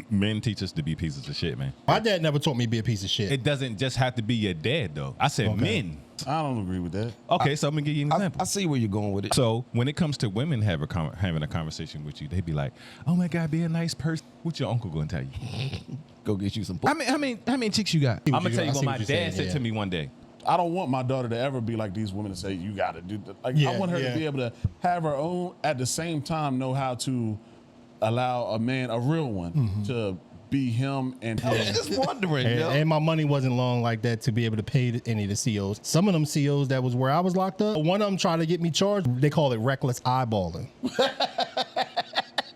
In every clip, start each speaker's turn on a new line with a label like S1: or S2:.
S1: Men teach us to be pieces of shit, man.
S2: My dad never taught me to be a piece of shit.
S1: It doesn't just have to be your dad, though. I said men.
S3: I don't agree with that.
S1: Okay, so I'm going to give you an example.
S4: I see where you're going with it.
S1: So when it comes to women having a conversation with you, they be like, oh, my God, be a nice person. What's your uncle going to tell you?
S4: Go get you some.
S1: How many chicks you got? I'm going to tell you what my dad said to me one day.
S3: I don't want my daughter to ever be like these women and say, you got to do that. Like, I want her to be able to have her own, at the same time, know how to allow a man, a real one, to be him. And
S4: I was just wondering,
S2: and my money wasn't long like that to be able to pay any of the COs. Some of them COs that was where I was locked up, one of them tried to get me charged. They call it reckless eyeballing.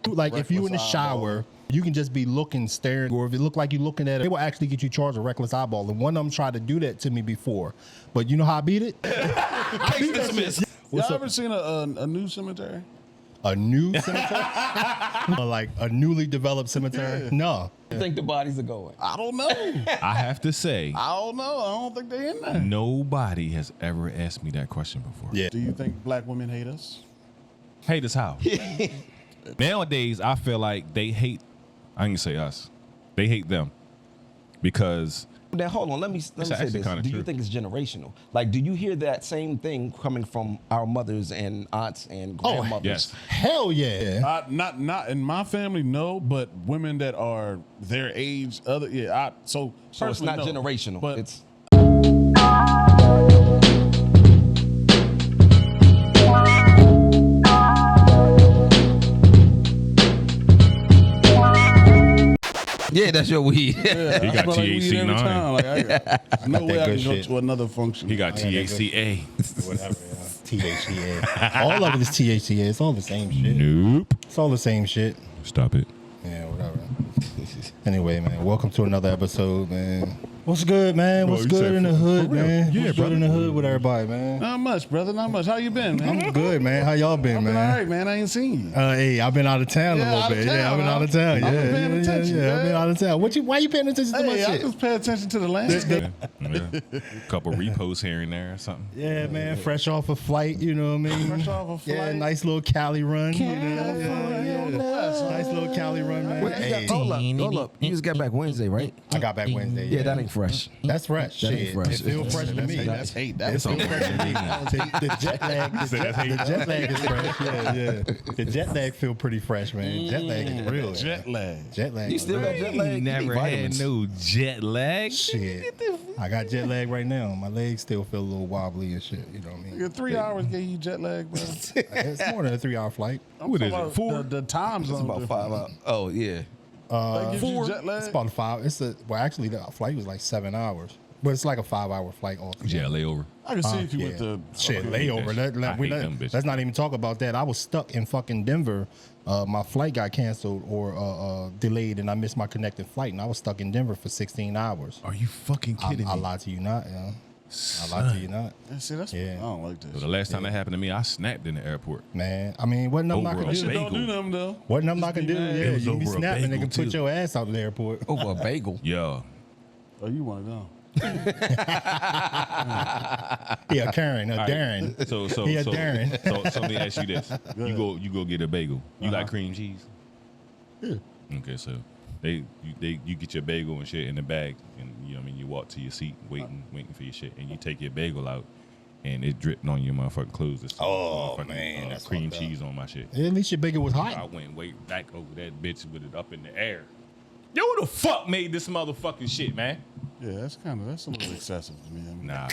S2: Like reckless if you in the shower, you can just be looking, staring, or if it look like you're looking at it, they will actually get you charged with reckless eyeballing. One of them tried to do that to me before, but you know how I beat it?
S1: Case dismissed.
S3: Y'all ever seen a new cemetery?
S2: A new cemetery? Like a newly developed cemetery? No.
S4: I think the bodies are going.
S3: I don't know.
S1: I have to say,
S3: I don't know. I don't think they're in there.
S1: nobody has ever asked me that question before.
S2: Yeah.
S3: Do you think black women hate us?
S1: Hate us how? Nowadays, I feel like they hate, I can say us. They hate them because...
S4: Now, hold on. Let me say this. Do you think it's generational? Like, do you hear that same thing coming from our mothers and aunts and grandmothers?
S1: Yes.
S2: Hell yeah.
S3: Not in my family, no, but women that are their age, so
S4: it's not
S3: no.
S4: generational.
S3: But
S4: It's yeah, that's your weed.
S3: Yeah,
S1: He got THC 9.
S3: Like, no way I can go to another function.
S1: He got THCA.
S2: Whatever. THCA. All of it is THCA. It's all the same shit.
S1: Nope.
S2: It's all the same shit.
S1: Stop it.
S2: Yeah, whatever. Anyway, man, welcome to another episode, man. What's good, man? What's good in the hood, man?
S1: Yeah,
S2: What's good in the hood with everybody, man?
S3: Not much, brother. Not much. How you been, man?
S2: I'm good, man. How y'all been,
S3: I've
S2: man?
S3: been all right, man. I ain't seen you.
S2: Hey, I've been out of town a little bit. Yeah, I've been out of town. Yeah,
S3: I've been paying attention,
S2: I've been out of town. Why you paying attention to my
S3: Hey, I
S2: shit?
S3: just pay attention to the landscape.
S1: Yeah. Couple reposts here and there or something.
S2: Yeah, man. Fresh off a flight, you know what I mean?
S3: Fresh off a flight.
S2: Yeah, nice little Cali run. You know? Nice little Cali run, man. Hey,
S4: hold up. You just got back Wednesday, right?
S2: I got back Wednesday.
S4: Yeah, that ain't fresh.
S2: That's fresh.
S4: That ain't
S2: Shit.
S4: fresh.
S2: It feels fresh to me.
S3: That's hate. That's
S2: It feels fresh to me. The jet lag. The jet lag is fresh. Yeah. The jet lag feel pretty fresh, man. Jet lag is real.
S3: jet lag.
S2: Jet lag.
S4: You still got jet lag?
S1: Never had no jet lag.
S2: Shit. I got jet lag right now. My legs still feel a little wobbly and shit. You know what I mean?
S3: Your 3 hours gave you jet lag, bro.
S2: It's more than a 3-hour flight.
S1: What is it? 4?
S3: The time zone.
S4: It's about 5 hours. Oh, yeah.
S3: That gives you jet lag?
S2: It's about 5. Actually, the flight was like 7 hours. But it's like a 5-hour flight altogether.
S1: Yeah, layover.
S3: I can see if you went to
S2: Shit, layover. Let's not even talk about that. I was stuck in fucking Denver. My flight got canceled or delayed, and I missed my connecting flight, and I was stuck in Denver for 16 hours.
S1: Are you fucking kidding
S2: I
S1: me?
S2: lied to you not, yeah. I lied to you not.
S3: See, that's I don't like this.
S1: So the last time that happened to me, I snapped in the airport.
S2: Man, I mean, wasn't nothing I could do.
S3: Don't do nothing though.
S2: Wasn't nothing I could do.
S1: It
S2: Yeah,
S1: was
S2: you can be
S1: over a
S2: snapping, they
S1: bagel,
S2: can put
S1: too.
S2: your ass out of the airport.
S4: Over a bagel.
S1: Yeah.
S3: Oh, you want to go?
S2: Yeah, Karen, Darren.
S1: So
S2: Darren.
S1: So let me ask you this: you go get a bagel. You like cream cheese?
S2: Yeah.
S1: Okay, so you get your bagel and shit in the bag, and you know what I mean, you walk to your seat waiting for your shit, and you take your bagel out, and it dripped on your motherfucking clothes. It's
S2: man, that's
S1: cream
S2: fucked up.
S1: cheese on my shit.
S2: At least your bagel was
S1: I
S2: hot.
S1: went way back over that bitch with it up in the air. Yo, who the fuck made this motherfucking shit, man?
S3: Yeah, that's a little excessive to me.
S1: Nah,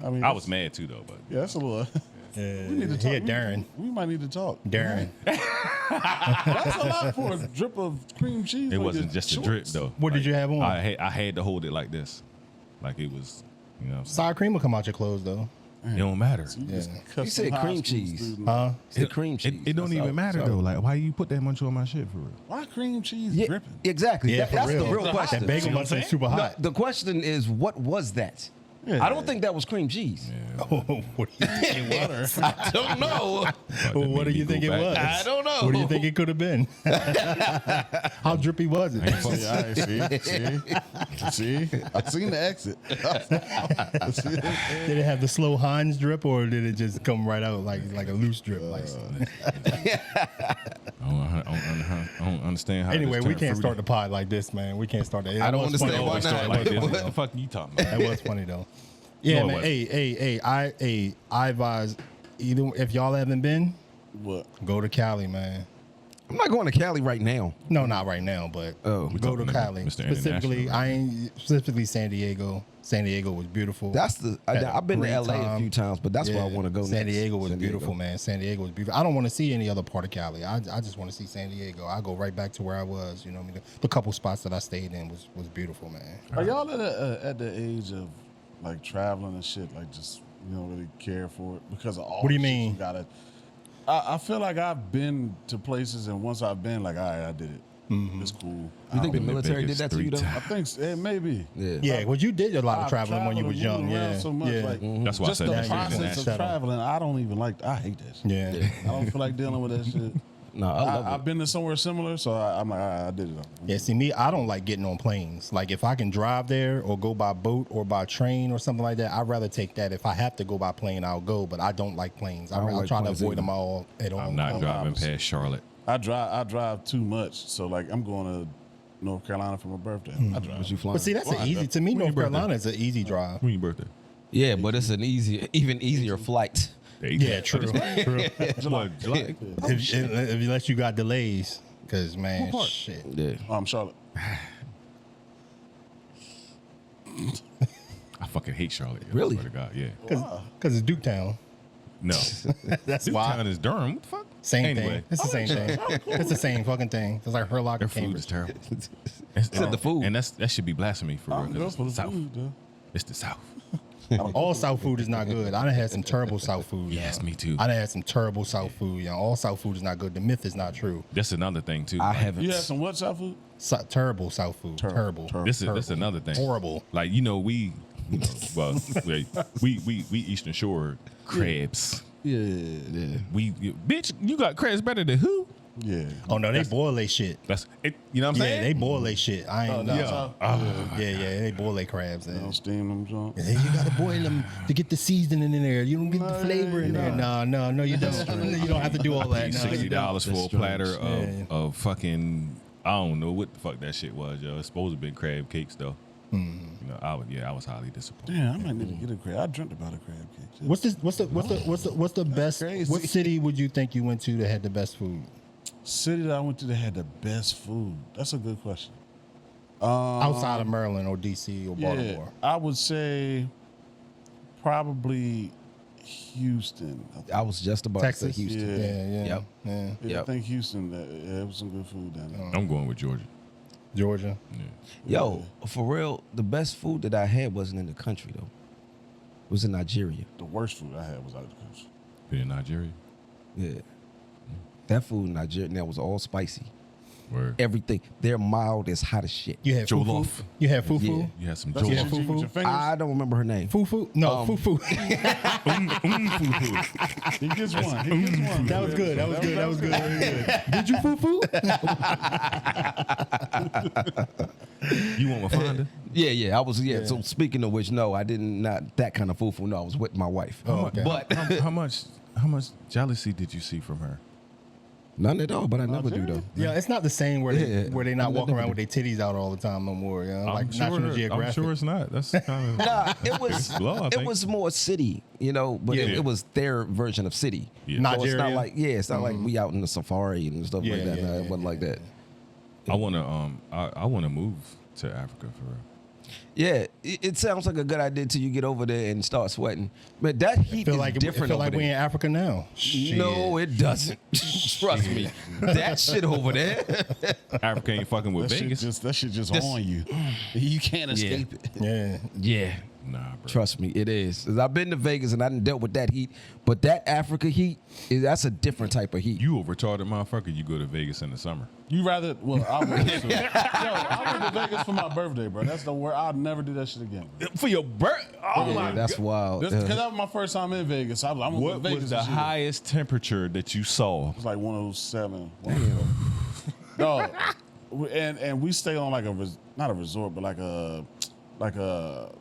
S3: I mean,
S1: I was mad too though, but
S3: Yeah, that's a little. We need to talk.
S2: Yeah, Darren.
S3: We might need to talk.
S2: Darren.
S3: That's a lot for a drip of cream cheese.
S1: it
S3: like
S1: wasn't
S3: your
S1: just a drip
S3: shorts.
S1: though.
S2: What did you have on?
S1: I had to hold it like this, like it was, you know.
S2: Sour cream will come out your clothes, though.
S1: It don't matter.
S4: You said cream cheese.
S2: Huh?
S4: It's cream cheese.
S1: It don't even matter though. Like, why you put that much on my shit for real?
S3: Why cream cheese
S4: Yeah,
S3: dripping?
S4: exactly.
S2: Yeah,
S4: That's
S2: for real.
S4: the real question.
S2: That bagel must have been super hot.
S4: The question is, what was that? I don't think that was cream cheese.
S2: Oh, what do you think it was?
S4: I don't know.
S2: What do you think it was?
S4: I don't know.
S2: What do you think it could have been? How drippy was it?
S3: See, I seen the exit.
S2: Did it have the slow Heinz drip, or did it just come right out like a loose drip?
S1: I don't understand how.
S2: Anyway, we can't start the pod like this, man. We can't start that.
S4: I don't understand why not.
S1: Like this. What the fuck you talking about?
S2: That was funny though. Yeah, man. I advise either if y'all haven't been, go to Cali, man.
S4: I'm not going to Cali right now.
S2: No, not right now, but
S4: go
S2: to Cali. Specifically,
S1: right?
S2: I ain't specifically San Diego. San Diego was beautiful.
S4: I've been to LA a few times, but that's where I want to go next.
S2: San Diego was beautiful, man. San Diego was beautiful. I don't want to see any other part of Cali. I just want to see San Diego. I go right back to where I was. You know what I mean? The couple spots that I stayed in was beautiful, man.
S3: Are y'all at the age of like traveling and shit? Like just you don't really care for it because of all.
S2: What do you mean?
S3: You gotta. I feel like I've been to places and once I've been like, all right, I did it. Mm-hmm. It's cool.
S4: You think the military did that to you though?
S3: I think maybe.
S2: Yeah. Well, you did a lot of traveling when you was young. Yeah.
S3: So much, like,
S1: that's why
S3: just
S1: I said
S3: the process of traveling. I don't even like. I hate that shit.
S2: Yeah.
S3: I don't feel like dealing with that shit.
S4: No, I love
S3: I've been to somewhere similar, so I'm like, I did it.
S2: Yeah, see, me, I don't like getting on planes. Like, if I can drive there or go by boat or by train or something like that, I'd rather take that. If I have to go by plane, I'll go, but I don't like planes. I'll try to avoid them all at all.
S1: I'm not driving past Charlotte.
S3: I drive too much, so like I'm going to North Carolina for my birthday. I drive.
S4: Was you flying?
S2: But see, that's easy. To me, North Carolina is an easy drive.
S1: When your birthday?
S4: Yeah, but it's an even easier flight.
S2: Yeah, true.
S1: July.
S2: Unless you got delays, because man, shit.
S4: Yeah.
S3: I'm Charlotte.
S1: I fucking hate Charlotte.
S4: Really?
S1: I swear to God, yeah.
S2: Because it's Duketown.
S1: No,
S2: That's
S1: Duketown
S2: why.
S1: is Durham. What the fuck?
S2: Same thing. It's the same thing. It's the same fucking thing. It's like Hurlock
S1: Their
S2: or
S1: food
S2: Cambridge.
S1: is terrible.
S4: Except the food.
S1: And that should be blasphemy for real.
S3: I'm
S1: 'cause
S3: good
S1: it's
S3: for
S1: the
S3: the
S1: South.
S3: food, though.
S1: It's the South.
S2: All South food is not good. I done had some terrible South food.
S1: Yes, me too.
S2: I done had some terrible South food. You know, all South food is not good. The myth is not true.
S1: That's another thing too.
S4: I
S1: Like,
S4: haven't.
S3: You had some what South food?
S2: Terrible South food. Terrible.
S1: This is another thing.
S2: Horrible.
S1: Like we Eastern Shore crabs.
S3: Yeah.
S1: Bitch, you got crabs better than who?
S3: Yeah.
S2: Oh no, they boil they shit.
S1: That's it. You know what I'm
S2: Yeah,
S1: saying?
S2: they boil they shit. I ain't
S3: Yeah.
S2: Yeah, they boil they crabs.
S3: They don't steam them junk.
S2: And then you gotta boil them to get the seasoning in there. You don't get the flavor in there. No, you don't. You don't have to do all that. No, you don't.
S1: $60 for a platter of fucking I don't know what the fuck that shit was, yo. It's supposed to be crab cakes though. You know, I was highly disappointed.
S3: Yeah, I might need to get a crab. I dreamt about a crab cake.
S2: What's the best?
S3: Crazy.
S2: What city would you think you went to that had the best food?
S3: City that I went to that had the best food? That's a good question.
S2: Outside of Maryland or DC or Baltimore?
S3: I would say probably Houston.
S4: I was just about
S2: Texas?
S4: to say Houston.
S3: Yeah.
S2: Yeah.
S3: I think Houston. It was some good food down there.
S1: I'm going with Georgia.
S2: Georgia.
S4: Yo, for real, the best food that I had wasn't in the country though. It was in Nigeria.
S3: The worst food I had was out of the country.
S1: Been in Nigeria.
S4: Yeah. That food in Nigeria, that was all spicy.
S1: Word.
S4: Everything. They're mild as hot as shit.
S2: You had fufu?
S1: Jollof.
S2: You had fufu?
S4: Yeah.
S1: You had some
S3: That's
S1: jollof.
S3: what you eat with your fingers.
S4: I don't remember her name.
S2: Fufu? No, fufu.
S1: Fufu.
S3: He gets one.
S2: That was good. Did you fufu?
S1: You want Wafanda?
S4: Yeah. I was. Yeah. So speaking of which, no, I didn't. Not that kind of fufu. No, I was with my wife.
S2: Oh, okay.
S4: But
S1: how much jealousy did you see from her?
S4: none at all. But I never do though.
S2: Yeah, it's not the same where they not
S4: I
S2: walking
S4: never
S2: around with their titties out all the time no more. You know? Like National Geographic.
S1: I'm sure it's not. That's kind of
S4: Nah, it was
S1: it's law, I
S4: it
S1: think.
S4: was more city, you know, but
S2: Yeah.
S4: it was their version of city.
S1: Yeah.
S4: So it's not
S2: Nigeria?
S4: like it's not like we out in the safari and stuff like that.
S2: Yeah,
S4: Nah,
S2: yeah,
S4: it wasn't like that.
S1: I wanna move to Africa for real.
S4: Yeah, it sounds like a good idea till you get over there and start sweating. But that heat is different
S2: feel
S4: over
S2: like
S4: there.
S2: we in Africa now.
S4: No, it doesn't. Trust me. That shit over there.
S1: Africa ain't fucking with Vegas.
S3: That shit just on you. You can't escape it.
S2: Yeah.
S4: Yeah.
S1: Nah, bro.
S4: Trust me, it is. 'Cause I've been to Vegas and I done dealt with that heat, but that Africa heat, that's a different type of heat.
S1: You a retarded motherfucker. You go to Vegas in the summer.
S3: You rather? Well, I went to. Yo, I went to Vegas for my birthday, bro. That's the word. I'll never do that shit again.
S1: For your birthday? Oh my
S4: That's
S1: God.
S4: wild.
S3: Because that was my first time in Vegas. I'm going
S1: What
S3: to Vegas
S1: was the
S3: this year.
S1: highest temperature that you saw?
S3: It was like 107. No, and we stay on like not a resort, but like a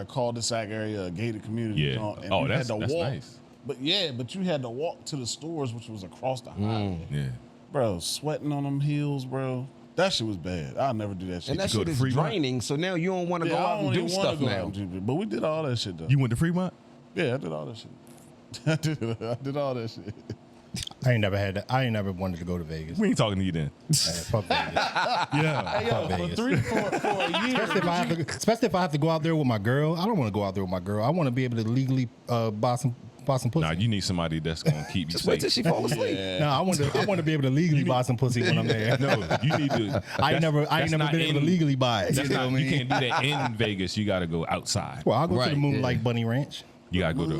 S3: cul-de-sac area, a gated community.
S1: Yeah.
S3: And
S1: Oh,
S3: you
S1: that's
S3: had to walk.
S1: nice.
S3: But you had to walk to the stores, which was across the highway.
S1: Yeah.
S3: Bro, sweating on them hills, bro. That shit was bad. I'll never do that shit.
S4: And that
S1: go
S4: shit
S1: to
S4: is
S1: Fremont?
S4: draining, so now you don't want to go out and do stuff now.
S3: But we did all that shit though.
S1: You went to Fremont?
S3: Yeah, I did all that shit. I did all that shit.
S2: I ain't never had that. I ain't never wanted to go to Vegas.
S1: We ain't talking to you then.
S2: Fuck Vegas.
S1: Yeah.
S3: Hey, yo,
S2: Fuck
S3: for
S2: Vegas.
S3: for a year.
S2: Especially if I have to go out there with my girl. I don't want to go out there with my girl. I want to be able to legally buy some pussy.
S1: Nah, you need somebody that's gonna keep you
S4: Just wait till
S1: safe.
S4: she fall asleep.
S2: No, I want to be able to legally buy some pussy when I'm there.
S1: No, you need to.
S2: I ain't never
S1: that's
S2: been
S1: not
S2: able to
S1: in-
S2: legally buy it.
S1: That's
S2: You know
S1: not.
S2: what I
S1: You
S2: mean?
S1: can't do that in Vegas. You got to go outside.
S2: Well, I'll go to
S4: Right,
S2: the Moonlight
S4: yeah.
S2: Bunny Ranch.
S1: You got to go to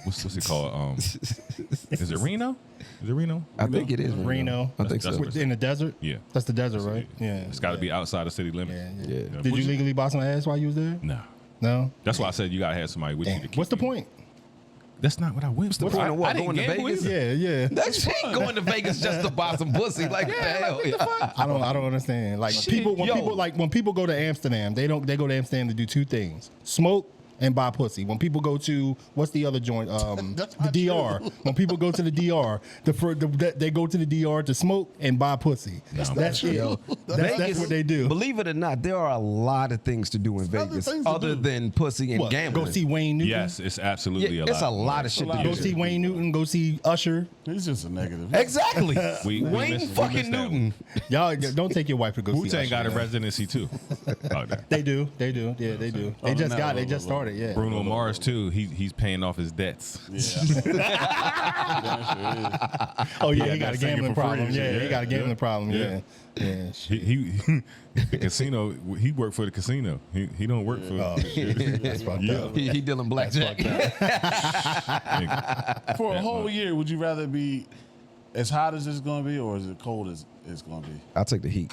S1: what's it called? Is it Reno? Is it Reno?
S4: I think it is
S2: Reno.
S4: I think
S1: That's
S4: so.
S1: what-
S2: In the desert?
S1: Yeah.
S2: That's the desert, right? Yeah.
S1: It's got to be outside the city
S2: Yeah,
S1: limits.
S2: yeah.
S4: Yeah.
S2: Did you legally buy some ass while you was there?
S1: No.
S2: No?
S1: That's why I said you got to have somebody with you to keep
S2: What's the
S1: you.
S2: point?
S1: That's not what I went for.
S4: What's the point of what?
S1: I didn't
S4: Going to
S1: gamble
S4: Vegas?
S1: either.
S2: Yeah.
S4: That shit going to Vegas just to buy some pussy. Like, what the hell?
S2: I don't understand. Like
S4: Shit,
S2: when people go to Amsterdam, they go to Amsterdam to do two things: smoke and buy pussy. When people go to what's the other joint? The DR. When people go to the DR, they go to the DR to smoke and buy pussy. That's it. That's what they do.
S4: Believe it or not, there are a lot of things to do in Vegas
S3: things to
S4: other
S3: do.
S4: than pussy and
S2: What,
S4: gambling.
S2: go see Wayne Newton.
S1: Yes, it's absolutely
S4: Yeah,
S1: a lot.
S4: it's a lot of shit to
S3: lot.
S4: do.
S2: Go see Wayne Newton. Go see Usher.
S3: He's just a negative.
S4: Exactly.
S1: We
S4: Wayne
S1: missed
S4: fucking
S1: that one.
S4: Newton.
S2: Y'all don't take your wife to go see
S1: Wu-Tang
S2: Usher.
S1: got a
S2: man.
S1: residency too. Out there.
S2: They do. Yeah, they do. They just got. They just started. Yeah.
S1: Bruno Mars too. He's paying off his debts.
S2: Oh yeah, he
S1: Yeah,
S2: got a
S1: that's singing
S2: gambling
S1: for free
S2: problem.
S1: and
S2: Yeah,
S1: shit.
S2: he got a gambling problem.
S1: Yeah.
S2: Yeah.
S1: He the casino. He worked for the casino. He don't work for.
S2: That's fucked up.
S4: He dealing blackjack.
S3: For a whole year, would you rather be as hot as it's going to be or as cold as it's going to be?
S4: I'll take the heat.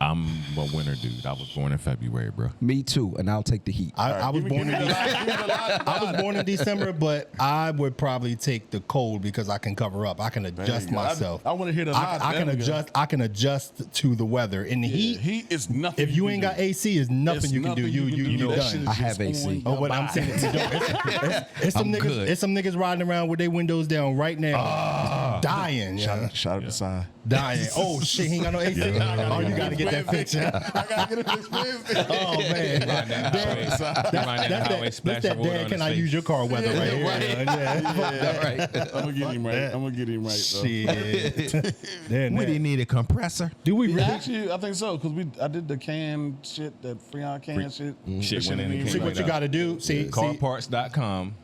S1: I'm a winter dude. I was born in February, bro.
S4: Me too, and I'll take the heat.
S2: I was born in I was born in December, but I would probably take the cold because I can cover up. I can adjust myself.
S3: I want to hear the lie.
S2: I can adjust. I can adjust to the weather. In the heat,
S3: Heat is nothing.
S2: if you ain't got AC, it's nothing you can do. You
S3: That
S2: done.
S3: shit is
S4: I
S3: just
S4: have AC.
S2: Oh, what I'm saying is, it's some
S4: I'm
S2: niggas.
S4: good.
S2: It's some niggas riding around with their windows down right now, dying, yeah,
S3: Shout out to Sai.
S2: dying. Oh shit, he ain't got no AC. Oh, you gotta get that picture.
S3: I gotta get this Wednesday.
S2: Oh man, that's that dad. Can I use your car weather right here? Yeah.
S4: Right.
S3: I'm gonna get him right. I'm gonna get him right. Though.
S2: Shit. Damn, man.
S1: need a compressor.
S2: Do we really?
S3: Actually, I think so because I did the can shit, that Freon can shit.
S1: Shit went in and
S2: See
S1: came
S2: what
S1: right
S2: you
S1: out.
S2: got to do. See,
S1: Carparts.com,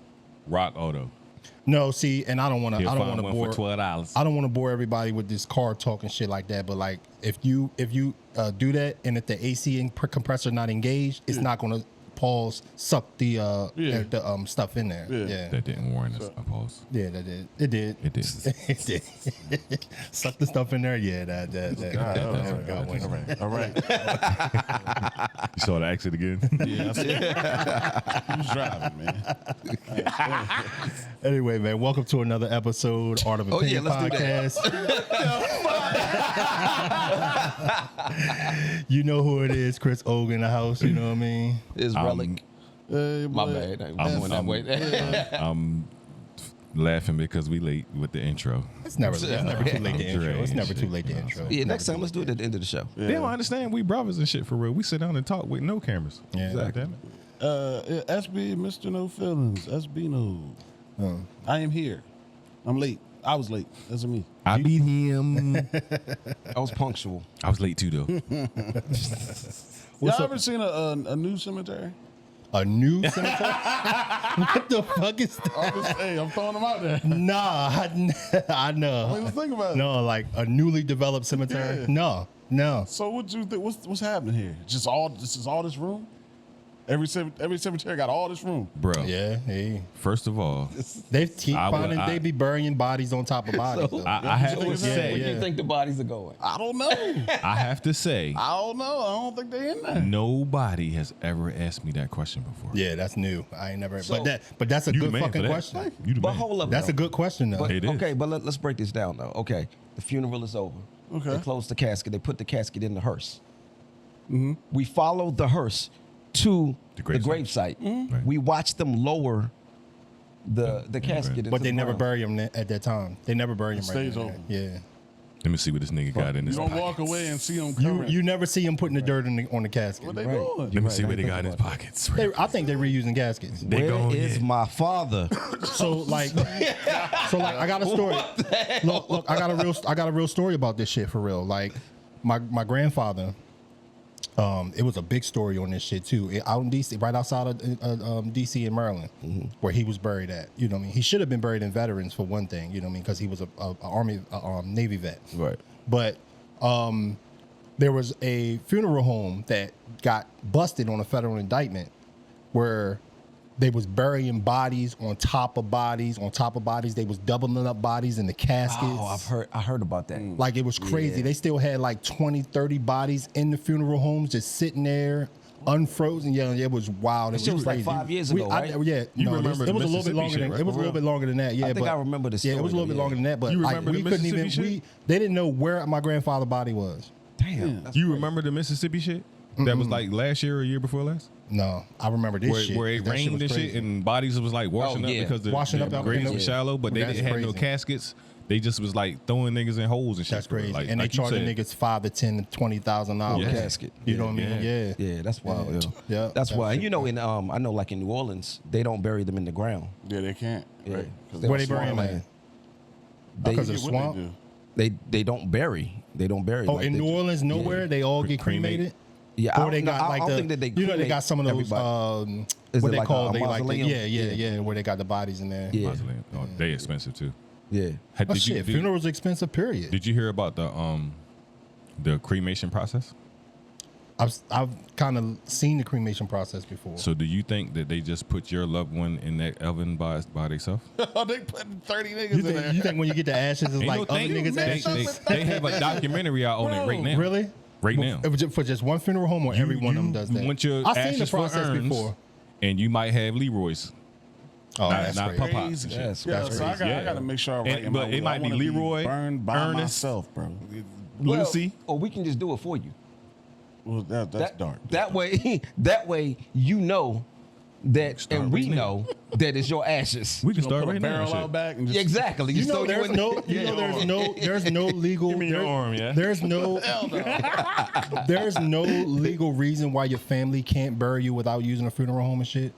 S1: Rock Auto.
S2: no, see, and I don't want to.
S1: He'll
S2: I don't
S1: find
S2: want to
S1: one
S2: bore.
S1: for $12.
S2: I don't want to bore everybody with this car talk and shit like that. But like, if you do that, and if the AC and compressor not engaged, it's not gonna suck the stuff in there. Yeah.
S1: That didn't warrant us a pause.
S2: Yeah, that did. It did.
S1: It did.
S2: It did. Suck the stuff in there. Yeah, that.
S3: All right.
S1: You saw the exit again?
S3: Yeah, I see. Who's driving, man?
S2: Anyway, man, welcome to another episode, Art of Opinion
S4: let's do
S2: Podcast. You know who it is, Chris Ogan in the house. You know what I mean?
S4: It's relic. My bad. I'm going that way.
S1: I'm laughing because we late with the intro.
S2: It's never too late to intro. It's never too late to intro.
S4: Yeah, next time let's do it at the end of the show.
S1: They don't understand we brothers and shit for real. We sit down and talk with no cameras.
S2: Yeah.
S1: Exactly.
S3: SB, Mr. No Feelings, SB No. I am here. I'm late. I was late. That's me.
S1: I beat him.
S4: I was punctual.
S1: I was late too though.
S3: Y'all ever seen a new cemetery?
S2: A new cemetery? What the fuck is that?
S3: Hey, I'm throwing them out there.
S2: Nah, I know.
S3: Let's think about it.
S2: No, like a newly developed cemetery.
S3: Yeah.
S2: No.
S3: So what you think? What's happening here? This is all this room? Every cemetery got all this room.
S1: Bro.
S2: Yeah, hey.
S1: First of all,
S2: They be burying bodies on top of bodies.
S4: So-
S1: I have to
S4: Where
S1: say,
S4: do you think the bodies are going?
S3: I don't know.
S1: I have to say,
S3: I don't know. I don't think they in there.
S1: nobody has ever asked me that question before.
S2: Yeah, that's new. I ain't never.
S4: So-
S2: but that's a
S1: You the
S2: good
S1: man
S2: fucking
S1: for that.
S2: question.
S1: You the
S4: But
S1: man.
S4: hold up.
S2: That's
S4: though.
S2: a good question though.
S4: But,
S1: It is.
S4: okay, but let's break this down though. Okay, the funeral is over.
S3: Okay.
S4: They close the casket. They put the casket in the hearse. We follow the hearse to the gravesite.
S1: Right.
S4: We watch them lower the casket. into
S2: But they
S4: the
S2: never
S4: ground.
S2: bury him at that time. They never bury him
S3: It
S2: right
S3: stays
S2: there.
S3: open.
S2: Yeah.
S1: Let me see what this nigga got in
S3: You
S1: his
S3: don't
S1: pockets.
S3: walk away and see them
S2: You
S3: coming.
S2: you never see him putting the dirt on the casket.
S3: What they
S4: Right.
S3: doing?
S1: Let me see
S4: Right,
S1: what they
S4: I
S1: got in his
S4: think
S1: pockets.
S2: I think they're reusing caskets.
S1: They
S4: Where
S1: go,
S4: is
S1: yeah.
S4: my father?
S2: So like, I got a story. Look, I got a real story about this shit for real. Like, my grandfather. It was a big story on this shit too. Out in DC, right outside of DC in Maryland, where he was buried at. You know what I mean? He should have been buried in veterans for one thing. You know what I mean? Because he was a Navy vet.
S1: Right.
S2: But there was a funeral home that got busted on a federal indictment where they was burying bodies on top of bodies on top of bodies. They was doubling up bodies in the caskets.
S4: Oh, I heard about that.
S2: Like, it was crazy.
S4: Yeah.
S2: They still had like 20, 30 bodies in the funeral homes just sitting there, unfrozen. Yeah, it was wild. It
S4: shit was like
S2: crazy.
S4: 5 years ago, right?
S1: You
S2: no,
S1: remember
S2: it
S1: the
S2: was a little bit
S1: Mississippi
S2: longer
S1: shit,
S2: than
S1: right?
S2: it was a little bit longer than that. Yeah,
S4: I think
S2: but
S4: I remember the
S2: Yeah, it was a
S4: story,
S2: little bit
S4: though,
S2: longer than that. But
S1: You
S2: like,
S1: remember
S2: we
S1: the
S2: couldn't even.
S1: Mississippi shit?
S2: They didn't know where my grandfather's body was.
S4: Damn. that's
S1: You
S4: crazy.
S1: remember the Mississippi shit? That was like last year or year before last?
S2: No, I remember this shit.
S1: Where it
S2: That
S1: rained
S2: was
S1: and shit
S2: crazy.
S1: and bodies was like washing up
S4: yeah.
S1: because the
S2: Washing up out
S1: graves
S2: in
S1: were
S2: the-
S1: shallow, but they
S2: That's
S1: didn't have no
S2: crazy.
S1: caskets. They just was like throwing niggas in holes and shit.
S2: That's crazy.
S1: Like,
S2: And
S1: like
S2: they
S1: you
S2: charging
S1: said.
S2: niggas $5,000 to $10,000 to $20,000
S1: Yeah.
S4: Casket.
S2: You know what I mean? Yeah.
S4: Yeah, that's wild.
S2: Yeah.
S4: That's
S2: That
S4: why.
S2: shit
S4: And you know, in I know, like in New Orleans, they don't bury them in the ground.
S3: Yeah, they can't.
S4: Yeah.
S3: Right. 'Cause
S2: Where they
S3: swamp
S2: bury him
S3: land.
S2: at?
S4: They,
S2: Because of the
S3: What they
S2: swamp?
S3: do.
S4: they don't bury. They don't bury.
S2: Oh,
S4: like
S2: in
S4: they
S2: New
S4: just-
S2: Orleans, nowhere they all get cremated.
S4: Yeah,
S2: Or they got like
S4: I don't
S2: the,
S4: think that they.
S2: you know, they got some of those,
S4: everybody. Is
S2: what
S4: it
S2: they
S4: like
S2: call,
S4: a
S2: they like,
S4: mausoleum?
S2: yeah, where they got the bodies in there.
S4: Yeah.
S1: Mausoleum. Oh, they expensive too.
S4: Yeah.
S2: Oh shit, funerals expensive. Period.
S1: Did you hear about the cremation process?
S2: I've kind of seen the cremation process before.
S1: So do you think that they just put your loved one in that oven by themselves?
S3: Oh, they putting 30 niggas
S2: You
S3: in there.
S2: think when you get the ashes, it's like other niggas' ashes?
S1: They have a documentary out on it right now.
S2: Really?
S1: Right now.
S2: For just one funeral home, or every one of them does that?
S1: Want your
S2: I've seen the
S1: ashes for
S2: process
S1: urns,
S2: before.
S1: And you might have Leroy's.
S2: Oh,
S1: Not-
S2: that's
S1: not
S2: crazy.
S1: Papa.
S3: Crazy.
S4: Yes,
S3: yeah,
S4: that's
S3: so I
S1: crazy.
S3: got to make sure I write
S1: And-
S3: in
S1: but
S3: my
S1: it
S3: will,
S1: might
S3: I
S1: be
S3: wanna
S1: Leroy,
S3: burned by
S1: Ernest.
S3: myself, bro.
S1: Lucy.
S4: Or we can just do it for you.
S3: Well, that's dark.
S4: That way, that way, you know that,
S1: Start
S4: and we
S1: right now.
S4: know that it's your ashes.
S1: We can
S3: You gonna
S1: start
S3: put
S1: right
S3: a
S1: now.
S3: barrel
S1: and shit.
S3: out back and just
S4: Exactly.
S2: You
S4: Just
S2: know,
S4: throw
S2: there's
S4: in-
S2: no, you know, there's no legal.
S1: Give me your
S2: there-
S1: arm, yeah.
S2: There's no, there's no legal reason why your family can't bury you without using a funeral home and shit.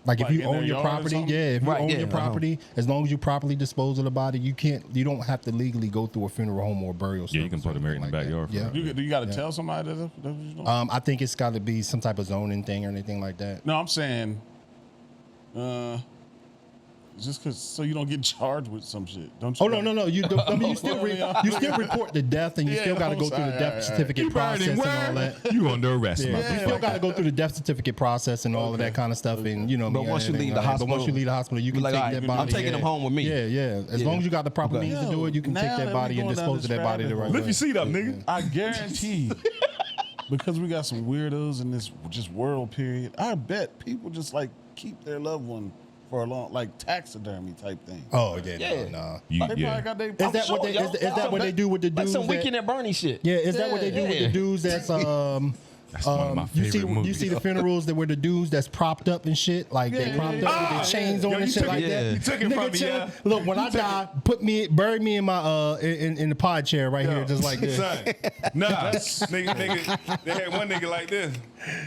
S2: Like if
S3: Like
S2: you
S3: in
S2: own
S3: their
S2: your
S3: yard or
S2: property,
S3: something?
S2: yeah. If you
S4: Right,
S2: own
S4: yeah,
S2: your property, as long as you properly dispose of the body, you don't have to legally go through a funeral home or a burial service.
S1: Yeah, you can put
S2: or
S1: them right in the
S2: anything like
S1: backyard.
S2: that. Yeah.
S3: You got to tell somebody that's what you're doing?
S2: I think it's got to be some type of zoning thing or anything like that.
S3: No, I'm saying, just because so you don't get charged with some shit. Don't you?
S2: Oh no! You don't, I mean, you still report the death, and you
S3: Yeah,
S2: still got to
S3: I'm
S2: go through the
S3: sorry,
S2: death
S3: all right.
S2: certificate
S1: You buried
S2: process
S1: him
S2: and all
S1: where?
S2: that.
S1: You under arrest,
S2: You
S1: motherfucker.
S2: still got to go through the death certificate process and all of that
S3: Okay.
S2: kind of stuff, and you know.
S4: But once you leave the
S2: But once
S4: hospital,
S2: you leave the hospital, you
S4: be
S2: can
S4: like,
S2: take
S4: all right,
S2: that
S4: I'm
S2: body.
S4: taking them home with me.
S2: Yeah. As
S4: Yeah.
S2: long as you got the proper
S4: Okay.
S2: means to do it, you can
S3: Now
S2: take that
S3: that
S2: body
S3: we
S2: and
S3: going down
S2: dispose of
S3: this
S2: that body the
S3: rabbit
S2: right
S3: hole.
S2: way.
S1: Lift your seat up, nigga.
S3: I guarantee, because we got some weirdos in this just world period. I bet people just like keep their loved one for a long, like taxidermy type thing.
S2: Oh yeah,
S4: Yeah.
S2: no.
S1: You,
S3: They
S1: yeah.
S3: probably got their.
S2: Is that what they is that what they do with the
S4: Like
S2: dudes?
S4: some
S2: that-
S4: Weekend at Bernie shit.
S2: Yeah, is that what they do with the
S4: Yeah.
S2: dudes that's
S1: That's one of my
S2: you
S1: favorite movies.
S2: you see the funerals that were the dudes that's propped up and shit, like they
S3: Yeah,
S2: propped
S3: yeah,
S2: up with
S3: yeah.
S2: their chains on
S1: Yo,
S2: and
S1: you
S2: shit
S1: took
S2: like
S4: it-
S2: that.
S4: yeah.
S1: You took it
S2: Nigga
S1: from me,
S2: chilling.
S1: yeah.
S2: Look, when I die, bury me in my in the pod chair right here, just like this.
S1: Son, nah, nigga, they had one nigga like this.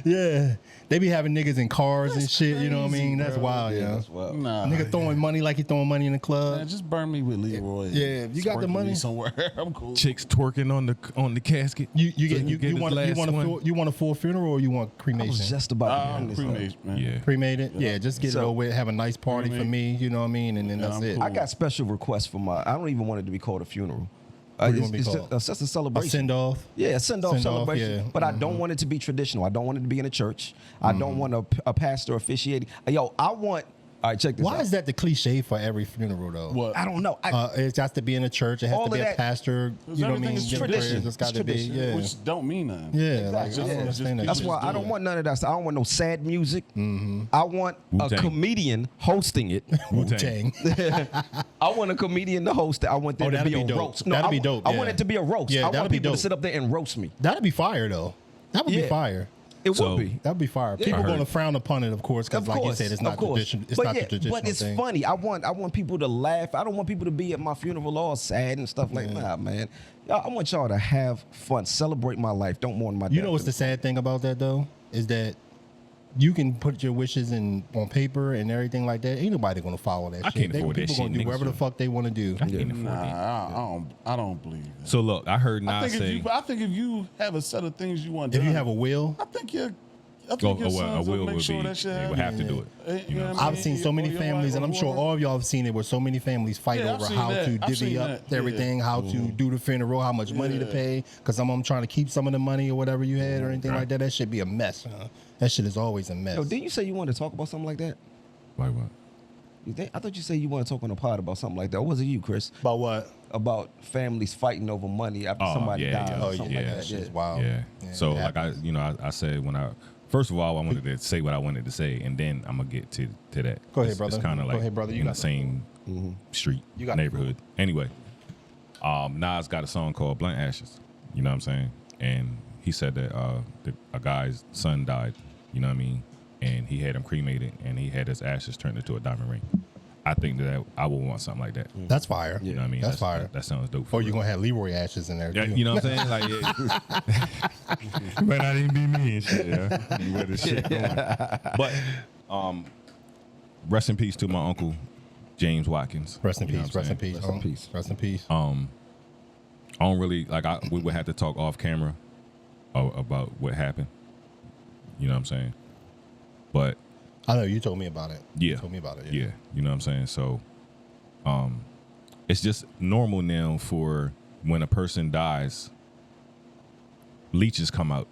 S2: Yeah, they be having niggas in cars and shit. You know what I mean? That's wild, yeah.
S4: That's wild.
S3: Nah,
S2: Nigga throwing money like he throwing money in the club.
S3: man, just burn me with Leroy.
S2: Yeah, if you got the
S3: Squirt me
S2: money.
S3: somewhere. I'm cool.
S1: Chicks twerking on the casket.
S2: You
S1: So
S2: get
S1: he
S2: you
S1: get his
S2: want
S1: last one.
S2: a full funeral or you want
S4: I
S2: cremation?
S4: was just about to bring this up.
S3: Cremation, man.
S1: Yeah.
S2: Cremated? Yeah, just get it
S4: So-
S2: over with, have a nice party for me, you know what I mean? And then that's
S3: I'm
S2: it.
S3: cool.
S4: I got special requests for my. I don't even want it to be called a funeral.
S2: What do you want to be called?
S4: It's just a celebration.
S2: A send-off?
S4: Yeah, a send-off celebration.
S2: Yeah.
S4: But I don't want it to be traditional. I don't want it to be in a church. I don't want a pastor officiating. Yo, I want... All right, check this out.
S2: Why is that the cliche for every funeral, though?
S3: What?
S4: I don't know.
S2: It has to be in a church. It has to be a pastor. You know what I mean?
S3: It's
S4: tradition.
S2: It's got to be, yeah.
S3: Which don't mean nothing.
S2: Yeah, like,
S3: Exactly.
S2: I don't understand that.
S4: That's why I don't want none of that stuff. I don't want no sad music. I want
S1: Wu-Tang.
S4: a comedian hosting it.
S2: Wu-Tang.
S4: I want a comedian to host it. I want there to
S2: that'd
S4: be
S2: be
S4: a
S2: dope.
S4: roast.
S2: That'd
S4: I
S2: be
S4: want-
S2: dope,
S4: I
S2: yeah.
S4: want it to be a roast.
S2: Yeah,
S4: I
S2: that'd
S4: want
S2: be
S4: people to
S2: dope.
S4: sit up there and roast me.
S2: That'd be fire, though. That would be
S4: Yeah.
S2: fire.
S4: It
S1: So-
S4: would be.
S2: That'd be fire. People
S1: I
S2: going to
S1: heard-
S2: frown upon it, of course, because like you said, it's not tradition. It's not the traditional
S4: But it's
S2: thing.
S4: funny. I want people to laugh. I don't want people to be at my funeral all sad and stuff like that, man. I want y'all to have fun, celebrate my life. Don't mourn my death.
S2: You know what's the sad thing about that though is that you can put your wishes on paper and everything like that. Ain't nobody gonna follow that.
S1: I
S2: shit.
S1: can't afford that
S2: People
S1: shit,
S2: gonna do
S1: niggas
S2: whatever the
S1: do.
S2: fuck they want to do.
S1: I can't afford
S3: Nah,
S1: that.
S3: I don't believe that.
S1: So look, I heard
S3: I
S1: Nas
S3: think,
S1: say,
S3: I think if you have a set of things you want
S2: If
S3: done,
S2: you have a will,
S3: I think your
S1: a
S3: sons
S1: will
S3: make
S1: would
S3: sure
S1: be,
S3: that shit
S1: they would have to do it. You know what I'm
S2: I've seen so many
S3: Or your
S2: families,
S3: wife
S2: and
S3: or
S2: I'm sure
S3: whoever.
S2: all of y'all have seen it, where so many families fight
S3: Yeah, I've
S2: over
S3: seen
S2: how
S3: that.
S2: to
S3: I've
S2: divvy
S3: seen
S2: up
S3: that.
S2: everything, how to do the funeral, how much money to
S3: Yeah.
S2: pay, because I'm trying to keep some of the money or whatever you had or anything like that. That should be a mess. That shit is always a mess.
S4: Yo, didn't you say you wanted to talk about something like that?
S1: Like what?
S4: I thought you said you want to talk on the pod about something like that. Or was it you, Chris?
S2: About what?
S4: About families fighting over money after somebody dies.
S1: yeah.
S4: or
S2: Oh,
S4: something
S2: yeah,
S4: like
S2: that
S4: that.
S2: shit's wild.
S1: Yeah. So
S2: Yeah.
S1: like I said first of all I wanted to say what I wanted to say, and then I'm gonna get to that.
S2: Go ahead,
S1: It's
S2: brother.
S1: kind of
S2: Go
S1: like
S2: ahead, brother. You
S1: in
S2: got
S1: the same street,
S2: You got the
S1: neighborhood. Anyway, Nas got a song called Blunt Ashes. You know what I'm saying? And he said that a guy's son died. You know what I mean? And he had him cremated, and he had his ashes turned into a diamond ring. I think that I would want something like that.
S2: That's fire.
S1: You know what I mean?
S2: That's fire.
S1: That sounds dope. for
S2: Or you're
S1: real.
S2: gonna have Leroy ashes in there.
S1: Yeah,
S2: too.
S1: you know what I'm saying? Like, yeah. But I didn't be me and shit. Yeah. You let the shit go. But rest in peace to my uncle James Watkins.
S2: Rest in
S1: You know
S2: peace.
S1: what I'm
S2: Rest in
S1: saying?
S2: peace.
S4: Rest in peace.
S2: Rest in peace.
S1: I don't really like. We would have to talk off camera about what happened. You know what I'm saying? But
S2: I know you told me about it.
S1: yeah,
S2: You told me about it.
S1: Yeah, you know what I'm saying. So, it's just normal now for when a person dies, leeches come out,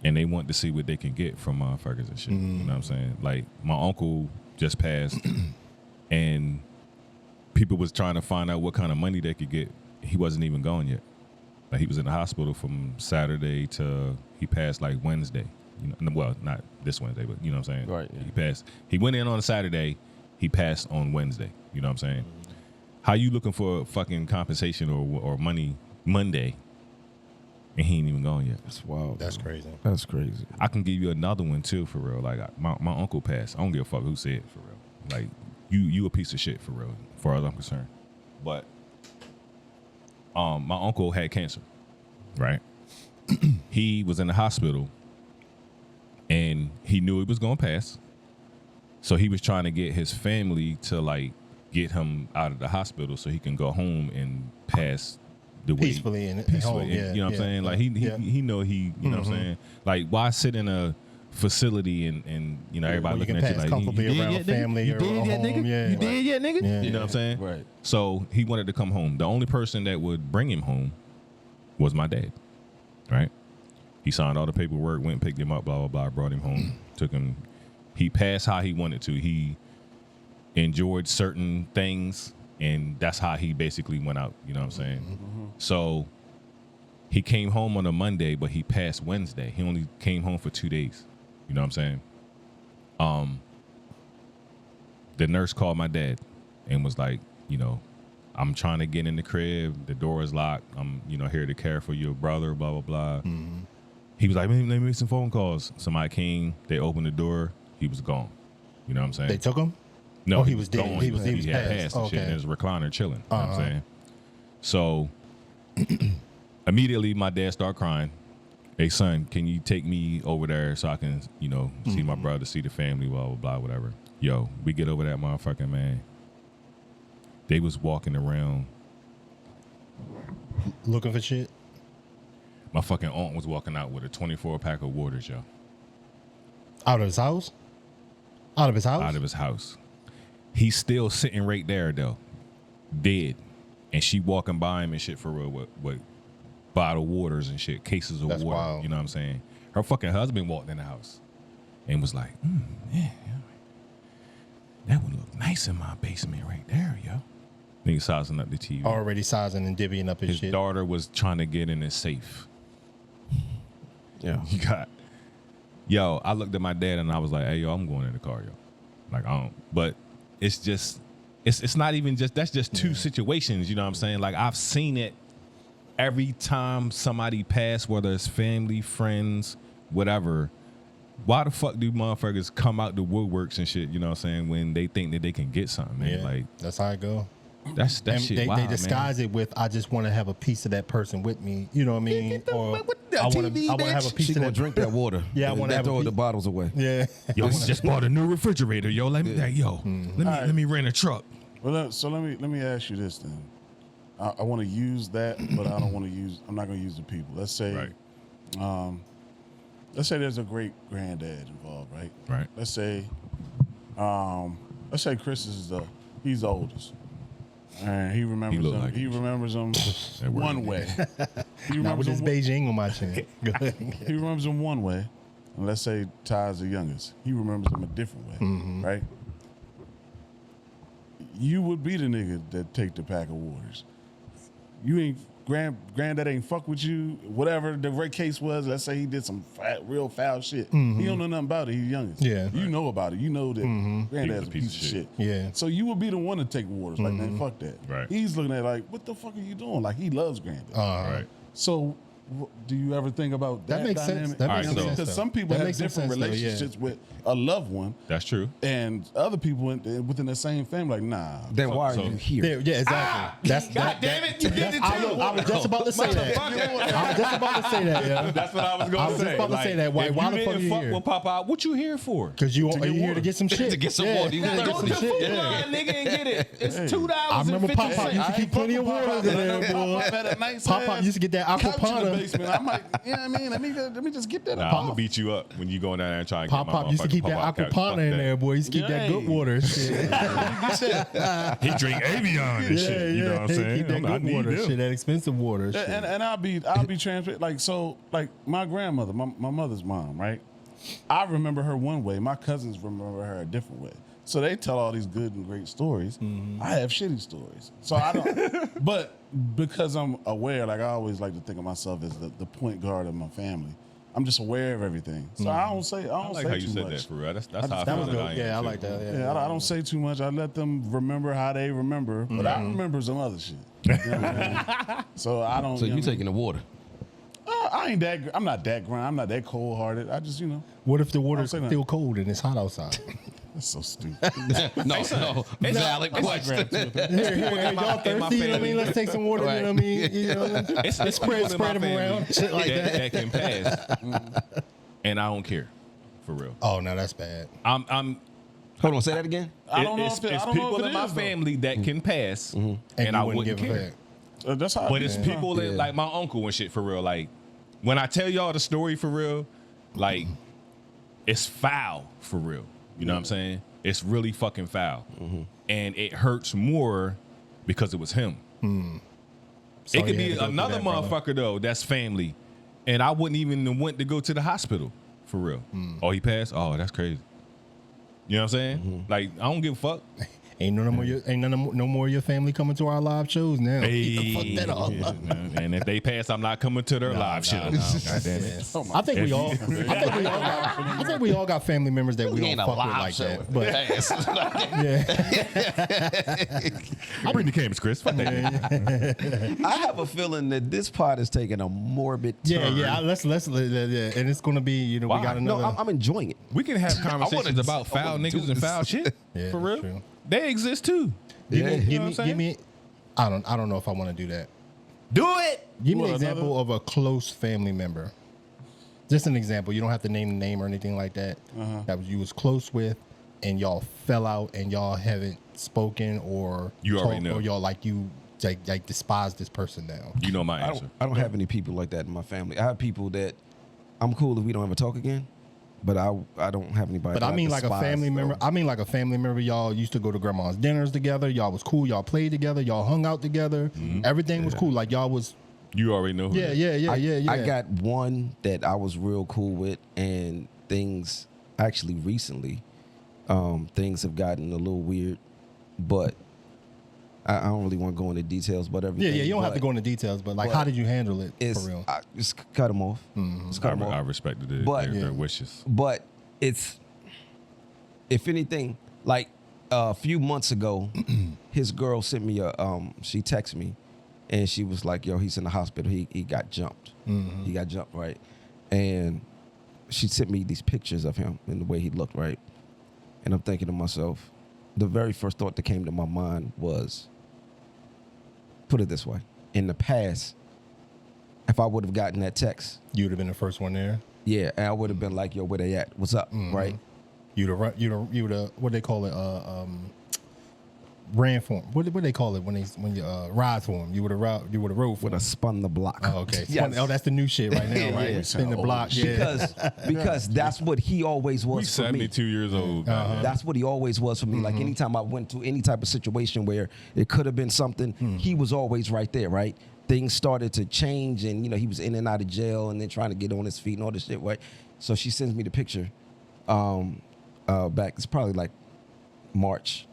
S1: and they want to see what they can get from motherfuckers and shit. You know what I'm saying? Like my uncle just passed, and people was trying to find out what kind of money they could get. He wasn't even gone yet. Like he was in the hospital from Saturday to he passed like Wednesday. You know, well, not this Wednesday, but you know what I'm saying.
S3: Right, yeah.
S1: He passed. He went in on a Saturday. He passed on Wednesday. You know what I'm saying? How you looking for fucking compensation or money Monday, and he ain't even gone yet?
S3: That's wild.
S2: That's crazy.
S3: That's crazy.
S1: I can give you another one too, for real. Like my uncle passed. I don't give a fuck who said it, for real. Like you a piece of shit, for real, as far as I'm concerned. But my uncle had cancer, right? He was in the hospital, and he knew he was gonna pass. So he was trying to get his family to like get him out of the hospital so he can go home and pass the way
S2: Peacefully and at home, yeah,
S1: you know what I'm
S2: yeah,
S1: saying? Like
S2: yeah.
S1: he know you know what I'm saying? Like why sit in a facility and you know everybody
S2: Where you
S1: looking
S2: can
S1: at you
S2: pass
S1: like
S2: comfortably
S1: you
S2: around
S1: dead yet,
S2: family
S1: nigga? You
S2: or
S1: dead yet,
S2: home,
S1: nigga?
S2: yeah.
S1: You dead yet, nigga?
S2: Yeah.
S1: You know what I'm saying?
S3: Right.
S1: So he wanted to come home. The only person that would bring him home was my dad. Right? He signed all the paperwork, went and picked him up, blah, blah, blah, brought him home, took him. He passed how he wanted to. He enjoyed certain things, and that's how he basically went out. You know what I'm saying? So he came home on a Monday, but he passed Wednesday. He only came home for 2 days. You know what I'm saying? The nurse called my dad and was like, you know, I'm trying to get in the crib. The door is locked. I'm, you know, here to care for your brother, blah, blah, blah. He was like, let me make some phone calls. Somebody came. They opened the door. He was gone. You know what I'm saying?
S2: They took him?
S1: No,
S2: Oh, he was dead.
S1: gone.
S2: He was
S1: had
S2: passed.
S1: passed and shit.
S2: Okay.
S1: And there was a recliner chilling. You know what I'm saying? So immediately my dad started crying. Hey, son, can you take me over there so I can, you know, see my brother, see the family, blah, blah, blah, whatever. Yo, we get over that motherfucking man. They was walking around.
S2: Looking for shit?
S1: My fucking aunt was walking out with a 24-pack of waters, yo.
S2: Out of his house? Out of his house?
S1: Out of his house. He's still sitting right there, though. Dead. and she walking by him and shit for real with bottled waters and shit, cases of
S2: That's
S1: water.
S2: wild.
S1: You know what I'm saying? Her fucking husband walked in the house and was like, yeah, that would look nice in my basement right there, yo. Nigga sizing up the TV.
S2: Already sizing and divvying up his
S1: His
S2: shit.
S1: daughter was trying to get in his safe.
S4: Yeah.
S1: You got, yo, I looked at my dad and I was like, hey, yo, I'm going in the car, yo. Like, I don't, but it's just, it's not even just, that's just two situations, you know what I'm saying? Like, I've seen it every time somebody pass, whether it's family, friends, whatever. Why the fuck do motherfuckers come out the woodworks and shit, you know what I'm saying, when they think that they can get something, man?
S2: Yeah,
S1: Like,
S2: that's how it go.
S1: that's that
S2: And
S1: shit
S2: they,
S1: wild,
S2: they disguise it with, I just want to have a piece of that person with me. You know what I mean? Or I want to have a piece
S4: She
S2: of
S4: gonna
S2: that.
S4: drink that water.
S2: Yeah, I
S4: and
S2: wanna
S4: then
S2: have a
S4: throw the
S2: piece-
S4: bottles away.
S2: Yeah.
S1: Yo, we just bought a new refrigerator, yo. Let me, let me rent a truck.
S3: Well, so let me ask you this then. I want to use that, but I don't want to use. I'm not going to use the people. Let's say, let's say there's a great granddad involved, right?
S1: Right.
S3: Let's say Chris is he's the oldest, and he remembers
S1: look
S3: him.
S1: like
S3: He
S1: it.
S3: remembers him
S1: That word.
S3: one way. He
S2: Not with
S3: remembers
S2: this
S3: him.
S2: Beijing on my chin. Go ahead.
S3: He remembers him one way, and let's say Ty's the youngest. He remembers him a different way, right? You would be the nigga that take the pack of waters. You ain't granddad ain't fuck with you. Whatever the right case was, let's say he did some real foul shit. He don't know nothing about it. He's youngest.
S2: Yeah.
S3: You know about it. You know that granddad's a piece of shit.
S2: Yeah.
S3: So you would be the one to take waters. Like, man, fuck that.
S1: Right.
S3: He's looking at it like, what the fuck are you doing? Like, he loves granddad.
S1: Right.
S3: So, do you ever think about that?
S2: That makes sense.
S3: dynamic?
S2: That
S1: makes sense,
S3: Because
S2: though.
S3: some people
S2: That
S3: have
S2: makes some
S3: different
S2: sense, though, yeah.
S3: relationships with a loved one,
S1: That's true.
S3: and other people within the same family, like, nah.
S4: Then why
S1: So-
S4: are you here?
S2: Yeah, yeah, exactly. That's
S1: God damn it, you did it
S2: I
S1: too.
S2: was just about to say that. I was just about to say that, yeah.
S1: That's what I was gonna
S2: I was
S1: say.
S2: just about to say that. Why
S1: if
S2: the
S1: you
S2: fuck
S1: didn't
S2: you
S1: fuck
S2: here?
S1: with Papa, what you here for?
S2: Because are you here
S3: water.
S2: to get some shit.
S4: To get some
S2: Yeah.
S4: water. You
S2: Yeah,
S4: gotta
S2: to
S1: Go
S2: get
S1: to
S2: some
S1: the
S2: shit.
S1: food
S2: Yeah.
S1: line, nigga, and get it. It's $2.
S2: I remember Pop Pop used to keep plenty of waters in there, boy. Pop Pop used to get that
S3: couch in the
S2: aquapana.
S3: basement. I'm like, you know what I mean? Let me just get that.
S1: Nah, I'm gonna beat you up when you go in there and try and
S2: Pop
S1: get my
S2: Pop used to
S1: motherfucking
S2: keep that
S1: Pop-Up couch.
S2: aquapana
S1: Fuck
S2: in
S1: that.
S2: there, boy. He used to keep that good
S3: Yay.
S2: water and shit.
S1: He drink Avion and shit. You know what I'm saying?
S2: Keep that
S1: I
S2: good
S1: need
S2: water,
S1: them.
S2: shit, that expensive water. Shit.
S3: And I'll be transparent. Like my grandmother, my mother's mom, right? I remember her one way. My cousins remember her a different way. So they tell all these good and great stories. I have shitty stories. So I don't. But because I'm aware, like I always like to think of myself as the point guard of my family. I'm just aware of everything. So I don't say
S1: I like how you
S3: too
S1: said
S3: much.
S1: that for real. That's how I
S2: That
S1: feel
S2: was
S1: that
S2: good.
S1: I am,
S2: Yeah, I
S1: too.
S2: like that.
S3: Yeah, I don't say too much. I let them remember how they remember, but I remember some other shit. You know what I'm saying? So I don't.
S4: So
S3: you
S4: you
S3: know,
S4: taking the water?
S3: I ain't that. I'm not that grind. I'm not that cold hearted. I just,
S2: What if the water's
S3: say that.
S2: still cold and it's hot outside?
S3: that's so stupid.
S4: No, valid question.
S2: Here, y'all thirsty? You know what I mean? Let's take some water. You know what I mean? You know,
S1: It's
S2: spread
S1: people in my
S2: them
S1: family
S2: around, shit like that.
S1: that can pass, and I don't care, for real.
S2: Oh no, that's bad.
S1: I'm
S4: Hold on, say that again.
S3: I don't know
S1: it's,
S3: if it,
S1: it's
S3: I don't know
S1: people
S3: if it
S1: in my
S3: is, though.
S1: family that can pass, and
S2: you
S1: I
S2: wouldn't
S1: wouldn't
S2: give a
S1: care.
S2: fuck.
S3: That's how.
S1: But it's people
S4: Yeah.
S1: that, like my uncle and shit, for real. Like when I tell y'all the story for real, like it's foul for real. You know what I'm saying? It's really fucking foul, and it hurts more because it was him.
S2: Sorry
S1: It could
S2: you had
S1: be
S2: to go through
S1: another
S2: that, brother.
S1: motherfucker though that's family, and I wouldn't even went to go to the hospital for real. Oh, he passed. Oh, that's crazy. You know what I'm saying? Like I don't give a fuck.
S2: Ain't no more of your family coming to our live shows now.
S1: Hey,
S2: Fuck that all.
S1: and if they pass, I'm not coming to their live show. God damn it.
S2: I think we all. I think we all got family members that we don't
S4: ain't a
S2: fuck with
S4: live
S2: like
S4: show.
S2: that. But yeah,
S1: I bring the cameras, Chris. Fuck that.
S4: I have a feeling that this part is taking a morbid turn.
S2: yeah. Let's and it's gonna be we
S1: Why?
S2: got
S4: No,
S2: another.
S4: I'm enjoying it.
S1: We can have conversations about foul
S4: wanna do
S1: niggas and
S4: this.
S1: foul shit.
S2: Yeah,
S1: For
S2: that's
S1: real.
S2: true.
S1: They exist too.
S2: Give
S4: Yeah.
S2: me,
S1: You know
S2: give
S1: what I'm
S2: me,
S1: saying?
S2: I don't know if I want to do that.
S1: Do it.
S2: Give me an
S3: What,
S2: example of a close family member. Just an example. You don't have to name the name or anything like that. That you was close with, and y'all fell out, and y'all haven't spoken or
S1: You already
S2: talked,
S1: know.
S2: or y'all like despise this person now.
S1: You know my answer.
S4: I don't have any people like that in my family. I have people that I'm cool if we don't ever talk again. But I don't have anybody.
S2: But I mean, like a family member. I mean, like a family member. Y'all used to go to grandma's dinners together. Y'all was cool. Y'all played together. Y'all hung out together. Everything was cool. Like y'all was.
S1: You already know who.
S2: Yeah.
S4: I got one that I was real cool with, and things actually recently, things have gotten a little weird, but I don't really want to go into details. But everything.
S2: Yeah. You don't have to go into details, but like, how did you handle it for real?
S4: Just cut them off. Just cut them off.
S1: I respected their wishes.
S4: But it's, if anything, like a few months ago, his girl sent me she texted me, and she was like, yo, he's in the hospital. He got jumped. He got jumped, right? And she sent me these pictures of him and the way he looked, right? And I'm thinking to myself, the very first thought that came to my mind was, put it this way. In the past, if I would have gotten that text,
S2: You would have been the first one there.
S4: yeah, and I would have been like, yo, where they at? What's up, right?
S2: You'd have what they call it, ran for him. What do they call it when you ride for him? You would have rode for
S4: Would
S2: him.
S4: have spun the block.
S2: Oh, okay.
S4: Yes.
S2: Oh, that's the new shit right now, right?
S3: Yeah.
S2: Spin the block. Yeah.
S4: Because that's what he always was
S1: We
S4: for me.
S1: 72 years old. man.
S4: That's what he always was for me. Like anytime I went to any type of situation where it could have been something, he was always right there, right? Things started to change, and he was in and out of jail, and then trying to get on his feet and all this shit, right? So she sends me the picture. Back, it's probably like March,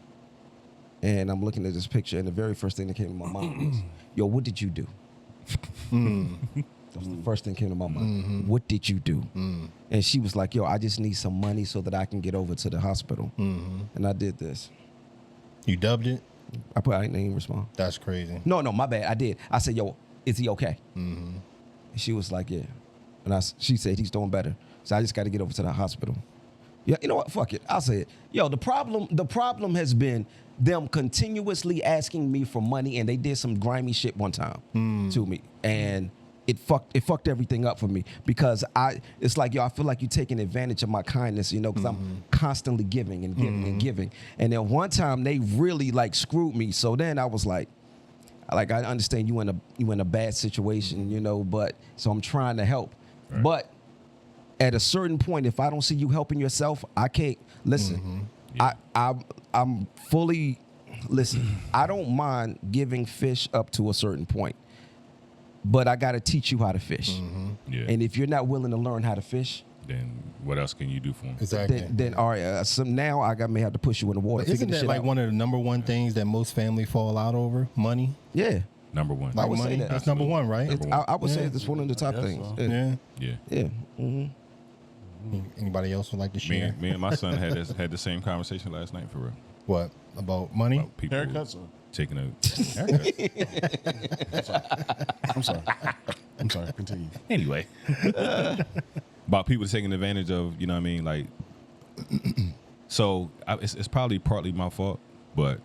S4: and I'm looking at this picture, and the very first thing that came to my mind was, "Yo, what did you do?" That was the first thing that came to my mind. What did you do? And she was like, "Yo, I just need some money so that I can get over to the hospital." And I did this.
S2: You dubbed it.
S4: I didn't even respond.
S2: That's crazy.
S4: No, my bad. I did. I said, "Yo, is he okay?" And she was like, "Yeah." And she said he's doing better. So I just got to get over to the hospital. Yeah, you know what? Fuck it. I'll say it. Yo, the problem has been them continuously asking me for money, and they did some grimy shit one time to me, and it fucked everything up for me, because it's like, yo, I feel like you're taking advantage of my kindness, because I'm constantly giving and giving and giving. And then one time they really like screwed me. So then I was like I understand you in a bad situation, but so I'm trying to help. Right. But at a certain point, if I don't see you helping yourself, I can't listen. I'm fully listen. I don't mind giving fish up to a certain point, but I got to teach you how to fish.
S1: Yeah.
S4: And if you're not willing to learn how to fish,
S1: then what else can you do for them?
S2: Exactly.
S4: Then all right. So now I may have to push you in the water.
S2: But isn't that like one of the number one things that most family fall out over? Money.
S4: Yeah.
S1: Number one.
S2: Like
S4: would say
S2: money.
S4: that.
S2: That's number one, right?
S4: I would say it's one of the top things.
S3: So.
S2: Yeah.
S1: Yeah.
S2: Anybody else would like to share?
S1: Me and my son had the same conversation last night, for real.
S2: What about money?
S1: About people
S3: Haircuts?
S1: taking a
S3: I'm sorry. Continue.
S1: anyway. About people taking advantage of, you know what I mean? Like, so it's probably partly my fault, but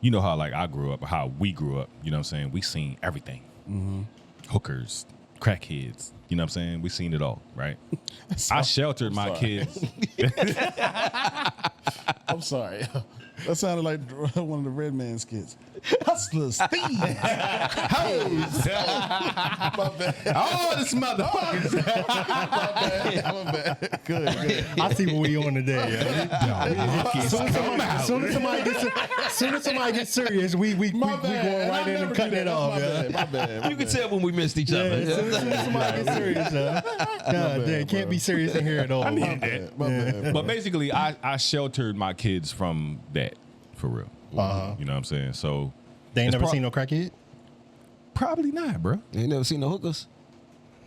S1: you know how like I grew up, how we grew up, you know what I'm saying? We seen everything. Hookers, crackheads, you know what I'm saying? We seen it all, right? I sheltered my kids.
S3: I'm sorry. That sounded like one of the Red Man skits. Hustlers, thieves, hoes. My bad.
S2: Oh, this motherfuckers!
S3: My bad. Good.
S2: I see what we on today. As soon as somebody gets serious, we going right in and cutting it off.
S3: My bad.
S4: You can tell when we missed each other.
S2: As soon as somebody gets serious, God damn, can't be serious in here at all.
S3: My bad.
S1: But basically, I sheltered my kids from that, for real. You know what I'm saying? So
S2: They ain't
S1: it's
S2: never seen no crackhead?
S1: Probably not, bro.
S4: You ain't never seen no hookers?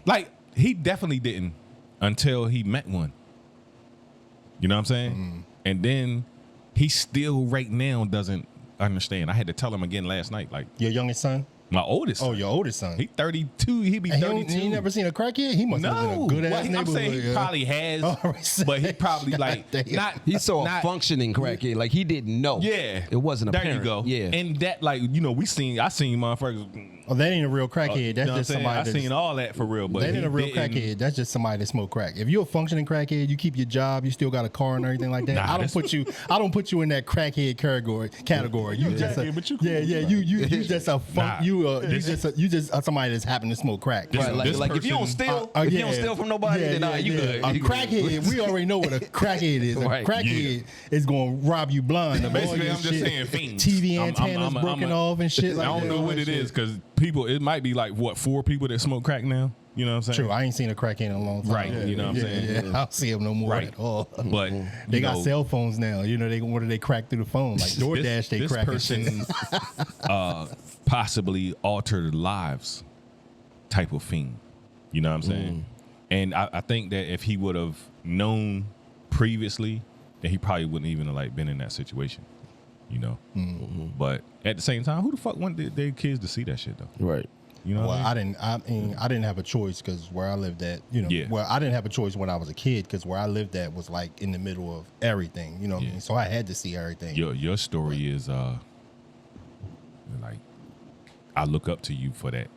S1: Like, he definitely didn't until he met one. You know what I'm saying? And then he still right now doesn't understand. I had to tell him again last night. Like,
S2: Your youngest son?
S1: my oldest.
S2: Oh, your oldest son.
S1: He 32. He be
S2: And
S1: 32.
S2: he never seen a crackhead? He must have been
S1: No,
S2: a good
S1: well,
S2: ass
S1: I'm
S2: neighborhood.
S1: saying he
S2: yeah.
S1: probably has,
S2: Oh,
S1: but he probably like
S2: damn.
S1: not.
S4: He saw
S1: not,
S4: a functioning crackhead. Like he didn't know.
S1: Yeah,
S4: It wasn't
S1: there
S4: apparent.
S1: you go.
S4: Yeah.
S1: and that like I seen motherfuckers.
S2: Oh, that ain't a real crackhead.
S1: You
S2: That's
S1: know what I'm
S2: just
S1: saying?
S2: somebody
S1: I
S2: that's...
S1: seen all that for real, but
S2: That ain't a real
S1: didn't-
S2: crackhead. That's just somebody that smoke crack. If you're a functioning crackhead, you keep your job, you still got a car and everything like that.
S1: Nah,
S2: I don't put you in that crackhead category. You just
S3: but you cool.
S2: you just a
S1: Nah.
S2: you you just somebody that's happened to smoke crack.
S4: Right, like if you don't steal, if you don't steal from nobody, then you good.
S2: A crackhead, we already know what a crackhead is.
S4: Right.
S2: A crackhead is going to rob you blind.
S1: Basically, I'm just saying fiends.
S2: TV antennas broken off and shit.
S1: I don't know what it is because people, it might be like 4 people that smoke crack now. You know what I'm saying?
S2: True, I ain't seen a crackhead in a long time.
S1: Right, you know what I'm saying?
S2: Yeah. I don't see them no more at all.
S1: But
S2: they got cell phones now. You know, they crack through the phone like DoorDash. They crack.
S1: This person possibly altered lives type of fiend. You know what I'm saying? And I think that if he would have known previously, then he probably wouldn't even have like been in that situation. You know? But at the same time, who the fuck wanted their kids to see that shit though?
S4: Right.
S1: You know,
S2: well, I didn't have a choice because where I lived at, you know, well, I didn't have a choice when I was a kid because where I lived at was like in the middle of everything, you know what I mean? So I had to see everything.
S1: Your story is like I look up to you for that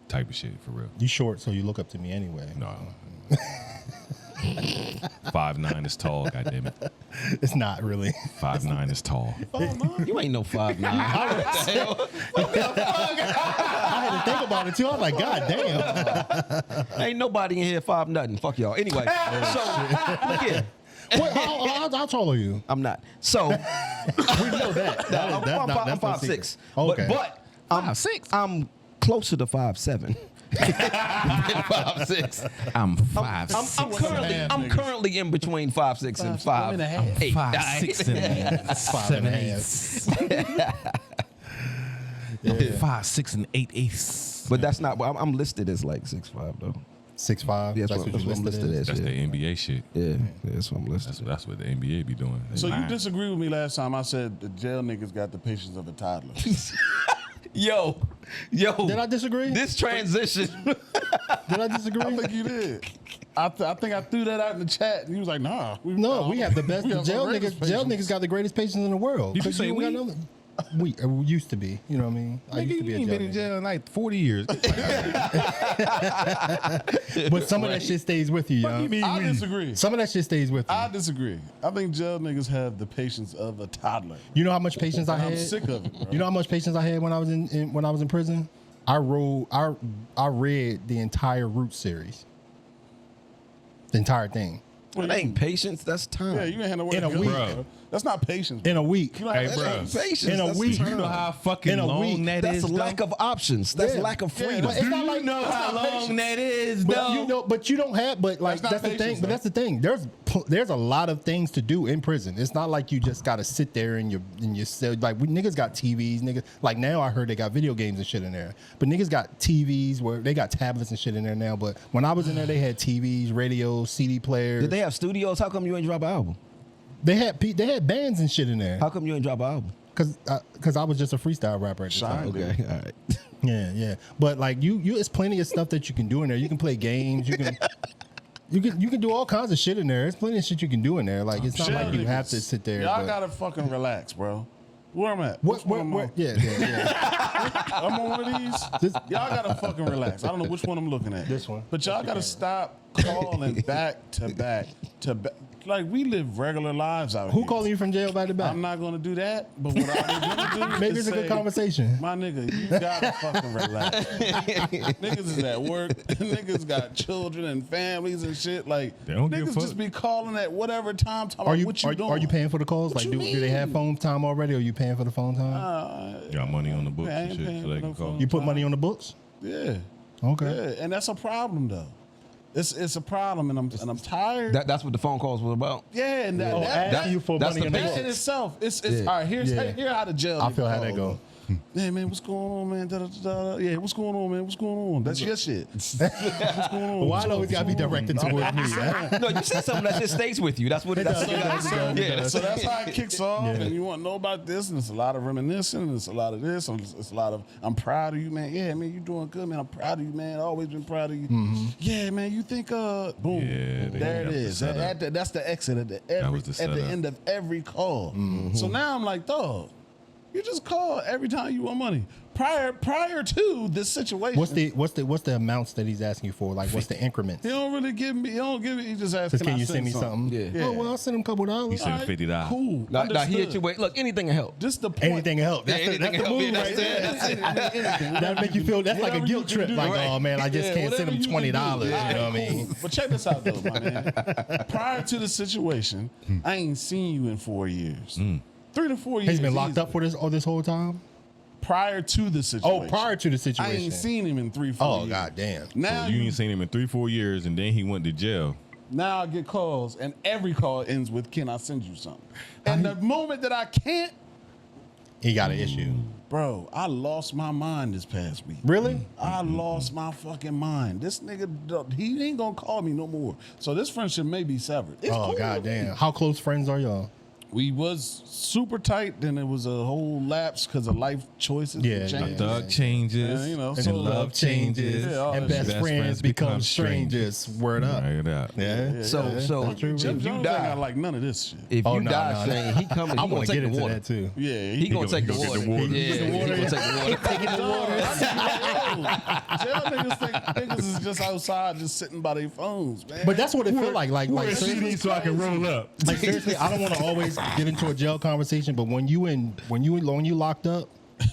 S1: type of shit for real.
S2: You short, so you look up to me anyway.
S1: No. 5'9" is tall, goddammit.
S2: It's not really.
S1: 5'9" is tall.
S4: You ain't no 5'9".
S2: I had to think about it too. I was like, God damn.
S4: Ain't nobody in here 5 nothing. Fuck y'all. Anyway, so look here.
S2: How tall are you?
S4: I'm not. So
S2: We know that.
S4: I'm 5'6".
S2: Okay.
S4: But I'm 5'6". I'm closer to 5'7". 5'6".
S1: I'm 5'6".
S4: I'm currently in between 5'6" and 5'8".
S1: 5'6" and 7/8. 5'6" and 8/8.
S4: But that's not. I'm listed as like 6'5" though.
S2: 6'5".
S4: Yeah, that's what I'm listed as.
S1: That's
S4: yeah.
S1: the NBA shit.
S4: Yeah, that's what I'm listed.
S1: That's what the NBA be doing.
S3: So you disagree with me last time I said the jail niggas got the patience of a toddler.
S4: Yo.
S2: Did I disagree?
S4: This transition.
S2: Did I disagree?
S3: I think you did. I think I threw that out in the chat, and he was like, "Nah, we
S2: have the best.
S3: we have
S2: Jail
S3: the greatest
S2: niggas
S3: patience.
S2: got the greatest patience in the world.
S1: Did you say we?
S2: We used to be. You know what I mean? I used to be
S1: you ain't been in jail in like 40 years.
S2: But some of that shit stays with you, yo.
S3: I disagree.
S2: Some of that shit stays with you.
S3: I disagree. I think jail niggas have the patience of a toddler.
S2: You know how much patience I had?
S3: I'm sick of it, bro.
S2: You know how much patience I had when I was in prison? I read the entire Root series. The entire thing.
S4: That ain't patience. That's time.
S3: Yeah, you ain't had no way
S2: In
S3: to
S2: a
S3: go,
S2: week.
S3: bro. That's not patience.
S2: In a week.
S3: You don't
S1: Hey,
S3: have
S1: bro.
S3: patience.
S4: Patience.
S2: In a
S4: That's
S2: week.
S4: time.
S1: You know how fucking
S2: In a
S1: long
S2: week.
S1: that
S4: That's
S1: is,
S4: lack of options. That's
S2: Yeah.
S4: lack of
S3: Yeah,
S4: freedom.
S3: but
S2: It's not
S1: You
S2: like
S1: know how long that is,
S2: But
S1: though.
S2: you don't have. But like
S3: That's not
S2: that's the thing.
S3: patience,
S2: But that's the thing. There's a lot of things to do in prison. It's not like you just gotta sit there in your cell. Like niggas got TVs. Niggas like now I heard they got video games and shit in there. But niggas got TVs where they got tablets and shit in there now. But when I was in there, they had TVs, radios, CD players.
S4: Did they have studios? How come you ain't drop an album?
S2: They had bands and shit in there.
S4: How come you ain't drop an album?
S2: Cause I was just a freestyle rapper at the time.
S3: Shine.
S4: Okay, all right.
S2: Yeah. But like you, it's plenty of stuff that you can do in there. You can play games. You can do all kinds of shit in there. There's plenty of shit you can do in there. Like it's not
S3: Jail
S2: like you
S3: niggas.
S2: have to sit there.
S3: Y'all
S2: but-
S3: gotta fucking relax, bro. Where I'm at? Which one I'm on?
S2: Yeah.
S3: I'm on one of these. Y'all gotta fucking relax. I don't know which one I'm looking at.
S2: This one.
S3: But y'all gotta stop calling back to back to back. Like we live regular lives out
S2: Who
S3: here.
S2: calling you from jail back to back?
S3: I'm not gonna do that. But what I'm gonna do
S2: Maybe
S3: is
S2: it's a good
S3: say,
S2: conversation.
S3: My nigga, you gotta fucking relax. Niggas is at work. Niggas got children and families and shit. Like
S1: They don't give a
S3: niggas
S1: fuck.
S3: just be calling at whatever time. Talking
S2: Are
S3: about
S2: you
S3: what you doing?
S2: are you paying for the calls?
S3: What
S2: Like
S3: you
S2: do they have
S3: mean?
S2: phone time already? Or are you paying for the phone time?
S1: Got money on the books
S3: I
S1: and
S3: ain't
S1: shit.
S3: paying
S1: So they
S3: for
S1: can
S3: no
S1: call.
S3: phone.
S2: You put money on the books?
S3: Yeah.
S2: Okay.
S3: Yeah, and that's a problem though. It's a problem, and I'm tired.
S4: That's what the phone calls were about.
S3: Yeah, and that,
S2: Oh,
S3: that,
S2: asking you for
S4: that's
S2: money
S4: the
S2: in the
S3: that
S2: books.
S3: in itself, it's
S4: Yeah.
S3: all right. Here's
S2: Yeah.
S3: here how the jail.
S2: I feel
S3: nigga
S2: how that go.
S3: Yeah, man, what's going on, man? Da, da, da, da. Yeah, what's going on, man? What's going on? That's your shit. What's going on?
S2: Why it always gotta be directed towards me? Huh?
S4: No, you said something that just stays with you. That's what. That's what you gotta say.
S3: Yeah, so that's how it kicks off, and you want to know about this, and it's a lot of reminiscing, and it's a lot of this, and it's a lot of I'm proud of you, man. Yeah, man, you doing good, man. I'm proud of you, man. Always been proud of you. Yeah, man, you think boom,
S1: Yeah, they
S3: there it
S1: got the
S3: is.
S1: setup.
S3: That's the exit at the
S1: was the
S3: at the
S1: setup.
S3: end of every call. So now I'm like, dog. You just call every time you want money. Prior to this situation,
S2: what's the amounts that he's asking you for? Like, what's the increments?
S3: he don't really give me. He don't give me. He just asks,
S2: Just
S3: can
S2: you
S3: I
S2: send me something?
S4: Yeah.
S2: Oh well, I'll send him a couple dollars.
S1: He sent $50.
S3: Cool.
S4: Now he hit
S3: Understood.
S4: you with, look, anything can help.
S3: Just the point.
S2: Anything help. That's the
S4: anything
S2: move
S4: help.
S2: right there.
S4: That's it.
S3: Anything.
S2: That make you feel that's like a
S3: Whatever
S2: guilt
S3: you
S2: trip.
S3: can do.
S2: Like,
S4: Right.
S2: oh man, I just can't send him $20. You know what I mean?
S3: But check this out though, my man. Prior to the situation, I ain't seen you in 4 years. 3 to 4 years.
S2: He's been locked
S3: easily.
S2: up for this whole time.
S3: Prior to the situation.
S2: Oh, prior to the
S3: I
S2: situation.
S3: ain't seen him in 3, 4
S2: Oh
S3: years.
S2: god damn.
S3: Now
S1: So you ain't seen him in 3-4 years, and then he went to jail.
S3: Now I get calls, and every call ends with, "Can I send you something?" And the moment that I can't,
S2: He got an issue.
S3: bro, I lost my mind this past week.
S2: Really?
S3: I lost my fucking mind. This nigga, he ain't gonna call me no more. So this friendship may be severed. It's
S2: Oh
S3: cool.
S2: god damn. How close friends are y'all?
S3: We was super tight, then it was a whole lapse because of life choices.
S2: Yeah,
S3: and changes.
S1: Thug changes.
S3: Yeah, you know,
S2: And
S3: so
S2: love changes,
S3: Yeah, all
S2: and
S3: that
S2: best
S3: shit.
S2: friends become strangers. Word up.
S1: Right up.
S2: Yeah.
S4: So
S2: That's true.
S3: Jim
S4: if you
S3: Jones ain't
S4: die,
S3: got like none of this shit.
S4: if
S2: Oh,
S4: you
S2: no,
S4: die,
S2: no,
S4: Shane, he coming.
S2: I
S4: He gonna
S2: want to
S4: take
S2: get
S4: the
S2: into
S4: water.
S2: that too.
S3: Yeah,
S4: He gonna take the
S1: go get
S4: water.
S1: the water.
S4: Yeah, he gonna take the water.
S3: taking the water. Jail niggas think niggas is just outside, just sitting by their phones, man.
S2: But that's what it feel like. Like seriously,
S1: so I can roll up.
S2: like seriously, I don't want to always get into a jail conversation, but when you locked up,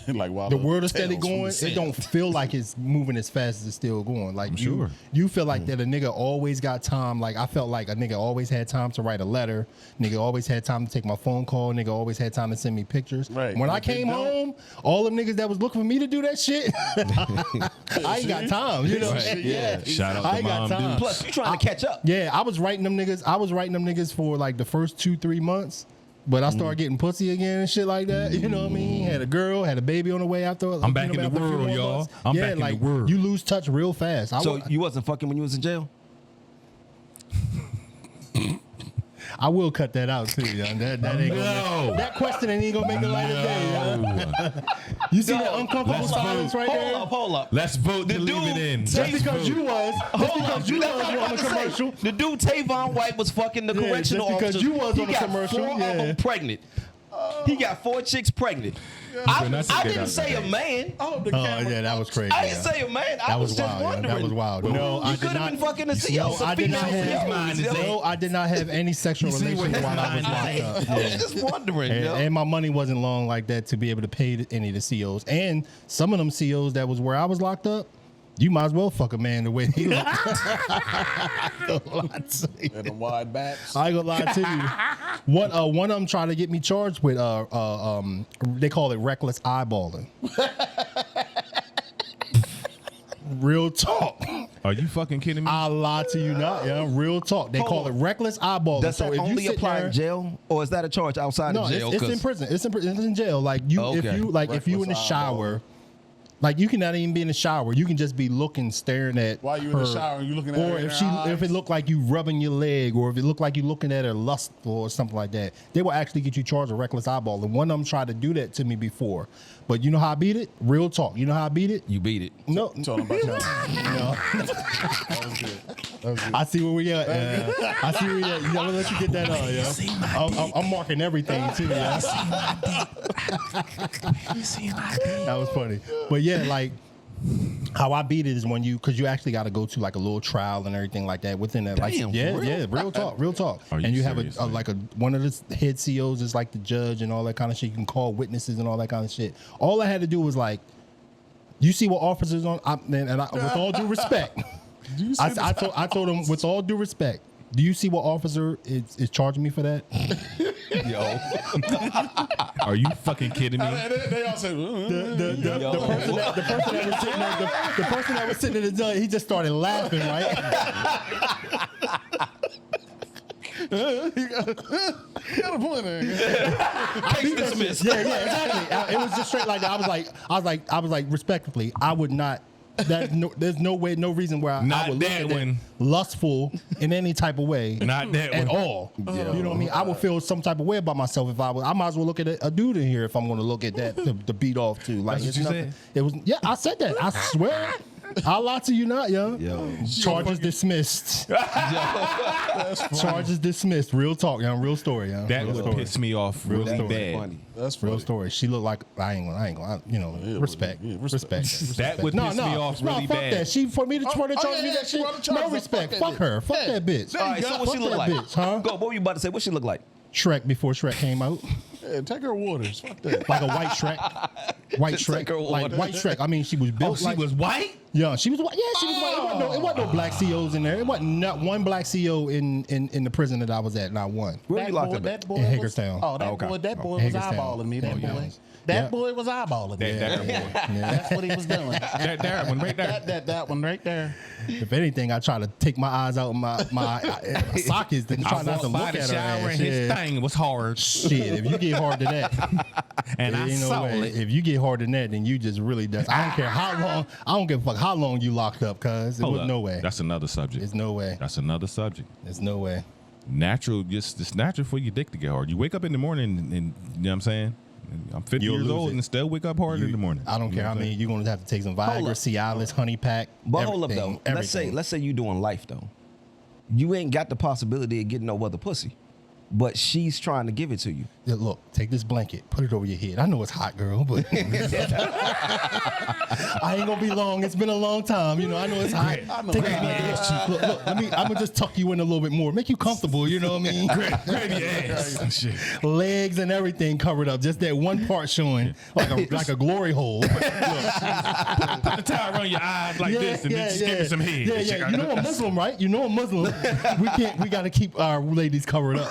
S3: like while
S2: the world is
S3: tales
S2: steady
S3: from the
S2: going. It
S3: cell.
S2: don't feel like it's moving as fast as it's still going. Like
S1: sure.
S2: you feel like that a nigga always got time. Like I felt like a nigga always had time to write a letter. Nigga always had time to take my phone call. Nigga always had time to send me pictures.
S3: Right.
S2: When I
S3: But they
S2: came
S3: don't.
S2: home, all them niggas that was looking for me to do that shit, I ain't got time. You know?
S3: Right.
S2: Yeah.
S1: Shout out
S2: I
S1: to
S2: ain't got
S1: Mom
S2: time.
S1: Dukes.
S4: Plus, you trying to catch up.
S2: Yeah, I was writing them niggas for like the first 2-3 months. But I started getting pussy again and shit like that. You know what I mean? Had a girl, had a baby on the way after.
S1: I'm back in the
S2: after a few
S1: world,
S2: more
S1: y'all.
S2: months.
S1: I'm back in the
S2: like,
S1: world.
S2: You lose touch real fast.
S4: So you wasn't fucking when you was in jail?
S2: I will cut that out too, young. That ain't gonna that question ain't gonna make the light of day. Young. You see that uncomfortable
S1: Let's
S2: silence
S1: vote.
S2: right there?
S4: Hold up.
S1: Let's vote to
S4: The
S1: leave it
S4: dude-
S1: in.
S2: Just because you was on the commercial.
S4: The dude Tavon White was fucking the
S2: Yeah,
S4: correctional
S2: just because
S4: officer.
S2: you was
S4: He
S2: on the
S4: got
S2: commercial,
S4: 4
S2: yeah.
S4: of them pregnant. He got 4 chicks pregnant.
S1: Better
S4: I
S1: not say that
S4: didn't
S1: out
S4: say a
S1: there.
S4: man.
S3: Oh, the
S2: Oh
S3: camera.
S2: yeah, that was crazy.
S4: I
S2: yeah.
S4: didn't say a man. I
S2: That
S4: was
S2: was
S4: just
S2: wild. Yeah.
S4: wondering.
S2: That was wild. No, I
S4: You
S2: did
S4: could have
S2: not.
S4: been fucking a CEO.
S2: No, I did not have. No, I did not have any sexual
S1: You see
S2: relations
S1: what
S2: while I was
S1: his
S2: locked up.
S4: I was
S2: Yeah.
S4: just wondering. yo.
S2: And my money wasn't long like that to be able to pay any of the COs. And some of them COs that was where I was locked up, you might as well fuck a man the way he looked.
S3: And the wide backs.
S2: I ain't gonna lie to you. One of them tried to get me charged with they call it reckless eyeballing. Real talk.
S1: Are you fucking kidding me?
S2: I lie to you not. Yeah, real talk. They
S4: Hold
S2: call
S4: on.
S2: it reckless eyeballing.
S4: Does
S2: so
S4: that
S2: if you
S4: only
S2: sit
S4: apply
S2: there,
S4: in jail, or is that a charge outside
S2: no,
S4: of jail?
S2: it's in
S4: 'Cause-
S2: prison. It's in jail. Like you,
S4: Oh, okay.
S2: if you in the
S3: Reckless
S2: shower. Like you cannot even be in the shower. You can just be looking, staring at
S3: While you in the
S2: her.
S3: shower, you looking at her
S2: or
S3: in
S2: if
S3: her
S2: she,
S3: eyes.
S2: if it looked like you rubbing your leg, or if it looked like you looking at her lustful or something like that, they will actually get you charged with reckless eyeball. And one of them tried to do that to me before, but you know how I beat it? Real talk. You know how I beat it?
S4: You beat it.
S2: No,
S3: Told him about that.
S2: no.
S3: That was good.
S2: I see where we at. I see where we at. You gotta let you get that on, yeah. I'm marking everything too, yeah. That was funny, but yeah, like. How I beat it is when because you actually got to go to like a little trial and everything like that within that. Like,
S4: Damn,
S2: yeah,
S4: for real?
S2: yeah, real talk.
S1: Are you
S2: And you have
S1: serious,
S2: a
S1: man?
S2: like one of the head COs is like the judge and all that kind of shit. You can call witnesses and all that kind of shit. All I had to do was like, you see what officers on, with all due respect, I told him with all due respect. Do you see what officer is charging me for that?
S4: Yo.
S1: Are you fucking kidding me?
S3: They all say,
S2: The person that was sitting in the judge, he just started laughing, right?
S3: you got a point there.
S4: Case dismissed.
S2: Yeah, exactly. It was just straight like that. I was like, respectfully, I would not. There's no way, no reason where I
S1: Not
S2: would look
S1: that
S2: at
S1: one.
S2: it lustful in any type of way.
S1: Not that
S2: at
S1: one.
S2: all. You know what I mean? I would feel some type of way about myself if I might as well look at a dude in here if I'm going to look at that to beat off too. Like
S1: That's
S2: it's
S1: what you
S2: nothing.
S1: said?
S2: It was I said that. I swear. I'll lie to you not, yo.
S4: Yo.
S2: Charges dismissed. Charges dismissed. Real talk, yo. Real story, yo.
S1: That
S2: Real
S1: would
S2: story.
S1: piss me off
S2: Real
S1: really
S2: story.
S1: bad.
S4: Funny.
S3: That's
S2: Real
S3: funny.
S2: story. She looked like I ain't gonna, you know, respect.
S3: Respect.
S1: That would piss me off really
S2: fuck
S1: bad.
S2: that. She for me to try to charge me
S3: yeah,
S2: that
S3: she
S2: shit.
S3: wanna charge
S2: No
S3: me.
S2: respect.
S3: Fuck
S2: Fuck
S3: that
S2: her. Fuck that bitch.
S4: All right, so what she
S2: Fuck
S4: look
S2: that
S4: like?
S2: bitch, huh?
S4: Go, what were you about to say? What she look like?
S2: Shrek before Shrek came out.
S3: Yeah, take her waters. Fuck that.
S2: Like a white Shrek. White
S4: Just take
S2: Shrek.
S4: her
S2: Like
S4: water.
S2: white Shrek. I mean, she was built like.
S1: white?
S2: Yeah, she was white. Yeah, she was white. It wasn't no black CEOs in there. It wasn't not one black CEO in the prison that I was at. Not one.
S4: Where you locked up?
S3: That boy
S2: In
S3: was,
S2: Hagerstown.
S3: Oh, that
S4: Okay.
S3: boy, that boy was
S2: Hagerstown.
S3: eyeballing me. That
S2: Oh, yeah.
S3: boy. That
S2: Yeah.
S3: boy was eyeballing me.
S1: That
S3: That's what he was doing.
S1: that one right there.
S3: That one right there.
S2: If anything, I try to take my eyes out of my sockets and try
S1: I
S2: not to
S1: walked by
S2: look
S1: the
S2: at her
S1: shower
S2: ass.
S1: and his
S2: Yeah.
S1: thing was hard.
S2: Shit, if you get hard to that,
S1: And I
S2: ain't no
S1: saw
S2: way.
S1: it.
S2: If you get hard to that, then you just really does. I don't care how long. I don't give a fuck how long you locked up, cuz there
S1: Hold
S2: was
S1: up.
S2: no way.
S1: That's another subject.
S2: There's no way.
S1: That's another subject.
S2: There's no way.
S1: Natural, it's natural for your dick to get hard. You wake up in the morning and you know what I'm saying? I'm 50
S2: You'll
S1: years
S2: lose
S1: old
S2: it.
S1: and still wake up hard in the morning.
S2: I don't care how many. You're gonna have to take some
S4: Hold
S2: Viagra,
S4: up.
S2: Cialis, honey pack.
S4: But hold up
S2: everything,
S4: though.
S2: everything.
S4: Let's say you doing life though. You ain't got the possibility of getting no other pussy, but she's trying to give it to you.
S2: Yeah, look, take this blanket, put it over your head. I know it's hot, girl, but I ain't gonna be long. It's been a long time. You know, I know it's hot. Take this blanket. Look, I'm gonna just tuck you in a little bit more, make you comfortable. You know what I mean?
S1: Grab your ass. Shit.
S2: Legs and everything covered up, just that one part showing, like a glory hole.
S1: Put the towel around your eyes like this and then just give me some head.
S2: Yeah, yeah. You know I'm Muslim, right? You know I'm Muslim. We got to keep our ladies covered up.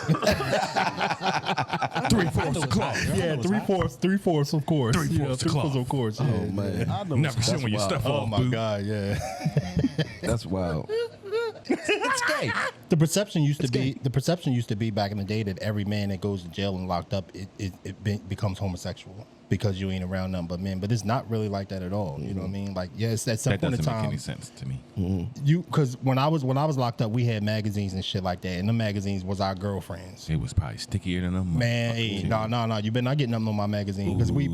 S1: 3/4 cloth.
S2: Yeah, 3/4, of course.
S1: 3/4
S2: Yeah,
S1: cloth.
S2: of course. Yeah.
S4: Oh man,
S3: I know
S1: Never
S3: it's-
S1: showing your stuff
S2: Oh
S1: off,
S2: my
S1: boo.
S2: God, yeah.
S4: that's wild. It's gay.
S2: The perception used to be back in the day that every man that goes to jail and locked up becomes homosexual because you ain't around nothing but men. But it's not really like that at all. You know what I mean? Like, yes, at some
S1: That
S2: point in
S1: doesn't make
S2: time,
S1: any sense to me.
S2: because when I was locked up, we had magazines and shit like that, and the magazines was our girlfriends.
S1: It was probably stickier than a
S2: Man, hey, no, you better not get nothing on my magazine because we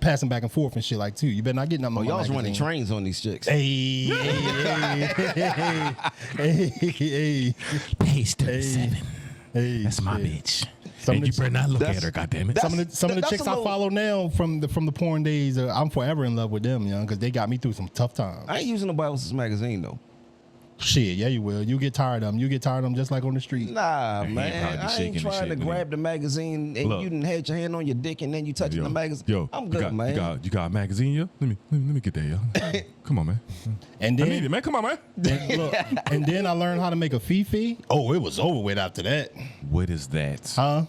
S2: passing back and forth and shit like too. You better not get nothing
S4: Oh,
S2: on my
S4: y'all was
S2: magazine.
S4: running trains on these chicks.
S2: Hey, hey.
S1: Page 37.
S2: Hey,
S1: That's my
S2: shit.
S1: bitch.
S2: Some
S1: And
S2: of
S1: you
S2: the-
S1: better not look
S4: that's-
S1: at her, goddammit.
S2: Some of the
S4: That's
S2: chicks
S4: a little-
S2: I follow now from the porn days, I'm forever in love with them, young, because they got me through some tough times.
S4: I ain't using nobody else's magazine though.
S2: Shit, yeah, you will. You get tired of them. You get tired of them just like on the street.
S4: Nah,
S1: he
S4: man.
S1: probably be
S4: I
S1: shaking
S4: ain't
S1: the
S4: trying
S1: shit
S4: to
S1: with
S4: grab the magazine and
S1: Look.
S4: you done had your hand on your dick and then you touching the magazine.
S1: Yo,
S4: I'm good, man.
S1: You got a magazine, yo? Let me get that, yo. Come on, man.
S2: And
S1: I
S2: then,
S1: need it, man. Come on, man.
S2: and then I learned how to make a fifi. Oh, it was over with after that.
S1: What is that?
S2: Huh?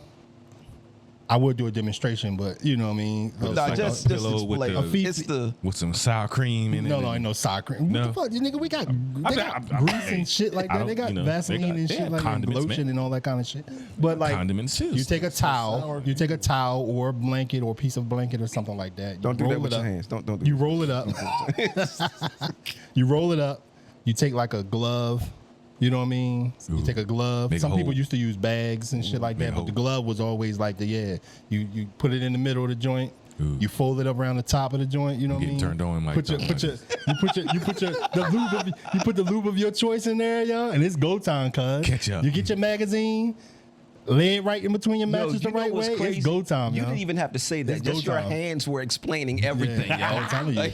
S2: I would do a demonstration, but you know what I mean.
S1: Nah,
S2: Like
S4: Nah,
S1: like
S4: just
S1: a pillow with
S4: display.
S1: the-
S2: A feet-
S4: It's the
S1: With some sour cream in it.
S2: no,
S1: and-
S2: ain't no sour cream.
S1: No.
S2: What the fuck, you nigga? We got grease
S1: hey,
S2: and shit like
S1: I
S2: that.
S1: don't-
S2: They got
S1: you know,
S2: Vaseline
S1: they got-
S2: and
S1: they
S2: shit
S1: have
S2: like that,
S1: condiments,
S2: lotion
S1: man.
S2: and all that kind of shit. But like,
S1: Condiments too.
S2: you take a towel, or a blanket or a piece of blanket or something like that. You
S4: don't do that
S2: roll
S4: with
S2: it
S4: your
S2: up.
S4: hands. Don't do
S2: You
S4: that.
S2: roll it up. You roll it up. You take like a glove. You know what I mean? You
S1: Ooh,
S2: take a glove.
S1: big
S2: Some people
S1: hole.
S2: used to use bags and shit like
S1: big
S2: that, but the
S1: hole.
S2: glove was always like you put it in the middle of the joint.
S1: Ooh.
S2: You fold it up around the top of the joint. You know what I
S1: Getting
S2: mean?
S1: turned on like
S2: put
S1: that.
S2: you put the lube of your choice in there, y'all, and it's go time, cuz.
S1: Catch up.
S2: You get your magazine, lay it right in between your mattress the
S4: you know
S2: right
S4: what's
S2: way.
S4: crazy?
S2: It's go time,
S4: You
S2: yo.
S4: didn't even have to say that.
S2: It's
S4: Just
S2: go
S4: your
S2: time.
S4: hands were explaining everything,
S2: Yeah,
S4: yo.
S2: I'm telling you.
S4: Like,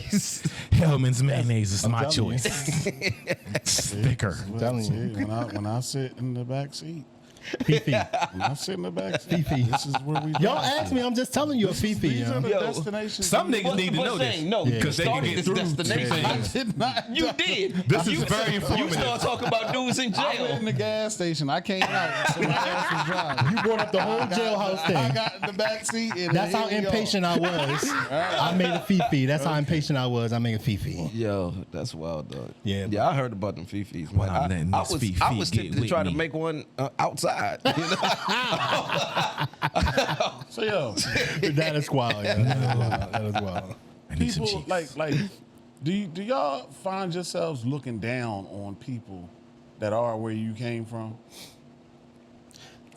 S1: Hellman's mayonnaise is my
S2: telling you.
S1: choice. Thicker.
S2: I'm telling
S3: See,
S2: you.
S3: when I sit in the back seat,
S2: Fifi.
S3: when I sit in the back seat,
S2: Fifi.
S3: this is where we.
S2: Y'all
S3: drive
S2: asked
S3: to.
S2: me, I'm just telling you a Fifi,
S3: These are
S2: yo.
S3: the
S4: Yo,
S3: destinations.
S1: Some
S3: we-
S1: niggas need to
S4: but
S1: know this.
S4: saying, no,
S1: Because they can
S4: started
S1: get
S4: this
S1: through.
S4: destination.
S3: I did not.
S4: You did.
S1: This is
S4: You
S1: very
S4: You
S1: informative.
S4: start talking about dudes in
S3: I went in
S4: jail.
S3: the gas station. I came out. Somebody else was driving.
S2: You brought up the whole jailhouse
S3: I
S2: thing.
S3: got in the back seat. And
S2: That's how
S3: here we go.
S2: impatient I was. I made a Fifi. That's how impatient I was. I made a Fifi.
S4: Yo, that's wild, dog.
S2: Yeah,
S4: yeah. I heard about them fifis, man.
S1: Well, I'm letting
S4: I
S1: this
S4: was,
S1: Fifi
S4: I was
S1: get
S4: tempted to
S1: with
S4: try to
S1: me.
S4: make one outside. You know?
S3: So yo,
S2: That is wild. Yeah. That is wild. That is wild.
S1: I need some
S3: people
S1: cheeks.
S3: like do y'all find yourselves looking down on people that are where you came from?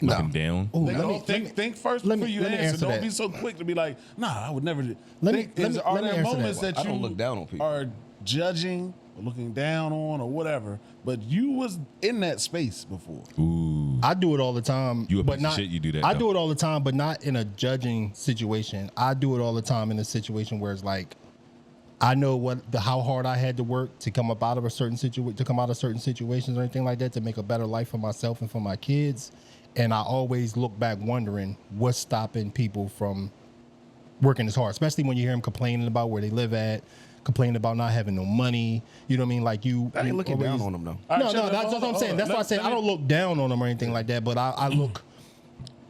S1: Looking down.
S2: Ooh,
S3: Think,
S2: let me-
S3: think first
S2: let
S3: before
S2: me-
S3: you
S2: let me
S3: answer.
S2: answer
S3: Don't
S2: that.
S3: be so quick to be like, nah, I would never do.
S2: Let me-
S3: Think,
S2: let
S3: is,
S2: me-
S3: are
S2: let me
S3: there
S2: answer
S3: moments
S2: that.
S3: that,
S4: I
S3: you
S4: don't look down on people.
S3: are judging or looking down on or whatever, but you was in that space before.
S1: Ooh.
S2: I do it all the time.
S1: You a
S2: but
S1: piece of
S2: not,
S1: shit, you do that,
S2: I
S1: though.
S2: do it all the time, but not in a judging situation. I do it all the time in a situation where it's like, I know how hard I had to work to come up out of a certain situation, to come out of certain situations or anything like that, to make a better life for myself and for my kids. And I always look back wondering what's stopping people from working as hard, especially when you hear them complaining about where they live at, complaining about not having no money. You know what I mean? Like you.
S4: I ain't
S2: you
S4: looking
S2: always,
S4: down on them though.
S2: No, that's what I'm saying. That's why I say I don't look down on them or anything like that. But I look.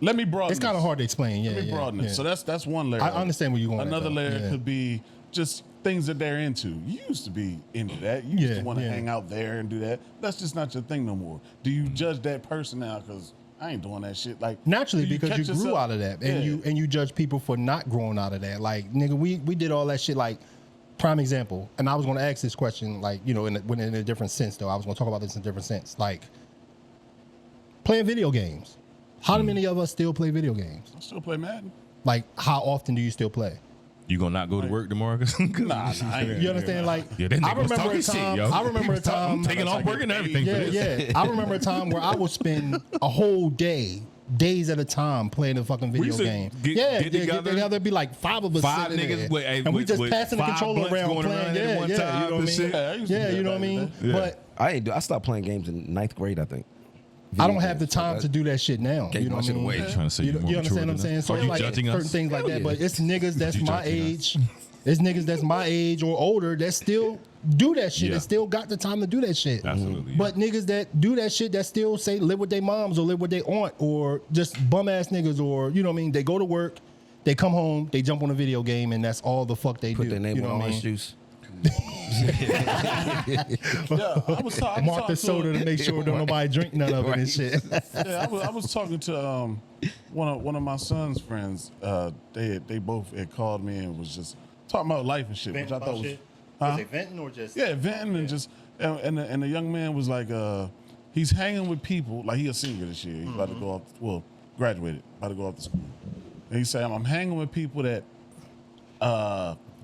S3: Let me broaden.
S2: It's kind of hard to explain. Yeah,
S3: Let me broaden it.
S2: yeah.
S3: So that's one layer.
S2: I understand where you're going.
S3: Another
S2: at,
S3: layer
S2: yeah.
S3: could be just things that they're into. You used to be into that. You used to want to hang out there and do that. That's just not your thing no more. Do you judge that person now? Because I ain't doing that shit. Like
S2: naturally,
S3: do
S2: because you
S3: catch
S2: grew
S3: yourself?
S2: out of that, and you judge people for not growing out of that. Like nigga, we did all that shit. Like prime example, and I was going to ask this question, like in a different sense though. I was going to talk about this in a different sense, like playing video games. How many of us still play video games?
S3: I still play Madden.
S2: Like how often do you still play?
S1: You gonna not go to work tomorrow?
S3: Nah, I ain't
S2: You understand? Like
S1: Yeah, that
S2: I
S1: nigga was
S2: remember
S1: talking
S2: a time.
S1: shit, yo.
S2: I remember a time.
S1: taking off work and everything. for this.
S2: Yeah. I remember a time where I would spend a whole day, days at a time, playing a fucking video
S1: used to
S2: game.
S1: get together.
S2: There'd be like 5 of us,
S1: Five
S2: sitting
S1: niggas
S2: there, and we just passing the
S1: 5
S2: controller
S1: blunts
S2: around
S1: going
S2: playing.
S1: around at one
S2: You
S1: time
S2: know what I
S1: and
S2: mean?
S1: shit.
S3: Yeah, I used to do that
S2: You know what I
S3: back in
S2: mean?
S3: the
S1: day.
S2: But
S4: I stopped playing games in 9th grade, I think.
S2: I don't have the time to do that shit now.
S4: Gave
S2: You know
S4: my
S2: what I
S4: shit
S2: mean?
S4: away.
S1: Trying to say
S2: You
S1: you're more
S2: understand what I'm
S1: mature
S2: saying?
S1: than
S2: So
S1: us. Are you
S2: like
S1: judging
S2: certain
S1: us?
S2: things like that. But it's niggas that's
S1: You
S2: my
S1: judging us?
S2: age. It's niggas that's my age or older that still do that shit.
S1: Yeah.
S2: That still got the time to do that shit.
S1: Absolutely, yeah.
S2: But niggas that do that shit that still say live with their moms or live with their aunt or just bum ass niggas or you know what I mean? They go to work, they come home, they jump on a video game, and that's all the fuck they
S4: Put
S2: do.
S4: their name
S2: you know
S4: on
S2: what I
S4: orange
S2: mean?
S4: juice.
S3: Yeah, I was talking
S2: Mark the soda to make sure don't nobody drink none of it and shit.
S3: Yeah, I was talking to one of my son's friends. They both had called me and was just talking about life and shit, which I thought was
S2: Was it venting or just?
S3: yeah, venting and just and the young man was like he's hanging with people like he a senior this year. He's about to go off, graduated, about to go off to school. And he said I'm hanging with people that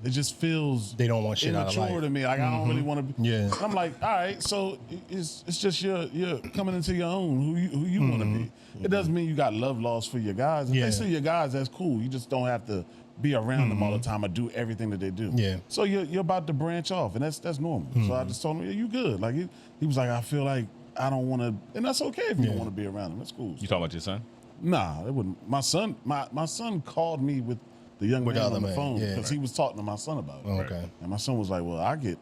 S3: it just feels
S2: They don't want shit out of
S3: immature
S2: life.
S3: to me. Like I don't really want to.
S2: Yeah.
S3: And I'm like, all right, so it's just you're coming into your own who you want to be. It doesn't mean you got love lost for your guys. If
S2: Yeah.
S3: they see your guys, that's cool. You just don't have to be around them all the time or do everything that they do.
S2: Yeah.
S3: So you're about to branch off, and that's normal. So I just told him, yeah, you good. Like he was like, I feel like I don't want to, and that's okay if you don't want to be around him. That's cool.
S1: You talking about your son?
S3: Nah, it wouldn't. My son called me with the young
S2: With the
S3: man
S2: other
S3: on the
S2: man,
S3: phone
S2: yeah.
S3: because he was talking to my son about it.
S2: Oh, okay.
S3: And my son was like, well, I get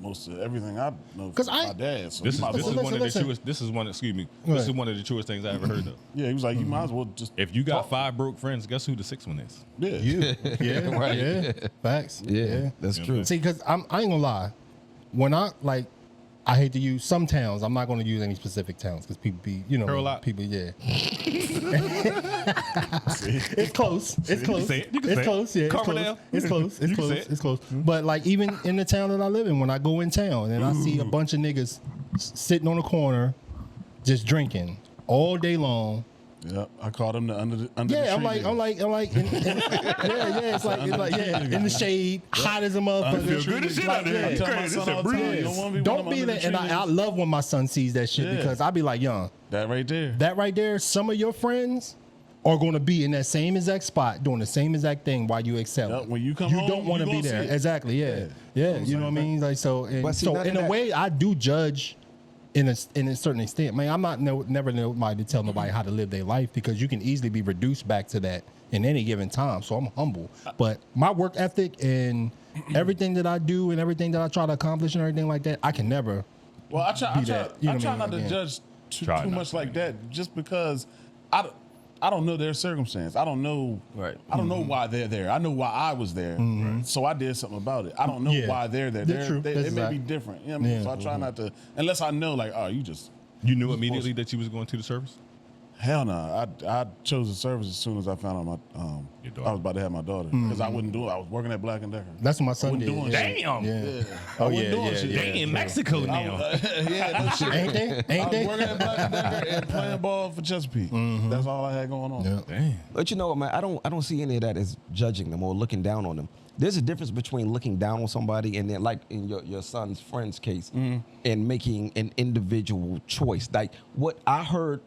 S3: most of everything I know
S2: 'Cause
S3: from
S2: I-
S3: my dad. So
S1: This
S3: you might
S1: is
S3: as well-
S1: one of the
S2: listen.
S1: truest. This is one. Excuse me.
S2: Go
S1: This is
S2: ahead.
S1: one of the truest things I ever heard though.
S3: yeah, he was like, you might as well just
S1: If you got 5 broke friends, guess who the 6th one is?
S3: yeah.
S2: You. Yeah.
S4: Right.
S2: Yeah. Facts.
S4: Yeah, that's true.
S2: See, because I ain't gonna lie. When I hate to use some towns. I'm not going to use any specific towns because people be,
S1: Carolina.
S2: people, yeah. It's close. It's close.
S1: say it. You can
S2: It's
S1: say it.
S2: close. Yeah, it's close.
S1: Carbondale.
S2: It's close. It's
S1: You can
S2: close.
S1: say it.
S2: It's close. But like even in the town that I live in, when I go in town and I see a bunch of niggas sitting on the corner, just drinking all day long.
S3: Yeah, I called him the under the
S2: Yeah, I'm
S3: tree
S2: like,
S3: nigga.
S2: it's like, in the shade, hot as a motherfucker.
S1: feel good as shit out there.
S3: I tell my
S1: Crazy.
S3: son
S1: It's a
S3: all the time,
S1: breeze.
S3: you don't want to be one
S2: Don't
S3: of them
S2: be
S3: under
S2: that,
S3: the
S2: and
S3: tree
S2: I
S3: niggas.
S2: love when my son sees that shit
S3: Yeah.
S2: because I be like, young,
S3: That right there.
S2: that right there, some of your friends are going to be in that same exact spot doing the same exact thing while you excel.
S3: Yep, when you come
S2: you
S3: home,
S2: don't want to
S3: you
S2: be
S3: gonna
S2: there.
S3: see it.
S2: Exactly. Yeah. You know what I mean? Like so. And
S4: But see,
S2: so
S4: none of
S2: in a
S4: that-
S2: way, I do judge. In a certain extent, man, I'm not never nobody to tell nobody how to live their life because you can easily be reduced back to that in any given time. So I'm humble, but my work ethic and everything that I do and everything that I try to accomplish and everything like that, I can never.
S3: Well, I try
S2: that, you know what I mean?
S3: not to
S2: Yeah.
S3: judge too
S1: Try not
S3: much
S1: to,
S3: like that, just because I don't know their circumstance. I don't know.
S4: Right.
S3: I don't know why they're there. I know why I was there, so I did something about it. I don't know
S2: Yeah.
S3: why they're there.
S2: That's true.
S3: They
S2: That's
S3: may be
S2: exact.
S3: different. You know what I mean?
S2: Yeah.
S3: So I try not to, unless I know, like, oh, you just
S1: You knew immediately that you was going to the service?
S3: hell no. I chose the service as soon as I found out
S1: Your daughter.
S3: I was about to have my daughter because I wouldn't do it. I was working at Black and Decker.
S2: That's what my son
S3: wasn't
S2: did.
S3: doing
S2: Yeah.
S3: shit.
S1: Damn.
S2: Yeah.
S3: I
S2: Oh
S3: wasn't
S2: yeah,
S3: doing
S2: yeah,
S3: shit.
S2: yeah.
S1: They in Mexico now.
S3: Yeah, no shit.
S2: Ain't they? Ain't
S3: I was
S2: they?
S3: working at Black and Decker and playing ball for Chesapeake. That's all I had going on.
S2: Yeah.
S1: Damn.
S4: But you know what, man, I don't see any of that as judging them or looking down on them. There's a difference between looking down on somebody and then, like in your son's friend's case, and making an individual choice. Like what I heard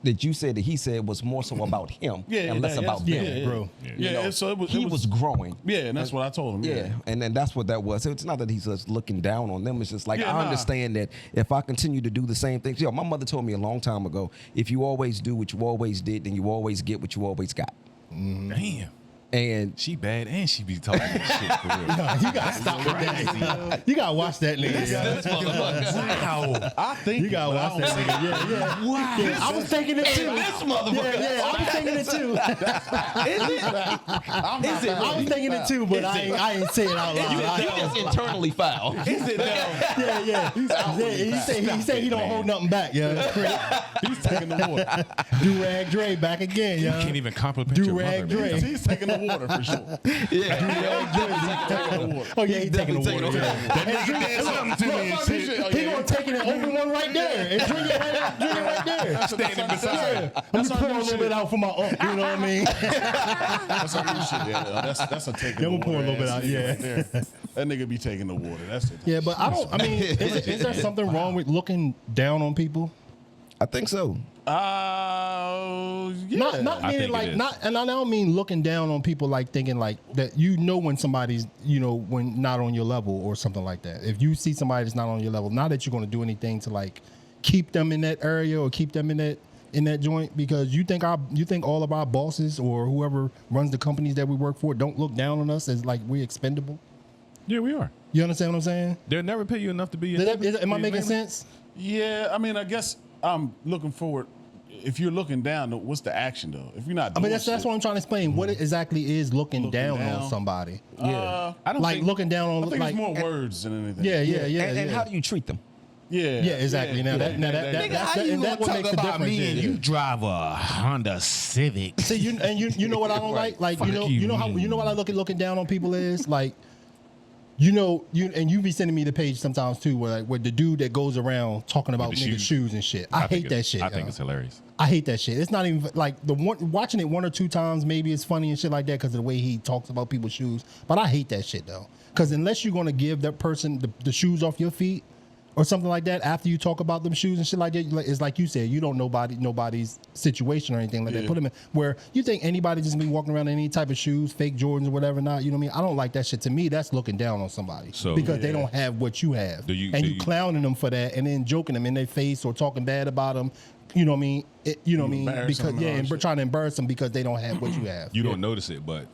S4: that you said that he said was more so about him and less about them.
S2: bro.
S3: Yeah, so
S4: He was growing.
S3: Yeah, and that's what I told him.
S4: Yeah, and then that's what that was. It's not that he's just looking down on them. It's just like,
S3: Yeah,
S4: I understand that if I continue to do the same things. My mother told me a long time ago, if you always do what you always did, then you always get what you always got.
S1: Damn.
S4: And
S1: She bad and she be talking that shit for real.
S2: You gotta stop with that. You gotta watch that nigga.
S1: Wow.
S3: I think
S2: You gotta watch that nigga. Yeah.
S1: Wow.
S2: Yeah, I was thinking it too.
S4: this motherfucker.
S2: Yeah, I was thinking it too. I was thinking it too, but I ain't say it out loud.
S4: You just internally foul.
S3: Is it though?
S2: Yeah. He said he don't hold nothing back. Yeah.
S3: He's taking the water.
S2: Do-rag Dre back again.
S1: You
S2: Yeah.
S1: can't even compliment your mother.
S2: Do-rag Dre.
S1: man.
S3: He's taking the water for sure.
S2: Oh yeah, he's taking the
S4: definitely
S2: water.
S4: taking the
S2: Yeah.
S1: Something to me and shit.
S2: He gonna take it and open one right there and drink it right there.
S1: Standing beside.
S2: I'm gonna pour a little bit out for my uncle. You know what I mean?
S3: That's some new shit. Yeah, that's a taking
S2: Yeah,
S3: the
S2: we'll pour a
S3: water
S2: little bit
S3: ass
S2: out,
S3: nigga
S2: yeah.
S3: right there. That nigga be taking the water. That's it.
S2: Yeah, but I mean, is there something wrong with looking down on people?
S4: I think so.
S3: Yeah.
S2: Not
S1: I
S2: meaning
S1: think
S2: like
S1: it is.
S2: not, and I don't mean looking down on people like thinking like that. When somebody's when not on your level or something like that. If you see somebody that's not on your level, not that you're going to do anything to like keep them in that area or keep them in that joint, because you think all of our bosses or whoever runs the companies that we work for don't look down on us as like we're expendable.
S1: Yeah, we are.
S2: You understand what I'm saying?
S1: They'll never pay you enough to be.
S2: Am I making sense?
S3: Yeah, I mean, I guess I'm looking forward. If you're looking down, what's the action though? If you're not,
S2: I mean,
S3: doing
S2: that's what I'm trying to explain. What it exactly is looking down on
S3: down.
S2: somebody?
S3: Yeah,
S1: I don't
S2: Like
S1: think,
S2: looking down on
S3: I think
S2: like
S3: it's more words than anything.
S2: yeah.
S4: And how do you treat them?
S3: yeah,
S2: Exactly. Now that what makes the difference. Yeah.
S1: drive a Honda Civic.
S2: See, you know what I don't like? Like
S1: Fuck
S2: you know what I look at looking down on people is like, you be sending me the page sometimes too, where the dude that goes around talking about
S1: With
S2: niggas'
S1: the
S2: shoes and shit. I hate that shit.
S1: I think
S2: yo.
S1: it's hilarious.
S2: I hate that shit. It's not even like watching it one or two times. Maybe it's funny and shit like that because of the way he talks about people's shoes. But I hate that shit though, because unless you're gonna give that person the shoes off your feet or something like that after you talk about them shoes and shit like that, it's like you said, you don't know nobody's situation or anything like that. Put them in where you think anybody just be walking around in any type of shoes, fake Jordans or whatever. Not, you know what I mean? I don't like that shit. To me, that's looking down on somebody because they don't have what you have, and you clowning them for that, and then joking them in their face or talking bad about them. You know what I mean? Because and trying to embarrass them because they don't have what you have.
S1: You don't notice it, but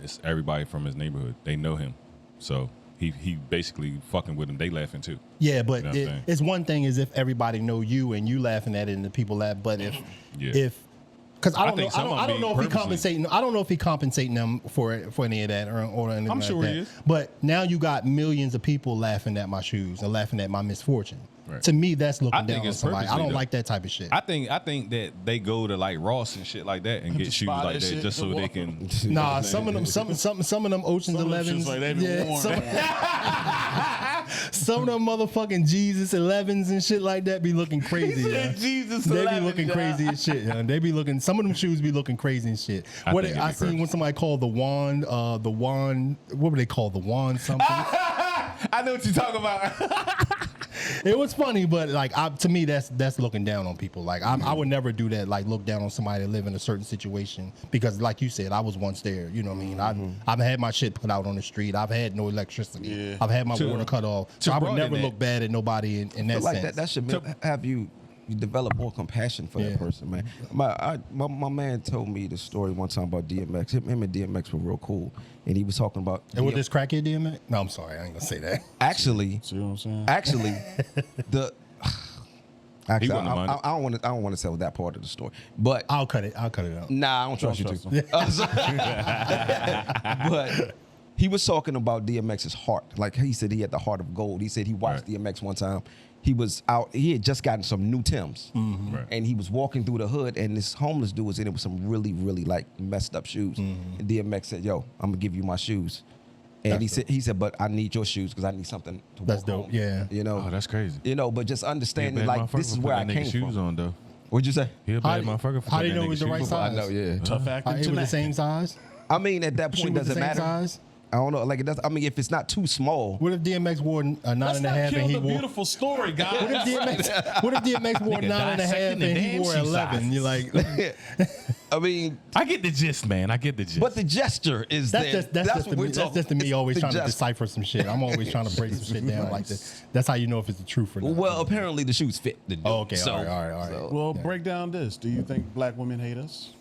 S1: it's everybody from his neighborhood. They know him, so he basically fucking with them. They laughing too.
S2: Yeah, but
S1: You know what I'm saying?
S2: it's one thing is if everybody know you and you laughing at it and the people laugh. But if because I don't know if he compensating them for any of that or anything.
S1: I'm
S2: like
S1: sure
S2: that.
S1: he is.
S2: But now you got millions of people laughing at my shoes and laughing at my misfortune.
S1: Right.
S2: To me, that's looking
S1: I think
S2: down on
S1: it's
S2: somebody. I
S1: purposely,
S2: don't
S1: though.
S2: like that type of shit.
S1: I think that they go to like Ross and shit like that and get
S3: Just
S1: shoes
S3: buy
S1: like
S3: that
S1: that
S3: shit,
S1: just so
S3: put
S1: they
S3: one-
S1: can.
S2: Nah, some of them Ocean's
S3: Some of them
S2: 11s.
S3: shits like they been worn.
S2: Some of them motherfucking Jesus 11s and shit like that be looking crazy. Yeah.
S4: Jesus,
S2: They be looking crazy as shit. Yeah. They be looking. Some of them shoes be looking crazy and shit.
S1: I
S2: What
S1: think it'd
S2: I
S1: be
S2: seen
S1: perfect.
S2: when somebody called the wand. What were they called? The wand something.
S1: I know what you're talking about.
S2: It was funny, but like to me, that's looking down on people. Like I would never do that. Like look down on somebody that live in a certain situation because, like you said, I was once there. You know what I mean? I've had my shit put out on the street. I've had no electricity.
S3: Yeah.
S2: I've had my water cut off. So I would never look bad at nobody in that
S4: like
S2: sense.
S4: that should have you develop more compassion for that person, man. My man told me the story one time about DMX. Him and DMX were real cool, and he was talking about.
S2: And with this crackhead DMX? No, I'm sorry, I ain't gonna say that.
S4: Actually,
S3: See what I'm saying?
S4: actually, the. Actually,
S1: He wouldn't have minded.
S4: I don't want to tell that part of the story, but
S2: I'll cut it out.
S4: nah, I don't trust you
S3: trust
S4: to. But he was talking about DMX's heart. Like he said, he had the heart of gold. He said he watched DMX one time. He was out. He had just gotten some new Timbs,
S1: Right.
S4: and he was walking through the hood, and this homeless dude was in it with some really, really like messed up shoes. And DMX said, "Yo, I'm gonna give you my shoes." And he said, "But I need your shoes because I need something to
S2: That's
S4: walk
S2: dope.
S4: home."
S2: Yeah.
S4: You know.
S1: Oh, that's crazy.
S4: You know, but just understanding like this is where I came
S1: shoes
S4: from.
S1: on though.
S4: What'd you say?
S1: He a
S2: How
S1: bad
S2: do-
S1: motherfucker. For
S2: how do you
S1: putting
S2: know
S1: that
S2: it's the
S1: nigga
S2: right
S1: shoes
S2: size?
S1: on.
S4: I know, yeah.
S3: Tough acting
S2: It was the
S3: tonight.
S2: same size.
S4: I mean, at that
S2: Shoe
S4: point,
S2: was the
S4: doesn't
S2: same
S4: matter.
S2: size.
S4: I don't know. Like it does. I mean, if it's not too small.
S2: What if DMX wore a 9.5
S3: Let's not
S2: and
S3: kill
S2: he
S3: the
S2: wore?
S3: beautiful story, guys.
S2: What if DMX wore 9.5 and he wore 11? You're like,
S4: I mean,
S1: I get the gist, man. I get the gist.
S4: but the gesture is
S2: that's
S4: there.
S2: just
S4: what we're
S2: that's
S4: talking.
S2: just to me
S4: It's
S2: always
S4: the
S2: trying to
S4: gesture.
S2: decipher some shit. I'm always trying to break some shit down like this. That's how you know if it's the truth or not.
S4: Well, apparently the shoes fit. The dude.
S2: Oh, okay.
S4: So,
S2: All right.
S3: Well, break down this. Do you think black women hate us?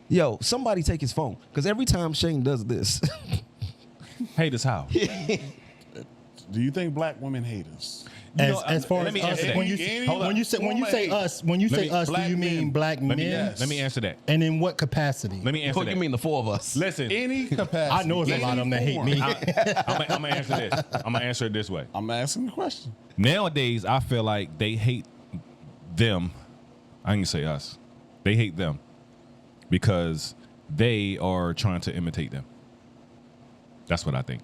S4: Yo, somebody take his phone because every time Shane does this,
S1: hate us how?
S3: Do you think black women hate us?
S2: As far
S1: let
S2: as
S1: me
S2: us,
S1: answer that.
S2: when you say us, do you mean black men?
S1: Let me answer that.
S2: And in what capacity?
S1: Let me answer
S4: what
S1: that.
S4: you mean the four of us?
S1: Listen,
S3: Any capacity.
S2: I know it's a lot of them that hate me.
S1: I'm gonna answer this. I'm gonna answer it this way.
S3: I'm asking the question.
S1: Nowadays, I feel like they hate them. I can say us. They hate them because they are trying to imitate them. That's what I think.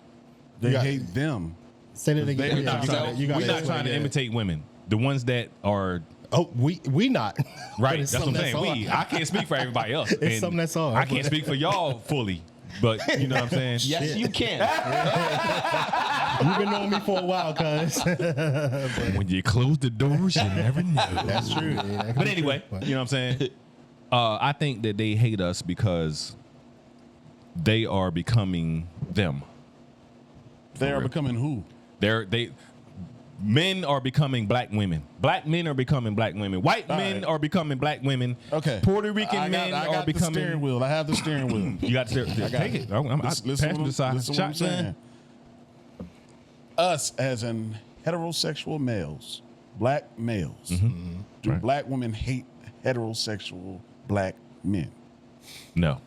S3: They
S2: got-
S3: hate them.
S2: Say that again.
S3: We're
S2: Yeah,
S3: not
S2: you got it. You got
S1: We're
S2: it.
S1: not trying to imitate women. The ones that are
S2: Oh, we not.
S1: right.
S2: But it's
S1: That's what I'm
S2: something
S1: saying.
S2: that's
S1: I can't speak for everybody else.
S2: It's
S1: And
S2: something that's on.
S1: I can't speak for y'all fully, but you know what I'm saying.
S4: Yes, you can.
S2: You've been knowing me for a while, cuz.
S1: When you close the doors, you never know.
S2: That's true. Yeah, that could
S1: But
S2: be
S1: anyway,
S2: true.
S1: you know what I'm saying? I think that they hate us because they are becoming them.
S3: They are
S1: real.
S3: becoming who?
S1: Men are becoming black women. Black men are becoming black women. White men
S3: right.
S1: are becoming black women.
S3: Okay.
S1: Puerto Rican men
S3: I
S1: are
S3: got the steering
S1: becoming.
S3: wheel. I have the steering wheel.
S1: You got to
S3: got
S1: take
S3: it.
S1: it. I'm
S3: Listen
S1: passing the side.
S3: listen what I'm
S1: Shotgun.
S3: saying. Us as in heterosexual males, black males, do
S1: Right.
S3: black women hate heterosexual black men?
S1: No.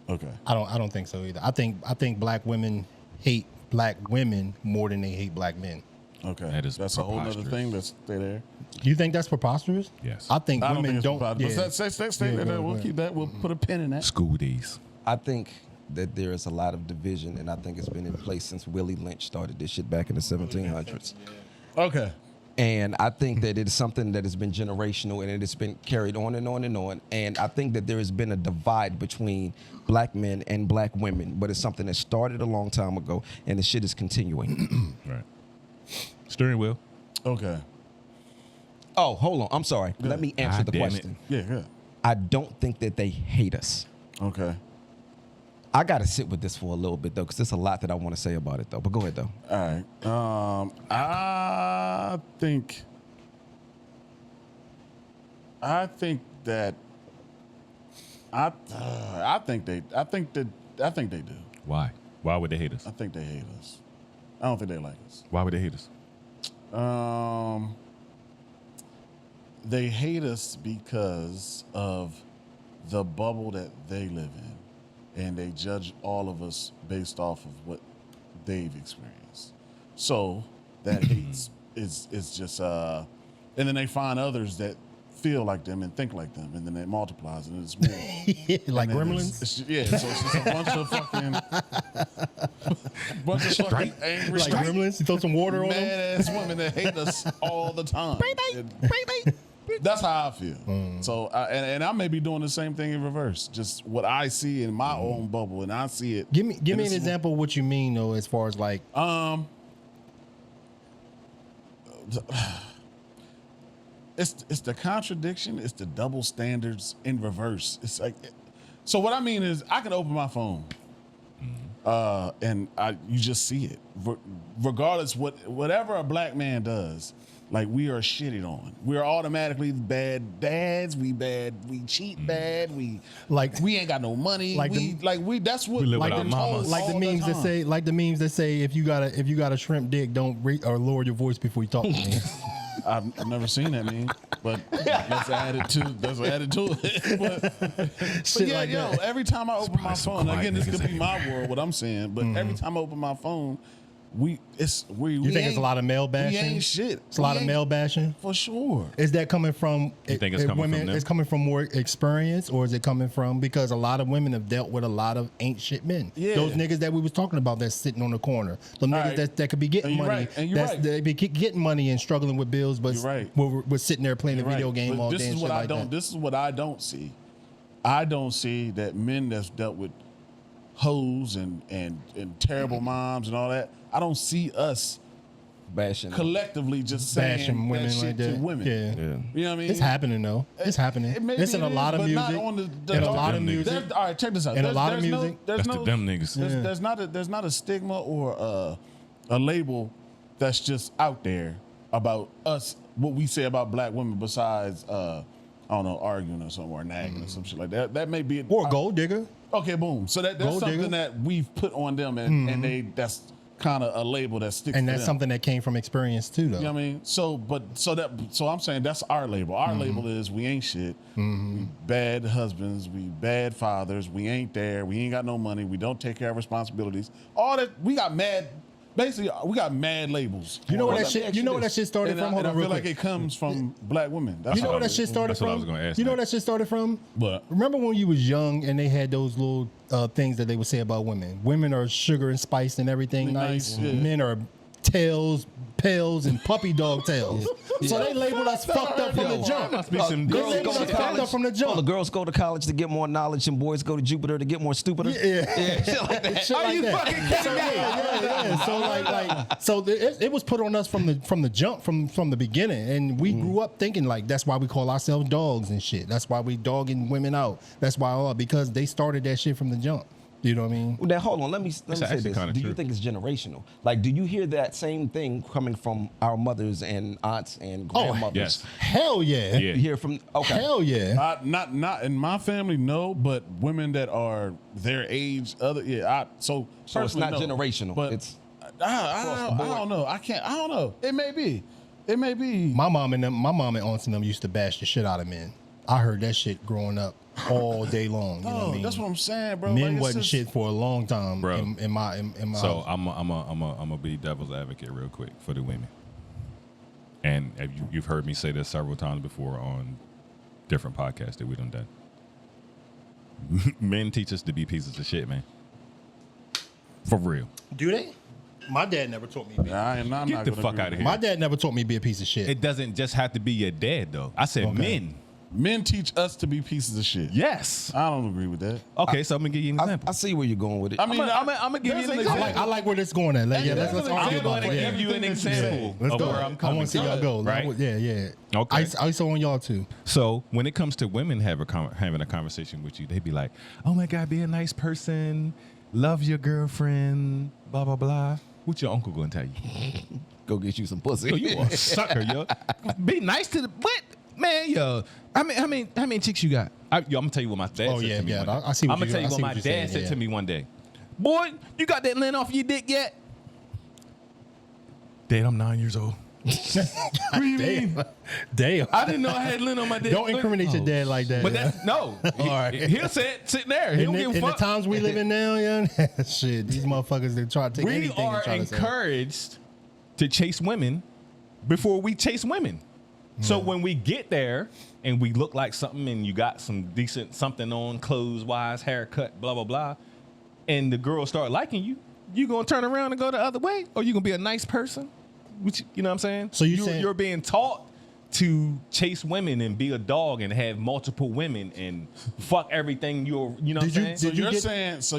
S3: Okay.
S2: I don't think so either. I think black women hate black women more than they hate black men.
S3: Okay.
S1: That is
S3: That's a whole other
S1: preposterous.
S3: thing that's stay there.
S2: Do you think that's preposterous?
S1: Yes.
S2: I think
S3: I don't
S2: women
S3: think it's
S2: don't.
S3: about,
S2: yeah.
S3: but stay
S2: Yeah,
S3: there.
S2: go
S3: We'll
S2: ahead.
S3: keep that. We'll put a pin in that.
S1: School days.
S4: I think that there is a lot of division, and I think it's been in place since Willie Lynch started this shit back in the 1700s.
S3: Okay.
S4: And I think that it is something that has been generational and it has been carried on and on and on. And I think that there has been a divide between black men and black women, but it's something that started a long time ago and the shit is continuing.
S1: Right. Steering wheel.
S3: Okay.
S4: Oh, hold on. I'm sorry. Let me answer
S1: God
S4: the
S1: damn it.
S4: question.
S3: Yeah. Good.
S4: I don't think that they hate us.
S3: Okay.
S4: I got to sit with this for a little bit, though, because there's a lot that I want to say about it, though. But go ahead, though.
S3: All right. I think that I think they do.
S1: Why? Why would they hate us?
S3: I think they hate us. I don't think they like us.
S1: Why would they hate us?
S3: They hate us because of the bubble that they live in, and they judge all of us based off of what they've experienced. So that hate is just and then they find others that feel like them and think like them, and then it multiplies and it's more.
S2: Like
S3: And then
S2: gremlins.
S3: so it's just a bunch of fucking angry,
S2: Like gremlins. You throw some water on them.
S3: mad ass women that hate us all the time. And that's how I feel. So, I may be doing the same thing in reverse. Just what I see in my own bubble, and I see it.
S2: Give me
S3: and
S2: an
S3: this is-
S2: example of what you mean though, as far as like
S3: It's the contradiction. It's the double standards in reverse. It's like, so what I mean is, I can open my phone, and you just see it. Regardless whatever a black man does, like we are shitted on. We're automatically bad dads. We cheat bad. We ain't got no money.
S2: Like
S3: that's what
S1: We live
S3: like
S1: with our
S3: them
S1: mamas.
S3: told
S2: like the
S3: all
S2: memes that
S3: time.
S2: say if you got a shrimp dick, don't or lower your voice before you talk to me.
S3: I've never seen that meme, but let's add it to it. but
S2: Shit
S3: yeah,
S2: like
S3: yo,
S2: that.
S3: every time I open my
S1: some
S3: phone,
S1: quiet
S3: again, this
S1: niggas
S3: could be
S1: in
S3: my world, what I'm saying, but every time I open my phone, you
S2: You think it's a lot of male bashing?
S3: We ain't shit.
S2: It's a lot of male bashing.
S3: for sure.
S2: Is that coming from?
S1: You think it's coming
S2: women?
S1: from them?
S2: It's coming from more experience, or is it coming from because a lot of women have dealt with a lot of ain't shit men?
S3: Yeah.
S2: Those niggas that we was talking about that's sitting on the corner. The niggas
S3: right.
S2: that could be getting
S3: And you're
S2: money.
S3: right. And you're right.
S2: They be getting money and struggling with bills, but
S3: You're right.
S2: we're sitting there playing a video
S3: Right.
S2: game
S3: But
S2: all
S3: this
S2: day.
S3: is
S2: and
S3: what
S2: shit
S3: I
S2: like
S3: don't.
S2: that.
S3: This is what I don't see. I don't see that men that's dealt with hoes and terrible moms and all that. I don't see us
S4: Bashing.
S3: collectively just
S2: Bashing
S3: saying
S2: women
S3: that shit
S2: like that.
S3: to women.
S2: Yeah.
S3: You know what I mean?
S2: It's happening though. It's happening.
S3: Maybe
S2: It's in a
S3: it
S2: lot
S3: is,
S2: of
S3: but not
S2: music.
S3: on the
S2: In a lot
S1: them
S2: of
S1: niggas.
S2: music.
S3: All right, check this out.
S2: In a lot of music.
S1: That's the them niggas.
S3: There's not a stigma or a label that's just out there about us, what we say about black women besides I don't know, arguing or something or nagging or some shit like that. That may be it.
S2: Or gold digger.
S3: Okay, boom. So that's
S2: Gold
S3: something
S2: digger.
S3: that we've put on them and that's kind of a label that sticks
S2: And
S3: to
S2: that's
S3: them.
S2: something that came from experience too, though.
S3: You know what I mean? So I'm saying that's our label. Our label is we ain't shit. We bad husbands. We bad fathers. We ain't there. We ain't got no money. We don't take care of responsibilities. All that we got mad. Basically, we got mad labels.
S2: You know where
S3: Well,
S2: that shit? You know where that shit started
S3: and
S2: from? Hold
S3: I
S2: on,
S3: feel
S2: real
S3: like
S2: quick.
S3: it comes from black women. That's
S2: You know
S3: all
S2: where that
S3: it is.
S2: shit started
S1: That's what I
S2: from?
S1: was gonna ask
S2: You know
S1: next.
S2: where that shit started from?
S3: What?
S2: Remember when you was young and they had those little things that they would say about women? Women are sugar and spice and everything nice.
S3: Nice, yeah.
S2: Men are tails, pales, and puppy dog tails. So they labeled us fucked up from the jump.
S1: Must be some
S2: They
S1: girls
S2: labeled
S1: go
S2: us
S1: to
S2: fucked
S1: college.
S2: up from the
S4: Oh, the
S2: jump.
S4: girls go to college to get more knowledge, and boys go to Jupiter to get more stupider.
S2: Yeah.
S4: Shit like that.
S2: Shit like that. So, yeah. So it was put on us from the jump, from the beginning, and we grew up thinking like that's why we call ourselves dogs and shit. That's why we dogging women out. That's why because they started that shit from the jump. You know what I mean?
S4: Well, now hold on. Let me say
S1: actually
S4: this.
S1: kinda
S4: Do you
S1: true.
S4: think it's generational? Like, do you hear that same thing coming from our mothers and aunts and grandmothers?
S1: yes.
S2: Hell yeah.
S1: Yeah.
S4: You hear from
S2: Hell yeah.
S3: Not in my family, no, but women that are their age, so
S4: So it's
S3: personally,
S4: not
S3: no.
S4: generational.
S3: But
S4: It's
S3: I don't know. I don't know. It may be.
S2: My mom and aunts and them used to bash the shit out of men. I heard that shit growing up all day long. You know what I mean?
S3: That's what I'm saying, bro.
S2: Men
S3: Like,
S2: wasn't
S3: it's
S2: shit for a long time,
S1: Bro.
S2: In my
S1: So
S2: house.
S1: I'm gonna be devil's advocate real quick for the women. And you've heard me say this several times before on different podcasts that we done. Men teach us to be pieces of shit, man. For real.
S2: Do they? My dad never taught me to be.
S3: I'm
S1: Get
S3: not
S1: the
S3: gonna
S1: fuck
S3: agree
S1: out of
S3: with
S1: here.
S2: My dad never taught me to be a piece of shit.
S1: It doesn't just have to be your dad, though. I said
S2: Okay.
S1: men.
S3: that. Men teach us to be pieces of shit.
S1: Yes.
S3: I don't agree with that.
S1: Okay, so I'm gonna give you an example.
S4: I see where you're going with it.
S3: I mean,
S1: I'm gonna give you
S3: there's
S1: an
S3: an
S1: example.
S2: I like where this going at. Let's
S3: that's
S2: argue
S3: an
S2: about
S3: example.
S2: it.
S1: I'm gonna
S2: Yeah.
S1: give you an
S3: Everything that you
S1: example
S2: Let's
S1: of
S2: do
S1: where
S2: it.
S1: I'm
S2: I
S1: coming
S2: want to see
S1: from.
S2: y'all go.
S1: Right?
S2: Yeah.
S1: Okay.
S2: I saw on y'all too.
S1: So when it comes to women having a conversation with you, they be like, "Oh my God, be a nice person, love your girlfriend, blah blah blah." What your uncle gonna tell you?
S4: Go get you some pussy.
S1: Yo, you a sucker, yo. Be nice to the what, man, yo. How many chicks you got? I'm gonna tell you what my dad
S2: Oh,
S1: said
S2: yeah,
S1: to me.
S2: yeah.
S1: one day.
S2: I see what
S1: I'm gonna
S2: you-
S1: tell
S2: I
S1: you
S2: see
S1: what
S2: what
S1: my
S2: you're
S1: dad
S2: saying,
S1: said
S2: yeah.
S1: to me one day. Boy, you got that lint off your dick yet? Dad, I'm 9 years old. What do you mean?
S2: Damn.
S1: I didn't know I had lint on my dick.
S2: Don't incriminate your dad like that.
S1: But
S2: yeah.
S1: that's no.
S2: right.
S1: He'll say it sitting there. He
S2: in
S1: don't give a
S2: the
S1: fuck.
S2: times we live in now, yeah, shit, these motherfuckers they try to take
S1: We
S2: anything
S1: are
S2: and try to say.
S1: encouraged to chase women before we chase women. So when we get there and we look like something and you got some decent something on, clothes wise, haircut, blah blah blah, and the girls start liking you, you gonna turn around and go the other way, or you gonna be a nice person? Which, you know what I'm saying?
S2: So
S1: you're being taught to chase women and be a dog and have multiple women and fuck everything you know what I'm saying?
S3: So
S2: Did you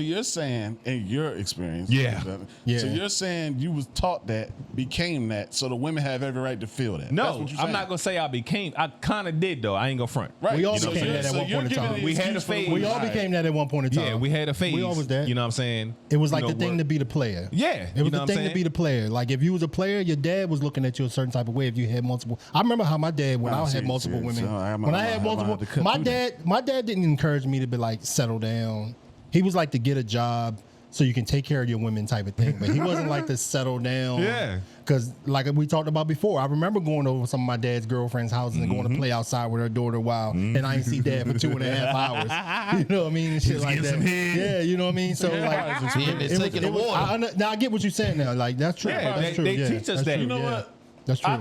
S3: you're saying in your experience,
S1: Yeah.
S2: Yeah.
S3: So you're saying you was taught that, became that, so the women have every right to feel that. That's
S1: No,
S3: what you're
S1: I'm
S3: saying.
S1: not gonna say I kind of did though. I ain't gonna front.
S3: Right.
S2: We all
S3: So
S2: became
S3: you're-
S2: that at
S3: so
S2: one
S3: you're
S2: point in
S3: giving
S2: time.
S3: the
S1: We had
S3: excuse
S1: a
S3: for the
S1: phase.
S3: women.
S2: We all became that at one point in time.
S1: Yeah, we had a phase.
S2: We all was that.
S1: You know what I'm saying?
S2: It was like
S1: You
S2: the
S1: know,
S2: thing
S1: where-
S2: to be the player.
S1: Yeah,
S2: It
S1: you
S2: was
S1: know
S2: the
S1: what I'm
S2: thing to
S1: saying?
S2: be the player. Like if you was a player, your dad was looking at you a certain type of way if you had multiple. I remember how my dad, when
S3: Nah,
S2: I had
S3: serious,
S2: multiple
S3: serious.
S2: women,
S3: So I'm
S2: when I
S3: gonna
S2: had
S3: have to
S2: multiple,
S3: cut
S2: my
S3: through that.
S2: dad didn't encourage me to be like settle down. He was like to get a job so you can take care of your women type of thing, but he wasn't like to settle down.
S1: Yeah.
S2: Because like we talked about before, I remember going over some of my dad's girlfriends' houses and going to play outside with her daughter while, and I didn't see dad for 2.5 hours. You know what I mean? And shit like that. Yeah, you know what I mean? So like, now I get what you're saying now. Like that's true.
S1: Yeah,
S2: that's
S1: they-
S2: true.
S1: they
S2: yeah,
S1: teach us
S2: that's
S1: that.
S2: true,
S3: You know
S2: yeah.
S3: what?
S2: That's true.
S3: I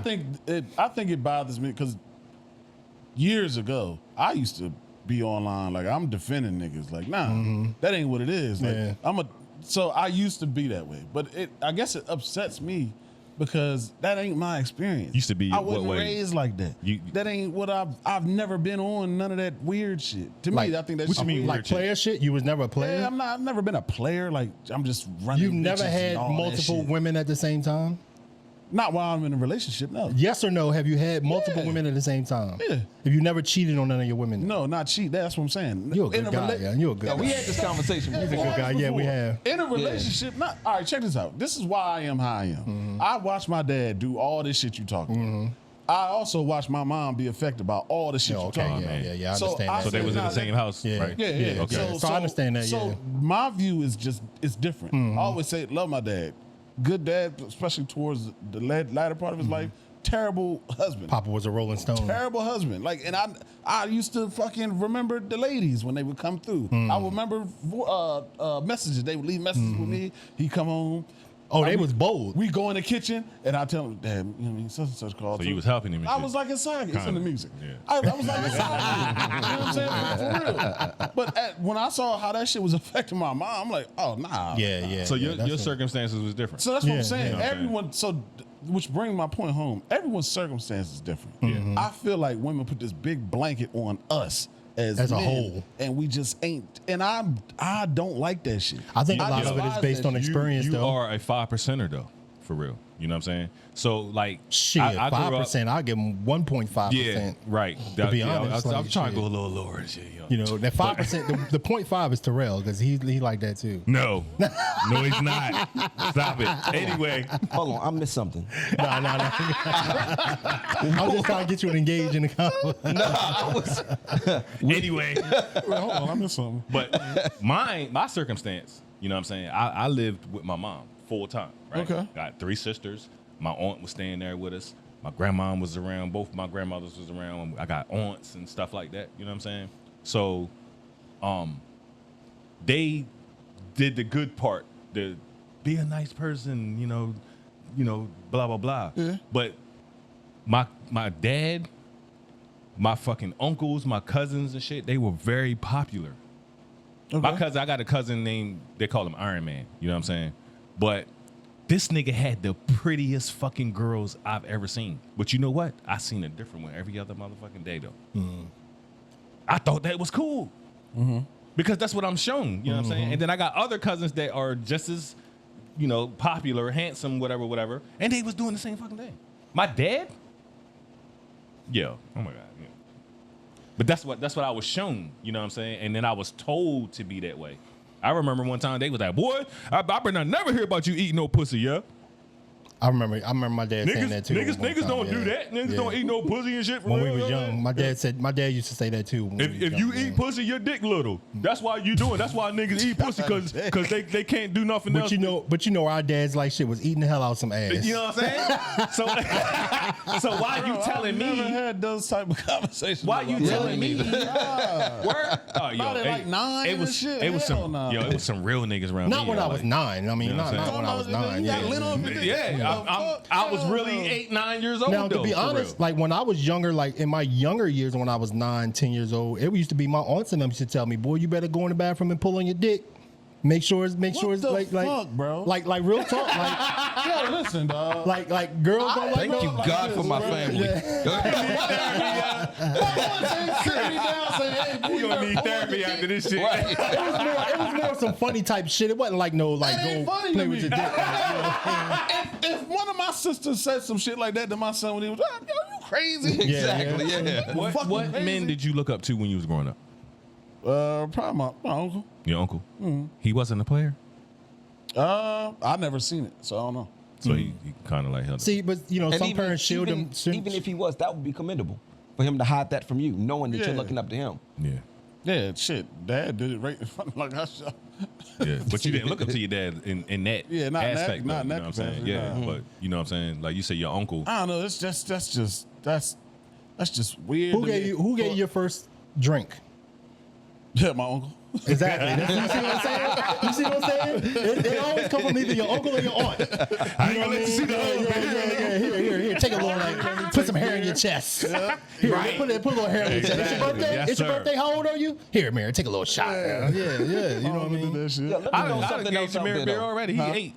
S3: think it bothers me because years ago I used to be online like I'm defending niggas. Like nah, that ain't what it is. Like
S2: Yeah.
S3: so I used to be that way, but I guess it upsets me because that ain't my experience.
S1: Used to be
S3: I
S1: what
S3: wasn't
S1: way?
S3: raised like that. That ain't what I've never been on none of that weird shit. To
S2: Like,
S3: me, I think that's
S1: what you mean
S2: Like
S1: weird shit?
S2: player shit? You was never a player?
S3: Yeah, I've never been a player. Like I'm just running.
S2: You've never
S3: bitches
S2: had
S3: and all that
S2: multiple
S3: shit.
S2: women at the same time?
S3: Not while I'm in a relationship. No.
S2: Yes or no? Have you had multiple
S3: Yeah.
S2: women at the same time?
S3: Yeah.
S2: Have you never cheated on none of your women?
S3: No, not cheat. That's what I'm saying.
S2: You're a
S3: In
S2: good guy. Yeah, you're a good
S4: Yeah,
S2: guy.
S4: we had this conversation.
S2: He's a good guy. Yeah, we have.
S3: In a relationship, not all right. Check this out. This is why I am how I am.
S2: Mm-hmm.
S3: I watched my dad do all this shit you talking about. I also watched my mom be affected by all the shit
S2: Yeah,
S3: you
S2: okay,
S3: talking
S2: yeah,
S3: about.
S2: yeah, I
S3: So
S2: understand
S3: I
S2: that.
S1: So they was in the
S3: Nah,
S1: same house,
S2: Yeah.
S1: right?
S3: Yeah, yeah.
S1: Okay.
S2: So I understand that,
S3: So
S2: yeah.
S3: my view is just it's different.
S2: Mm-hmm.
S3: I always say love my dad. Good dad, especially towards the latter part of his life. Terrible husband.
S2: Papa was a Rolling Stone.
S3: Terrible husband. Like, and I used to fucking remember the ladies when they would come through. I remember messages. They would leave messages with me. He come home.
S2: Oh, they was bold.
S3: We go in the kitchen and I tell him, Dad, you know what I mean, such and such called.
S1: So you was helping him and
S3: I
S1: shit.
S3: was like inside. It's in the
S1: Kinda,
S3: music.
S1: yeah.
S3: I was like inside. You know what I'm saying? For real. But when I saw how that shit was affecting my mom, I'm like, oh nah.
S2: Yeah, yeah.
S1: So
S2: yeah,
S1: your circumstances was different.
S3: So that's what
S2: Yeah,
S3: I'm saying.
S2: yeah.
S3: Everyone. So, which brings my point home. Everyone's circumstance is different. I feel like women put this big blanket on us as
S2: a
S3: men,
S2: whole.
S3: and we just ain't. And I don't like that shit.
S2: I think a lot of it is
S3: despise
S2: based
S3: that
S2: on
S3: shit.
S2: experience,
S1: you
S2: though.
S1: are a 5%er though, for real. You know what I'm saying? So like,
S2: Shit,
S1: I grew up-
S2: 5%. I'll give them 1.5%.
S1: Yeah, right.
S2: To be
S1: Yeah,
S2: honest,
S1: I'm
S2: like,
S1: trying to
S2: shit.
S1: go a little lower and shit.
S2: You know, that 5%, the 0.5 is Terrell, because he like that too.
S1: No, no, he's not. Stop it. Anyway,
S4: Hold on, I missed something.
S2: No. I'm just trying to get you to engage in the conversation.
S4: No, I was.
S1: anyway,
S3: Wait, hold on, I missed something.
S1: but my circumstance, you know what I'm saying? I lived with my mom full time, right?
S3: Okay.
S1: Got 3 sisters. My aunt was staying there with us. My grandma was around. Both my grandmothers was around. I got aunts and stuff like that. You know what I'm saying? So, they did the good part, the be a nice person, you know, blah blah blah.
S3: Yeah.
S1: But my dad, my fucking uncles, my cousins and shit, they were very popular. My cousin, I got a cousin named, they call him Iron Man. You know what I'm saying? But this nigga had the prettiest fucking girls I've ever seen. But you know what? I seen a different one every other motherfucking day though. I thought that was cool. Because that's what I'm shown. You know what I'm saying? And then I got other cousins that are just as, popular, handsome, whatever. And they was doing the same fucking thing. My dad? Yeah. Oh my God. Yeah. But that's what I was shown, you know what I'm saying? And then I was told to be that way. I remember one time they was like, boy, I better never hear about you eating no pussy, yeah?
S2: I remember my dad saying that too.
S1: Niggas don't do that. Niggas don't eat no pussy and shit. For
S2: When we
S1: real,
S2: was young, my dad used to say that too. when we was
S1: If
S2: young,
S1: you
S2: yeah.
S1: eat pussy, your dick little. That's why you doing. That's why niggas eat pussy because they can't do nothing
S2: But
S1: else.
S2: you know our dads like shit was eating the hell out of some ass.
S1: You know what I'm saying? so why you telling
S3: I've never
S1: me?
S3: had those type of conversations.
S1: Why you
S3: with my
S1: telling me?
S3: brother.
S1: Word? Oh, yo,
S3: About at like 9
S1: it was
S3: and shit?
S1: it was
S3: Hell
S1: some
S3: nah.
S1: it was some real niggas around
S2: Not
S1: me.
S2: when I was
S1: like,
S2: 9. I mean,
S1: You know what I'm
S2: not
S1: saying?
S2: when I was 9.
S3: You got
S2: Yeah.
S3: lit up and
S1: Yeah, I was really 8, 9 years old.
S2: Now,
S1: though,
S2: to be
S1: for
S2: honest,
S1: real.
S2: like when I was younger, like in my younger years, when I was 9, 10 years old, it used to be my aunts and them used to tell me, "Boy, you better go in the bathroom and pull on your dick. Make sure it's
S3: the
S2: like
S3: fuck, bro?
S2: like real talk, like
S3: Yo, listen, dog.
S2: like girls don't like
S4: Thank you,
S2: no-
S4: God, for my family.
S1: You gonna need therapy after this shit.
S2: It was more some funny type shit. It wasn't like no like
S3: That ain't
S2: go
S3: funny
S2: play
S3: to
S2: with
S3: me.
S2: your dick. Like,
S3: If one of my sisters said some shit like that to my son when he was, yo, you crazy?
S4: Exactly, yeah.
S1: What
S3: Fucking crazy.
S1: men did you look up to when you was growing up?
S3: Probably my uncle.
S1: Your uncle. He wasn't a player,
S3: I never seen it, so I don't know.
S1: so he kind of like held.
S2: see, but you know,
S4: And
S2: some parents shield them.
S4: even if he was, that would be commendable for him to hide that from you, knowing that you're
S3: Yeah.
S4: looking up to him.
S1: Yeah,
S3: Yeah, shit. Dad did it right in front of like I shot.
S1: yeah. But you didn't look up to your dad in that
S3: Yeah, not in that-
S1: aspect.
S3: not in
S1: though,
S3: that
S1: you know what I'm saying?
S3: capacity,
S1: Yeah,
S3: nah.
S1: but you know what I'm saying? Like you say, your uncle.
S3: I don't know. It's just that's just weird.
S2: Who
S3: to
S2: gave
S3: me.
S2: you your first drink?
S3: Yeah, my uncle.
S2: Exactly. You see what I'm saying? You see what I'm saying? It always come from either your uncle or your aunt.
S1: I ain't gonna let you see the other
S2: Yeah. Here. Take a little, like, put some hair in your chest. Here,
S1: Right.
S2: put a little hair in your chest. It's your
S1: Exactly.
S2: birthday?
S1: Yes,
S2: It's your
S1: sir.
S2: birthday? How old are you? Here, Mary, take a little shot. Yeah. You know what I mean?
S3: That shit.
S4: Yo, let me
S1: I
S4: know
S1: done
S4: something
S1: gave
S4: else out
S1: Jameer
S4: there,
S1: beer
S4: though.
S1: already. He ate.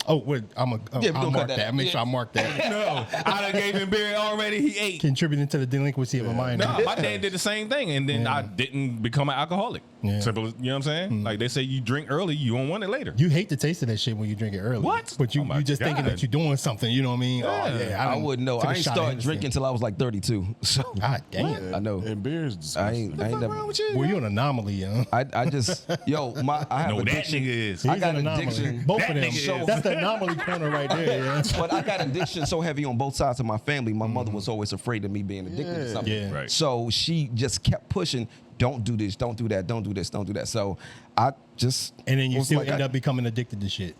S2: Oh, wait, I'll mark that. Make sure I mark that.
S1: No, I done gave him beer already. He ate.
S2: Contributing to the delinquency of a minor.
S1: No, my dad did the same thing, and then I didn't become an alcoholic.
S2: Yeah.
S1: Simple, you know what I'm saying? Like they say, you drink early, you won't want it later.
S2: You hate the taste of that shit when you drink it early.
S1: What?
S2: But you just thinking that you're doing something. You know what I mean?
S1: Yeah.
S2: Oh yeah,
S4: I wouldn't know. I ain't started drinking until I was like 32. So
S2: God damn.
S4: I know.
S3: And beer is disgusting.
S4: I ain't never.
S1: wrong with you?
S2: Well, you an anomaly, young.
S4: I just I have
S1: No, that
S4: addiction.
S1: nigga is.
S2: He's
S4: I got
S2: an anomaly.
S4: addiction.
S2: Both
S1: That
S2: of them.
S1: nigga is.
S2: That's the anomaly corner right there. Yeah.
S4: But I got addiction so heavy on both sides of my family. My mother was always afraid of me being addicted to something.
S2: Yeah.
S1: Right.
S4: So she just kept pushing. Don't do this. Don't do that. Don't do this. Don't do that. So I just
S2: And then you
S4: was
S2: still
S4: like,
S2: end up becoming addicted to shit.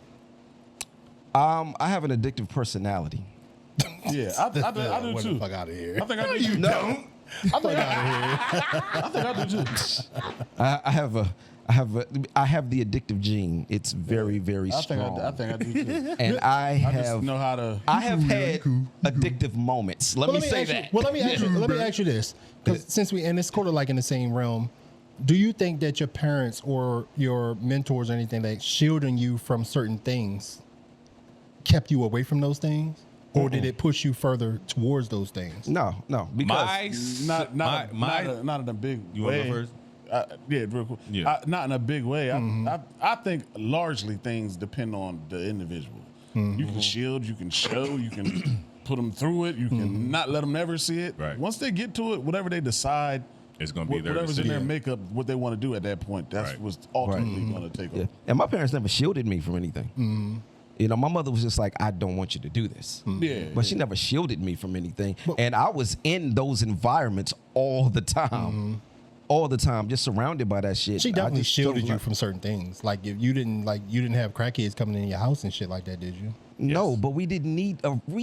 S4: I have an addictive personality.
S3: Yeah, I do
S2: What
S3: too.
S2: the fuck out of here.
S3: I think I do too.
S4: No,
S3: I think I do too.
S4: I have the addictive gene. It's very, very
S3: I
S4: strong.
S3: think I do too.
S4: And I
S3: I just
S4: have
S3: know how to.
S4: I have had addictive moments. Let me say
S2: ask you,
S4: that.
S2: well, let me ask you this, because since we and it's sort of like in the same realm. Do you think that your parents or your mentors or anything like shielding you from certain things kept you away from those things, or did it push you further towards those things?
S4: No,
S1: My
S4: because
S3: Not in a big
S1: You wanna
S3: way.
S1: go first?
S3: Yeah, real quick.
S1: Yeah.
S3: Not in a big way. I think largely things depend on the individual. You can shield, you can show, you can put them through it. You can not let them ever see it.
S1: Right.
S3: Once they get to it, whatever they decide,
S1: It's gonna be their
S3: whatever's in their
S1: decision.
S3: makeup, what they want to do at that point, that's
S1: Right.
S3: what's ultimately going to take
S4: yeah.
S3: over.
S4: And my parents never shielded me from anything. You know, my mother was just like, I don't want you to do this.
S3: Yeah.
S4: But she never shielded me from anything. And I was in those environments all the time. All the time, just surrounded by that shit.
S2: She
S4: I
S2: definitely
S4: just
S2: shielded
S4: don't
S2: you
S4: like-
S2: from certain things. Like if you didn't have crackheads coming in your house and shit like that, did you?
S4: No, but we didn't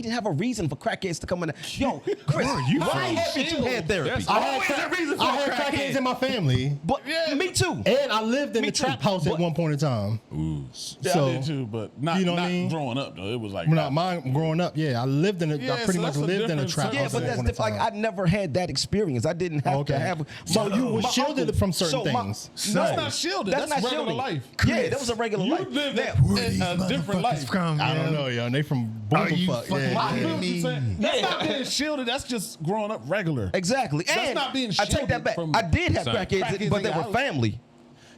S4: have a reason for crackheads to come in. Yo, Chris, why haven't you had therapy?
S1: Yes.
S2: I
S1: Always a reason for
S2: I had
S1: crackhead.
S2: crackheads in my family,
S4: But me too.
S2: and I lived in
S4: Me
S2: the
S4: too,
S2: trap house at
S4: but-
S2: one point in time.
S1: Ooh.
S3: Yeah,
S2: So
S3: I did too, but not,
S2: you know what
S3: not
S2: I mean?
S3: growing up though. It was like
S2: when mine growing up, I lived in
S3: Yeah,
S2: I pretty
S3: so
S2: much
S3: that's a
S2: lived in a
S3: different
S2: trap
S3: side.
S4: Yeah,
S2: house.
S4: but
S2: at
S4: that's
S2: one
S4: the, like
S2: time.
S4: I never had that experience. I didn't have to have.
S2: So you were
S4: my
S2: shielded
S4: uncle-
S2: from certain
S4: so my-
S2: things.
S3: That's not shielded. That's
S4: not
S3: regular
S4: shielding.
S3: life.
S4: Yeah, that was a regular
S3: You
S4: life.
S3: lived
S4: Now-
S3: a different life.
S2: I don't know, yo. They from Bumblefuck.
S3: You know
S2: Yeah.
S3: what I'm saying? That's not being shielded. That's just growing up regular.
S4: Exactly.
S3: That's
S4: And
S3: not being
S4: I take that
S3: shielded
S4: back.
S3: from
S4: I did have
S1: Son.
S4: crackheads, but they were
S3: Crackheads
S4: family.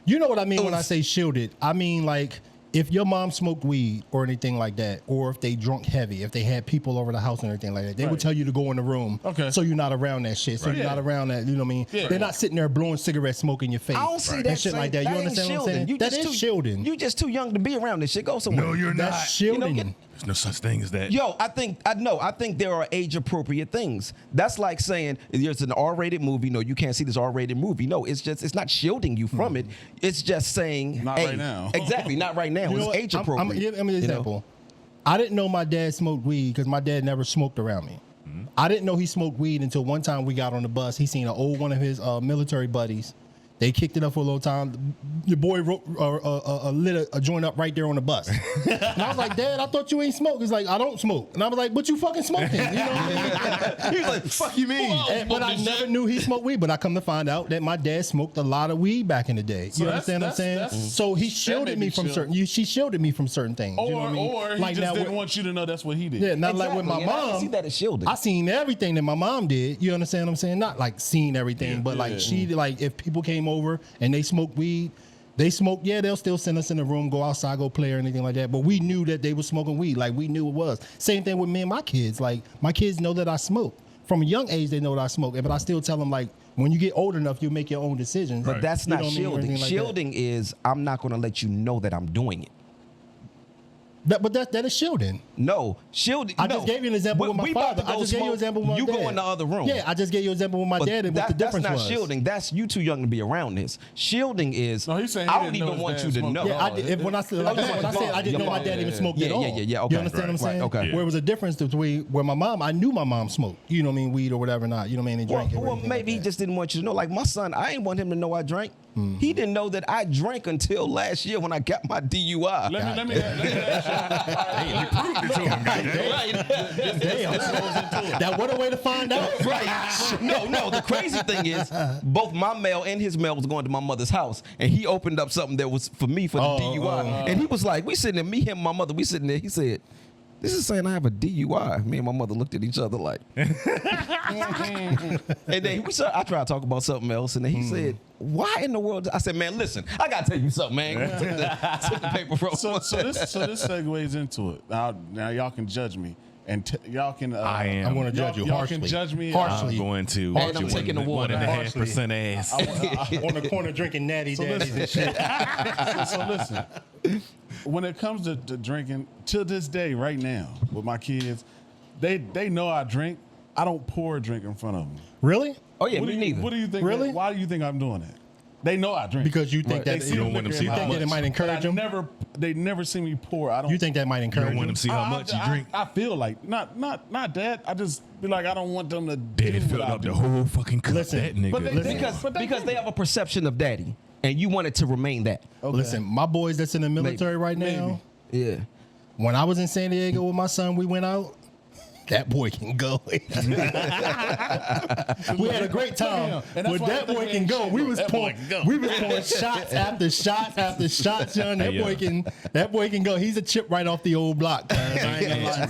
S2: You know what I mean when I
S4: Oof.
S2: say shielded? I mean like if your mom smoked weed or anything like that, or if they drunk heavy, if they had people over the house and everything like that, they would
S3: Right.
S2: tell you to go in the room.
S3: Okay.
S2: So you're not around that shit. So
S1: Right.
S2: you're not around that. You know what I mean?
S3: Yeah.
S2: They're not sitting there blowing cigarettes, smoking your face.
S4: I don't see
S2: and
S4: that
S2: shit
S4: same-
S2: like that. You
S4: ain't
S2: understand what I'm
S4: shielding.
S2: saying?
S4: You
S2: That
S4: just
S2: is
S4: too-
S2: shielding.
S4: You just too young to be around this shit. Go somewhere.
S2: That's shielding.
S1: There's no such thing as that.
S4: Yo, I think there are age appropriate things. That's like saying there's an R-rated movie. No, you can't see this R-rated movie. No, it's not shielding you from it. It's just saying
S3: Not
S4: hey,
S3: right now.
S4: Exactly, not right now.
S2: You know
S4: It's
S2: what?
S4: age
S2: I'm
S4: appropriate.
S2: gonna give an
S4: you know?
S2: example. I didn't know my dad smoked weed because my dad never smoked around me. I didn't know he smoked weed until one time we got on the bus. He seen an old one of his military buddies. They kicked it up for a little time. Your boy lit a joint up right there on the bus. And I was like, Dad, I thought you ain't smoke. He's like, I don't smoke. And I was like, but you fucking smoking. You know what I mean?
S4: He was like, "Fuck you mean?"
S2: But I never knew he smoked weed. But I come to find out that my dad smoked a lot of weed back in the day.
S3: So
S2: You understand what I'm saying?
S3: that's-
S2: So he
S3: that
S2: shielded
S3: may
S2: me
S3: be
S2: from
S3: chill.
S2: certain. She shielded me from certain things.
S3: Or,
S2: you know what I mean?
S3: or he
S2: Like
S3: just
S2: now
S3: didn't
S2: with-
S3: want you to know that's what he did.
S2: Yeah, not like with my
S4: Exactly, and I
S2: mom.
S4: see that as shielding.
S2: I seen everything that my mom did. You understand what I'm saying? Not like seen everything, but like
S3: Yeah.
S2: she like if people came over and they smoked weed, they smoked. Yeah, they'll still send us in the room, go outside, go play or anything like that. But we knew that they were smoking weed. Like we knew it was. Same thing with me and my kids. Like my kids know that I smoke. From a young age, they know that I smoke. But I still tell them like when you get old enough, you make your own decisions.
S4: But that's
S2: You
S4: not
S2: know what I mean? Or
S4: shielding.
S2: anything like that.
S4: Shielding is I'm not going to let you know that I'm doing it.
S2: But that is shielding.
S4: No, shielding.
S2: I
S4: no.
S2: just gave you an example with my
S4: We about
S2: father.
S4: to go
S2: I just gave you an
S4: smoke,
S2: example with my
S4: you
S2: dad.
S4: go in the other room.
S2: Yeah, I just gave you an example with my
S4: But
S2: dad and what the
S4: that's
S2: difference
S4: not
S2: was.
S4: shielding. That's you too young to be around this. Shielding is
S3: No, he's saying he
S4: I don't
S3: didn't know
S4: even
S3: his
S4: want
S3: dad
S4: you to
S3: smoked
S4: know.
S3: at
S2: Yeah,
S3: all.
S2: I did, when I said like, when I said I didn't know my dad even smoked at all.
S4: Yeah, okay.
S2: You understand what I'm saying?
S4: okay.
S2: Where it was a difference between where my mom, I knew my mom smoked. You know what I mean, weed or whatever not. You know what I mean? And
S4: Well,
S2: drank it. or
S4: well,
S2: anything
S4: maybe he
S2: like
S4: just didn't want you to know. Like my son, I ain't want him to know I drank. He didn't know that I drank until last year when I got my DUI.
S3: Let me ask
S1: Hey, you proved it to him, goddamn.
S4: Right.
S2: That what a way to find out.
S4: Right. No. The crazy thing is, both my mail and his mail was going to my mother's house, and he opened up something that was for me for the DUI. And he was like, we sitting there, me, him, my mother, we sitting there. He said, this is saying I have a DUI. Me and my mother looked at each other like. And then I tried to talk about something else, and then he said, why in the world? I said, man, listen, I got to tell you something, man. Took the paper roll.
S3: So this segues into it. Now y'all can judge me. And y'all can.
S1: I am.
S2: I'm going to judge you
S3: Y'all
S2: harshly.
S3: can judge me.
S1: I'm going to.
S4: And I'm taking the water.
S1: 1.5% ass.
S2: On the corner drinking natty daddies and shit.
S3: So listen, when it comes to drinking, to this day, right now, with my kids, they know I drink. I don't pour a drink in front of them.
S2: Really?
S4: Oh, yeah,
S3: What
S4: me
S3: do you,
S4: neither.
S3: what do you think?
S2: Really?
S3: Why do you think I'm doing that? They know I drink.
S2: Because you think that
S1: You don't want them to see how
S2: that it
S1: much.
S2: might encourage them.
S3: They never see me pour. I don't.
S2: You think that might
S1: You
S2: encourage
S1: don't want them
S2: them?
S1: to see how much you drink.
S3: I feel like not that. I just be like I don't want them to.
S1: Daddy
S3: do
S1: filled
S3: what I
S1: up the
S3: do.
S1: whole fucking cup.
S2: Listen,
S1: That nigga.
S3: but they-
S4: Because they have a perception of daddy, and you want it to remain that.
S3: Okay.
S2: Listen, my boys that's in the military right now.
S4: Yeah.
S2: When I was in San Diego with my son, we went out. That boy can go. We had a great time.
S3: And that's
S2: But
S3: why
S2: that
S3: I think
S2: boy
S3: we
S2: can
S3: ain't
S2: go.
S3: shit,
S2: We
S3: though.
S2: was
S3: That boy
S2: pouring shots after shots after shots, young. That
S1: Hey,
S2: boy can go. He's a chip right off the old block. I ain't gonna lie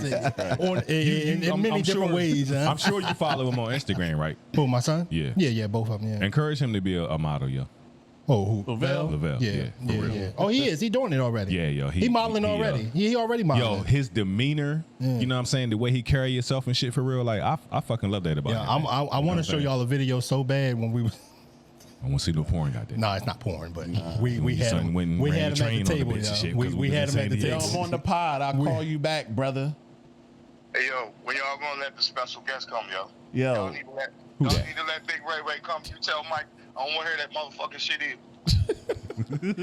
S2: to you. In many different ways. Huh?
S1: I'm sure you follow him on Instagram, right?
S2: Who, my son?
S1: Yeah.
S2: Yeah, both of them. Yeah.
S1: Encourage him to be a model, yo.
S2: Oh, who?
S3: Lavelle?
S1: Lavelle.
S2: Yeah,
S1: for
S2: yeah,
S1: real.
S2: yeah. Oh, he is. He doing it already.
S1: Yeah, yo.
S2: He modeling already. He already
S1: Yo,
S2: modeling.
S1: his demeanor, you know what I'm saying? The way he carry himself and shit for real. Like, I fucking love that about
S2: Yeah,
S1: him.
S2: I want to show y'all a video so bad when we was.
S1: I want to see no porn out there.
S2: No, it's not porn, but we
S1: Your
S2: had
S1: son
S2: him.
S1: went and
S2: We
S1: ran
S2: had
S1: the
S2: him at
S1: train
S2: the
S1: on the
S2: table.
S1: bitch and
S2: Yo.
S1: shit,
S2: We
S1: 'cause we
S2: had
S1: was
S2: him
S1: in
S2: at the
S1: San
S3: Yo,
S2: table.
S3: I'm on the pod. I'll call you back, brother.
S5: Hey, yo, when y'all gonna let the special guest come, yo?
S3: Yo.
S5: Y'all need to let Big Ray come. You tell Mike, I don't want to hear that motherfucking shit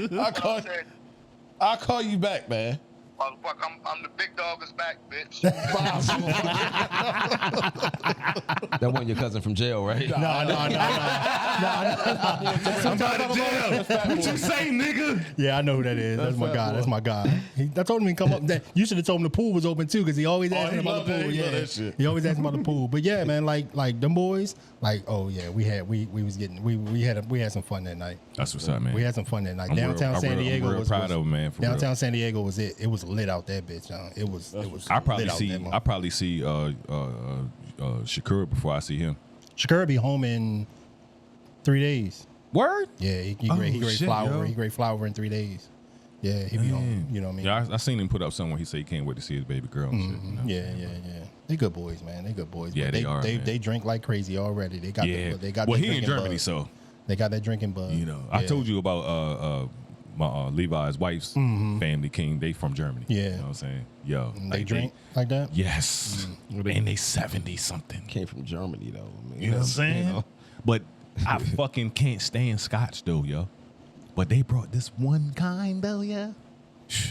S5: either.
S3: I'll call you back, man.
S5: Motherfucker, I'm the big dog is back, bitch.
S4: That wasn't your cousin from jail, right?
S2: No.
S1: I'm out of jail. What you say, nigga?
S2: Yeah, I know who that is. That's my guy. That's my guy. I told him he come up. You should have told him the pool was open too, because he always asking
S3: he
S2: about
S3: love
S2: the
S3: that.
S2: pool.
S3: He love
S2: Yeah,
S3: that shit.
S2: he always asking about the pool. But yeah, man, like them boys, like we had some fun that night.
S1: That's what's up, man.
S2: We had some fun that night.
S1: I'm
S2: Downtown
S1: real-
S2: San
S1: I'm real-
S2: Diego
S1: I'm real
S2: was
S1: proud of him, man, for real.
S2: Downtown San Diego was it. It was lit out that bitch. It was.
S1: I probably
S2: lit out
S1: see.
S2: that
S1: I
S2: motherfucker.
S1: probably see Shakur before I see him.
S2: Shakur be home in 3 days.
S1: Word?
S2: Yeah, he
S1: Oh,
S2: grade
S1: shit,
S2: flower.
S1: yo.
S2: He grade flower in 3 days. Yeah, he be home. You know what I mean?
S1: Yeah, I seen him put up somewhere. He said he can't wait to see his baby girl and shit. You know?
S2: Yeah. They good boys, man. They good boys.
S1: Yeah,
S2: But
S1: they are, man.
S2: They drink like crazy already. They got.
S1: Yeah.
S2: They got.
S1: Well,
S2: that
S1: he in
S2: drinking
S1: Germany,
S2: bug.
S1: so
S2: They got that drinking bug.
S1: you know. I
S2: Yeah.
S1: told you about my Levi's wife's family, King. They from Germany.
S2: Yeah.
S1: You know what I'm saying? Yo,
S2: They
S1: like,
S2: drink like that.
S1: Yes. And they 70 something.
S4: Came from Germany, though. I mean,
S1: You know what I'm saying?
S4: you know.
S1: But I fucking can't stand scotch though, yo. But they brought this one kind though, yeah.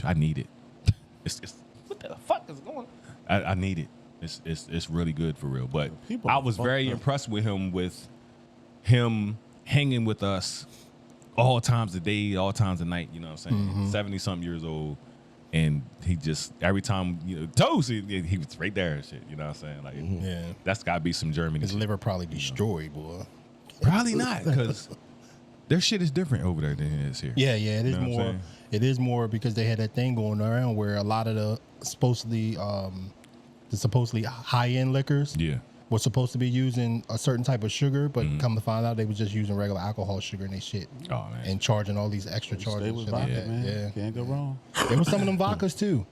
S1: I need it. It's what the fuck is going on? I need it. It's really good for real. But
S3: People
S1: I was very
S3: fucked up.
S1: impressed with him hanging with us all times of day, all times of night, you know what I'm saying? 70 something years old. And he just every time, toast, he was right there and shit. You know what I'm saying? Like
S2: Yeah.
S1: that's gotta be some Germany.
S2: His
S1: shit.
S2: liver probably destroyed, boy.
S1: Probably not, because their shit is different over there than it is here.
S2: Yeah. It is
S1: You know what I'm
S2: more.
S1: saying?
S2: It is more because they had that thing going around where a lot of the supposedly high end liquors.
S1: Yeah.
S2: Was supposed to be using a certain type of sugar, but come to find out they was just using regular alcohol sugar in their shit.
S1: Oh man.
S2: And charging all these extra charges.
S3: Stay
S2: and
S3: with
S2: shit like
S3: vodka,
S2: that.
S3: man.
S2: Yeah.
S3: Can't go wrong.
S2: There was some of them vodkas too.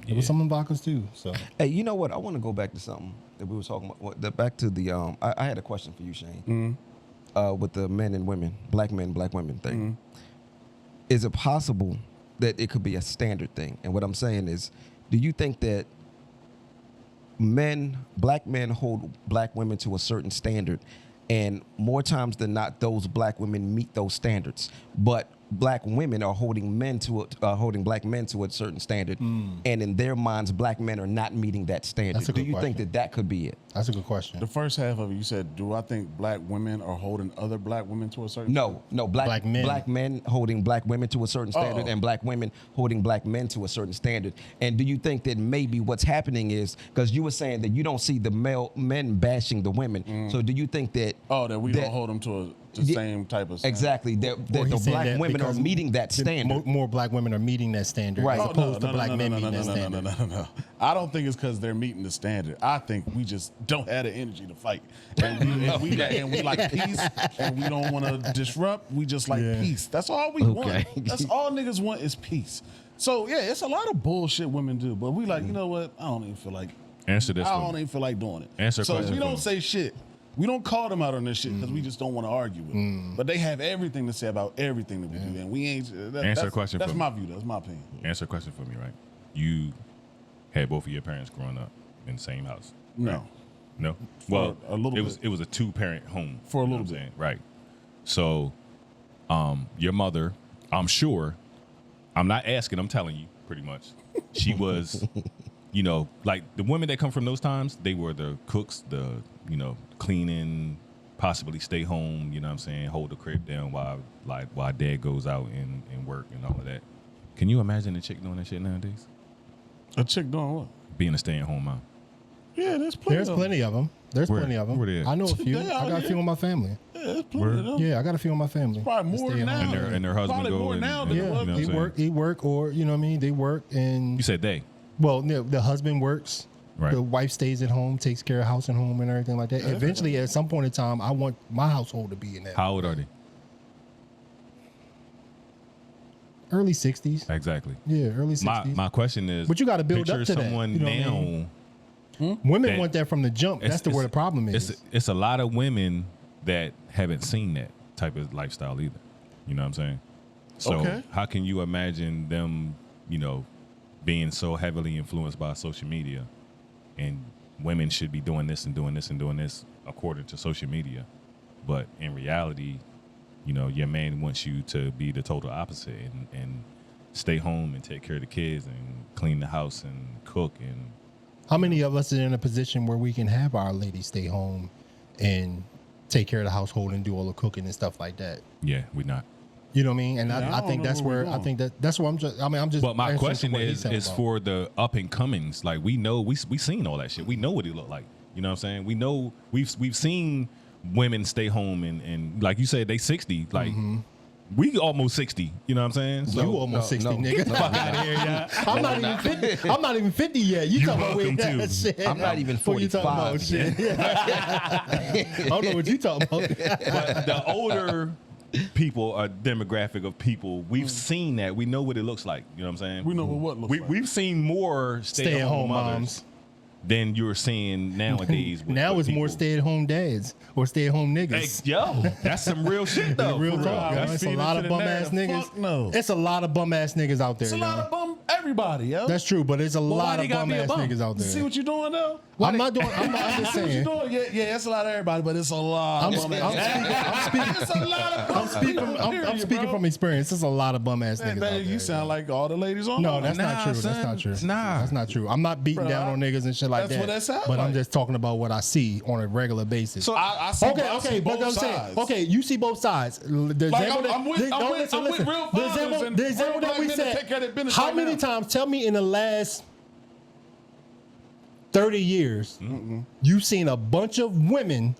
S2: There was some of them vodkas too. So
S4: Hey, you know what? I want to go back to something that we were talking about. Back to the I had a question for you, Shane. With the men and women, black men, black women thing. Is it possible that it could be a standard thing? And what I'm saying is, do you think that black men hold black women to a certain standard, and more times than not, those black women meet those standards, but black women are holding black men to a certain standard, and in their minds, black men are not meeting that standard.
S2: That's a
S4: Do
S2: good
S4: you think
S2: question.
S4: that could be it?
S2: That's a good question.
S3: The first half of it, you said, do I think black women are holding other black women to a certain
S4: No, black men holding black women to a certain standard, and black women holding black men to a certain standard. And do you think that maybe what's happening is because you were saying that you don't see the men bashing the women? So do you think that
S3: that we don't hold them to the same type of standard?
S4: Exactly, that
S2: Or
S4: the
S2: he's saying
S4: black
S2: that
S4: women are
S2: because
S4: meeting that standard?
S2: More black women are meeting that standard,
S4: Right.
S2: as
S4: Oh,
S2: opposed to black men meeting that standard.
S3: No. I don't think it's because they're meeting the standard. I think we just don't have the energy to fight, and we like peace, and we don't want to disrupt. We just like peace. That's all we want. That's all niggas want is peace. So yeah, it's a lot of bullshit women do, but we like, you know what? I don't even feel like.
S1: Answer this
S3: I
S1: one.
S3: don't even feel like doing it.
S1: Answer a
S3: so
S1: question
S3: we
S1: for
S3: don't
S1: me.
S3: say shit. We don't call them out on this shit because we just don't want to argue with them. But they have everything to say about everything that we do, and we ain't.
S1: Answer a question
S3: That's
S1: for
S3: my
S1: me.
S3: view. That's my opinion.
S1: Answer a question for me, right? You had both of your parents growing up in the same house.
S3: No.
S1: No. Well,
S3: a little
S1: it was
S3: bit.
S1: it was a 2-parent home
S3: For a
S1: you know
S3: little
S1: what I'm
S3: bit.
S1: saying? Right. So, your mother, I'm sure, I'm not asking, I'm telling you, pretty much, she was, you know, like the women that come from those times, they were the cooks, the cleaning, possibly stay home. You know what I'm saying? Hold the crib down while dad goes out and work and all of that. Can you imagine a chick doing that shit nowadays?
S3: A chick doing what?
S1: Being a stay-at-home mom.
S3: Yeah, there's plenty.
S2: There's plenty of them. There's
S1: Where-
S2: plenty of them.
S1: where they at?
S2: I know a few.
S3: They
S2: I
S3: out
S2: got a
S3: here.
S2: few in my family.
S3: Yeah, there's plenty of them.
S2: Yeah, I got a few in my family.
S3: Probably more
S2: Stay at
S3: now.
S2: home.
S1: And their husband
S3: Probably
S1: go
S3: more
S1: and-
S3: now
S1: and-
S3: than
S1: you
S3: it
S1: know
S3: was.
S1: what I'm
S2: He
S1: saying?
S2: he work, or you know what I mean. They work, and
S1: You said they.
S2: well, the husband works.
S1: Right.
S2: The wife stays at home, takes care of house and home and everything like that. Eventually, at some point in time, I want my household to be in that.
S1: How old are they?
S2: Early 60s.
S1: Exactly.
S2: Yeah, early 60s.
S1: My question is,
S2: But you gotta build
S1: picture
S2: up to that,
S1: someone
S2: you know what I
S1: now.
S2: mean? Women
S1: that-
S2: want that from the jump. That's where the problem is.
S1: It's a lot of women that haven't seen that type of lifestyle either. You know what I'm saying? So
S3: Okay.
S1: how can you imagine them, being so heavily influenced by social media, and women should be doing this and doing this and doing this according to social media, but in reality, your man wants you to be the total opposite and stay home and take care of the kids and clean the house and cook and.
S2: How many of us are in a position where we can have our ladies stay home and take care of the household and do all the cooking and stuff like that?
S1: Yeah, we're not.
S2: You know what I mean? And
S3: Yeah,
S2: I think that's where I think that's where I'm just. I mean, I'm just.
S1: But my
S2: answering
S1: question
S2: what he's
S1: is
S2: saying about.
S1: for the up and comings. Like we know we seen all that shit. We know what it looked like. You know what I'm saying? We know we've seen women stay home and like you said they 60. Like we almost 60. You know what I'm saying? So
S2: You almost 60,
S4: no.
S2: nigga. Fuck out of here, yeah. I'm not even 50. I'm not even 50 yet. You talking about
S1: welcome
S2: way
S1: too.
S2: that shit?
S4: I'm not even
S2: What you talking about,
S4: 45
S2: shit? I don't know what you talking about.
S1: but the older people, a demographic of people, we've seen that. We know what it looks like. You know what I'm saying?
S3: We know what looks like.
S1: We've seen more
S2: Stay-at-home
S1: mothers
S2: moms.
S1: than you're seeing nowadays.
S2: Now
S1: with
S2: it's more
S1: people.
S2: stay-at-home dads or stay-at-home
S1: Hey,
S2: niggas.
S1: yo, that's some real shit though.
S2: Real
S1: for
S2: talk,
S1: real.
S2: yo. It's a lot of bum ass niggas.
S3: Fuck no.
S2: It's a lot of bum ass niggas out there.
S3: It's a lot
S2: yo.
S3: of bum everybody, yo.
S2: That's true, but it's a
S1: why
S2: lot
S1: they
S2: of
S1: gotta
S2: bum
S1: be a
S2: ass
S1: bum?
S2: niggas out there.
S3: See what you doing though?
S2: I'm not doing. I'm just
S3: See what you
S2: saying.
S3: doing? Yeah, it's a lot of everybody, but it's a lot.
S2: I'm
S3: of bum ass.
S2: speaking.
S3: It's a lot of bum
S2: I'm speaking from experience. There's a lot of bum ass niggas out there.
S3: You sound like all the ladies on.
S2: No,
S3: there.
S2: that's not
S1: Nah,
S2: true.
S1: son.
S2: That's not true.
S1: Nah.
S2: That's not true. I'm not beating
S3: Bro,
S2: down on niggas and shit like
S3: that's
S2: that.
S3: what that sounds
S2: but I'm
S3: like.
S2: just talking about what I see on a regular basis.
S1: So
S3: I see,
S2: Okay,
S3: I
S2: okay,
S3: see
S2: but
S3: both
S2: I'm saying,
S3: sides.
S2: okay, you see both sides. The
S3: Like,
S2: example
S3: I'm
S2: that-
S3: with-
S2: the-
S3: I'm
S2: no,
S3: with-
S2: listen,
S3: I'm with
S2: listen.
S3: real
S2: The
S3: fathers
S2: example,
S3: and
S2: the
S3: real
S2: example that
S3: black
S2: we
S3: men that
S2: said.
S3: take care of their business
S2: How
S3: right
S2: many
S3: now.
S2: times? Tell me in the last 30 years, you've seen a bunch of women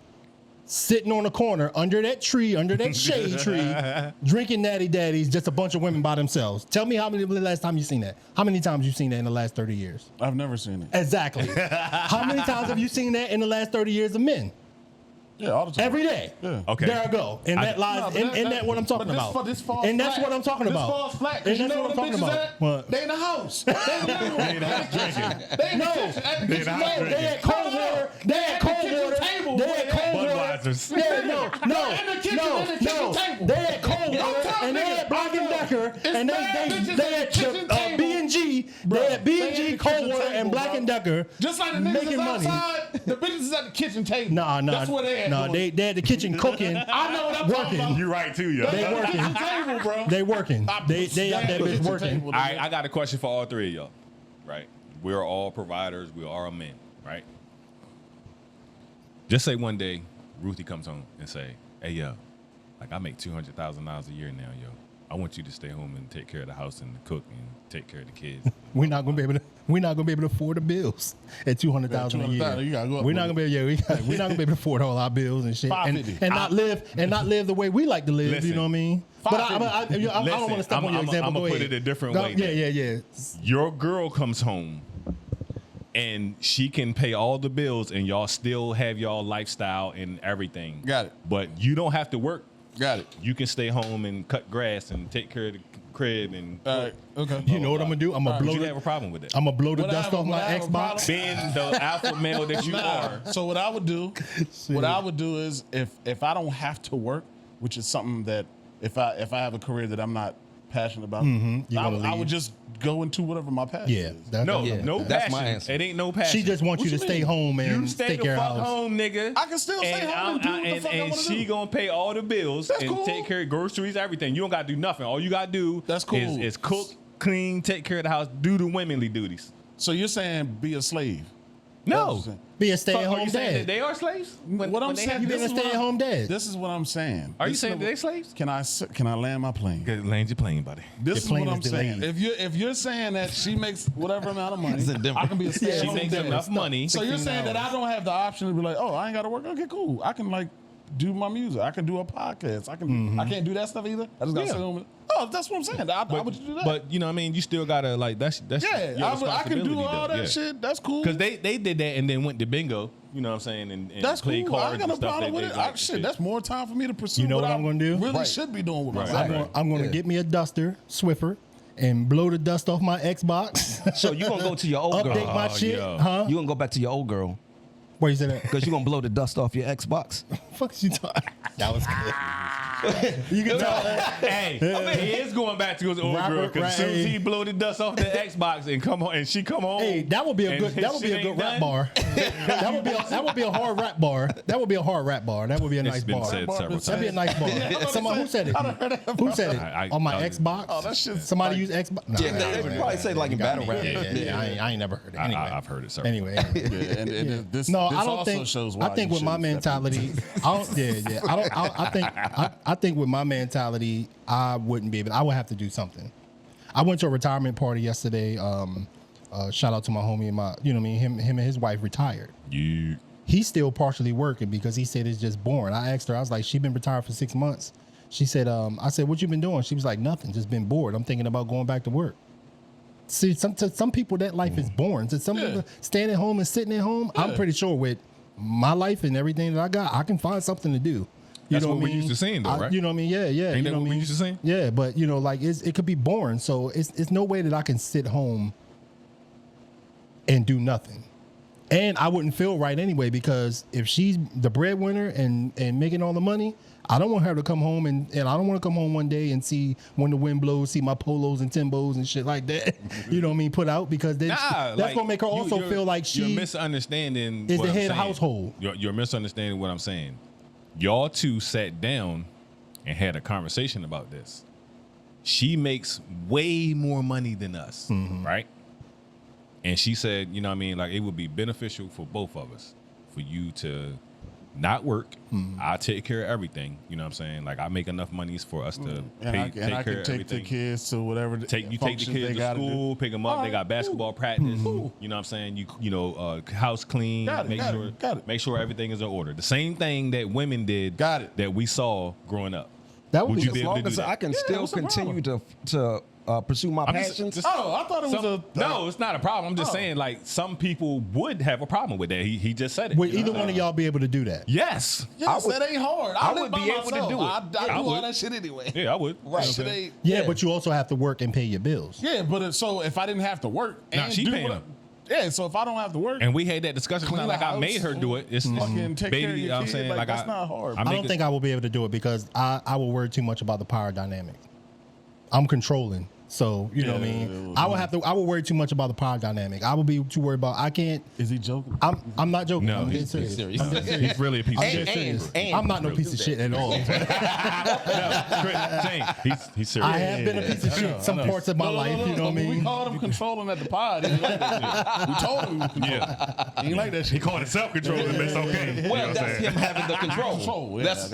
S2: sitting on the corner under that tree, under that shade tree, drinking natty daddies, just a bunch of women by themselves. Tell me the last time you seen that. How many times you seen that in the last 30 years?
S3: I've never seen it.
S2: Exactly. How many times have you seen that in the last 30 years of men?
S3: Yeah, all the time.
S2: Every day.
S3: Yeah.
S1: Okay.
S2: There I go. And that lies,
S3: No, but
S2: and that what I'm talking
S3: but this
S2: about.
S3: fa- this falls
S2: And that's
S3: flat.
S2: what I'm talking about.
S3: This falls flat
S2: And
S3: because you
S2: that's
S3: know
S2: what
S3: what
S2: I'm
S3: the
S2: talking
S3: bitches
S2: about.
S3: at?
S2: What?
S3: They in the house. They in the living room. They in the house drinking. They in the
S2: No,
S3: kitchen. At the
S1: They
S3: kitchen
S1: not
S3: table.
S2: They had cold water. They had cold
S3: kitchen
S2: water.
S3: table,
S2: They
S3: boy.
S2: had cold water.
S1: Budweisers.
S2: Yeah, no,
S3: In the kitchen,
S2: no,
S3: in the kitchen table.
S2: They had cold
S3: Yo,
S2: water
S3: tell
S2: and they
S3: nigga,
S2: had Black and
S3: I know.
S2: Decker
S3: It's
S2: and
S3: mad bitches
S2: they
S3: at the
S2: had
S3: kitchen table.
S2: B&G They at
S3: They at
S2: B&G,
S3: the kitchen
S2: Coldwater,
S3: table,
S2: and Black
S3: bro.
S2: and Decker
S3: Just like the niggas
S2: making
S3: is
S2: money.
S3: outside, the bitches is at the kitchen table.
S2: Nah.
S3: That's where they at.
S2: Nah,
S3: doing.
S2: they at the kitchen cooking.
S3: I know what I'm talking
S2: working.
S3: about.
S1: You right too, yo.
S2: They
S3: At the
S2: working.
S3: kitchen table, bro.
S2: They working. They out that bitch working.
S1: All right, I got a question for all three of y'all. Right, we're all providers. We are all men. Right. Just say one day, Ruthie comes home and say, "Hey, yo, like I make $200,000 a year now, yo. I want you to stay home and take care of the house and cook and take care of the kids."
S2: We're not gonna be able to afford the bills at $200,000 a year.
S3: You gotta go up
S2: We're
S3: a
S2: not gonna be we're not gonna be able to afford all our bills and shit, and
S3: $550.
S2: not live the way we like to live.
S1: Listen,
S2: you know what I mean? But I don't want to step on your example.
S1: I'm
S2: Go
S1: gonna put
S2: ahead.
S1: it a different
S2: Go-
S1: way.
S2: Yeah.
S1: Your girl comes home and she can pay all the bills and y'all still have y'all lifestyle and everything.
S3: Got it.
S1: But you don't have to work.
S3: Got it.
S1: You can stay home and cut grass and take care of the crib and
S3: All right. Okay.
S2: You know what I'm gonna do? I'm gonna
S1: Would
S2: blow
S1: you have a
S2: the
S1: problem with that?
S2: I'm gonna blow the
S3: Would I
S2: dust
S3: have a-
S2: off
S3: would
S2: my
S3: I have a
S2: Xbox.
S1: Being the alpha male that you are.
S3: So what I would do, is if I don't have to work, which is something that if I have a career that I'm not passionate about,
S2: you're
S3: I
S2: gonna
S3: would
S2: leave.
S3: just go into whatever my passion
S2: Yeah,
S3: is.
S1: No,
S4: Yeah,
S1: no
S4: that's
S1: passion.
S4: my answer.
S1: It ain't no passion.
S2: She just wants you to
S3: What you
S2: stay
S3: mean?
S2: home
S1: You
S2: and
S1: stay
S2: take
S1: the
S2: care
S1: fuck
S2: of house.
S1: home, nigga.
S3: I can still stay home and do what the fuck I
S1: and
S3: wanna
S1: she
S3: do.
S1: gonna pay all the bills
S3: That's
S1: and
S3: cool.
S1: take care of groceries, everything. You don't gotta do nothing. All you gotta do
S3: That's cool.
S1: is cook, clean, take care of the house, do the womanly duties.
S3: So you're saying be a slave?
S1: No.
S2: Be a
S1: Fuck, are
S2: stay-at-home
S1: you saying that
S2: dad.
S1: they are slaves? When
S3: What I'm
S1: they
S3: saying,
S1: have
S2: You being a
S3: this is what
S2: stay-at-home dad.
S3: This is what I'm saying.
S1: Are you
S3: This is
S1: saying
S3: what-
S1: they slaves?
S3: Can I land my plane?
S1: Good, land your plane, buddy.
S3: This
S2: Your
S3: is
S2: plane
S3: what
S2: is
S3: I'm saying.
S2: delayed.
S3: If you're saying that she makes whatever amount of money,
S4: It's in Denver.
S3: I can be a
S1: She
S3: stay-at-home
S1: makes
S3: dad.
S1: enough money.
S3: So you're saying that I don't have the option to be like, oh, I ain't got to work. Okay, cool. I can like do my music. I can do a podcast. I can. I can't do that stuff either. I just got to
S1: Yeah.
S3: sit home. Oh, that's what I'm saying. I would do that.
S1: But you know what I mean? You still gotta like that's
S3: yeah,
S1: your
S3: I can
S1: responsibility,
S3: do all
S1: though.
S3: that
S1: Yeah.
S3: shit. That's cool.
S1: Cause they did that and then went to bingo, you know what I'm saying, and
S3: That's
S1: played
S3: cool. I
S1: cards
S3: ain't got
S1: and
S3: no
S1: stuff.
S3: problem with it.
S1: like
S3: Shit, that's more time for me to pursue.
S2: You know what
S3: I
S2: I'm gonna do?
S3: Really
S4: Right.
S3: should be doing with my
S1: Right.
S3: life.
S2: I'm gonna
S4: Yeah.
S2: get me a duster, Swiffer, and blow the dust off my Xbox.
S4: So you gonna go to your old
S2: Update
S4: girl?
S2: my shit,
S1: yeah.
S2: huh?
S4: You gonna go back to your old girl
S2: Where you say that?
S4: because you gonna blow the dust off your Xbox?
S2: Fuck is you talking? That was good. You can tell.
S1: Hey, he is going back to his old
S2: Rapper,
S1: girl because as soon as
S2: right.
S1: he blow the dust off the Xbox and come home and she come home.
S2: Hey, that would be a
S1: and
S2: good. That would be
S1: shit
S2: a good
S1: ain't
S2: rap
S1: done.
S2: bar. That would be a hard rap bar. That would be a hard rap bar. That would be a nice
S1: It's been
S2: bar.
S1: said several
S2: That'd be a
S1: times.
S2: nice bar. Someone who said it? Who said it? On my Xbox?
S3: Oh, that shit's
S2: Somebody
S3: like-
S2: use Xbox? Nah,
S4: Yeah, they would probably say like in battle rap.
S2: Yeah. I ain't never heard it. Anyway,
S1: I've heard it several
S2: Anyway.
S3: Yeah, and this,
S2: No,
S3: this
S2: I don't
S3: also
S2: think.
S3: shows why
S2: I think
S3: you
S2: with my
S3: shouldn't step in.
S2: mentality, I don't. Yeah. I think with my mentality, I wouldn't be able. I would have to do something. I went to a retirement party yesterday. Shout out to my homie and my, you know what I mean. Him and his wife retired.
S1: You
S2: He's still partially working because he said it's just boring. I asked her. I was like, she been retired for 6 months. She said, I said, what you been doing? She was like, nothing. Just been bored. I'm thinking about going back to work. See, to some people that life is boring. To some people staying at home and sitting at home, I'm pretty sure with my life and everything that I got, I can find something to do.
S1: That's what we used to saying, though, right?
S2: You know what I mean? Yeah.
S1: Ain't
S2: you
S1: that
S2: know
S1: what we
S2: I mean?
S1: used to saying?
S2: Yeah, but you know, like it could be boring. So it's no way that I can sit home and do nothing. And I wouldn't feel right anyway, because if she's the breadwinner and making all the money, I don't want her to come home and I don't want to come home one day and see when the wind blows, see my polos and Timbos and shit like that. You know what I mean? Put out, because then that's
S1: like,
S2: gonna make her also
S1: you're-
S2: feel like
S1: you're
S2: she
S1: misunderstanding
S2: is
S1: what
S2: the
S1: I'm
S2: head
S1: saying.
S2: household.
S1: You're misunderstanding what I'm saying. Y'all two sat down and had a conversation about this. She makes way more money than us,
S2: Mm-hmm.
S1: right? And she said, you know what I mean, like it would be beneficial for both of us for you to not work.
S2: Mm-hmm.
S1: I take care of everything. You know what I'm saying? Like I make enough monies for us to
S3: And I can
S1: care
S3: take
S1: of
S3: the
S1: everything.
S3: kids to whatever.
S1: You take the
S3: functions they
S1: kids to
S3: gotta do.
S1: school, pick them up. They got basketball practice.
S2: Mm-hmm.
S1: You know what I'm saying? You know, house clean.
S3: Got it,
S1: make
S3: got
S1: sure
S3: it, got it.
S1: make sure everything is in order. The same thing that women did.
S3: Got it.
S1: That we saw growing up.
S2: That would
S1: Would
S2: be
S1: you
S2: as
S1: be able
S4: long
S1: to do
S4: as
S1: that?
S4: I can still
S3: what's the
S4: continue to pursue my
S1: I'm just-
S4: passions.
S1: just-
S3: Oh, I thought it was
S1: no, it's not a problem. I'm just
S3: Oh.
S1: saying, like some people would have a problem with that. He just said it.
S2: Would
S1: you know
S2: either
S1: what
S2: one
S1: I'm
S2: of
S1: saying?
S2: y'all be able to do that?
S1: Yes.
S3: Yes, that ain't hard. I
S4: would
S3: live by
S4: be able to
S3: myself.
S4: do it.
S3: I
S1: I
S3: do all
S1: would.
S3: that shit anyway.
S1: Yeah, I would.
S3: Right.
S1: You know
S3: Shit
S1: what I'm saying?
S3: ain't-
S2: Yeah, but you also have to work and pay your bills.
S3: Yeah, but so if I didn't have to work,
S1: Nah,
S3: and
S1: she
S3: do
S1: paying
S3: what-
S1: them.
S3: Yeah, so if I don't have to work,
S1: And we had that discussion. It's
S3: Clean
S1: not like
S3: the
S1: I made her
S3: house,
S1: do it. It's
S3: fucking take
S1: baby.
S3: care of your
S1: I'm
S3: kid,
S1: saying,
S3: like,
S1: like
S3: that's not hard.
S2: I don't think I will be able to do it because I will worry too much about the power dynamic. I'm controlling. So you know what I mean. I would worry too much about the power dynamic. I would be too worried about. I can't.
S3: Is he joking?
S2: I'm not joking.
S1: No,
S2: I'm
S1: he's
S2: dead serious.
S1: He's really a piece of
S2: I'm
S1: shit.
S2: serious. I'm not no piece of shit at all.
S1: He's serious.
S2: I have been a piece of shit some parts of my life. You know what I mean.
S3: We called him controlling at the pod. He didn't like that shit. We told him he was controlling. He didn't like that shit.
S1: He called it self-control, and it's okay.
S4: Well, that's him having the control.
S3: Yeah,
S4: That's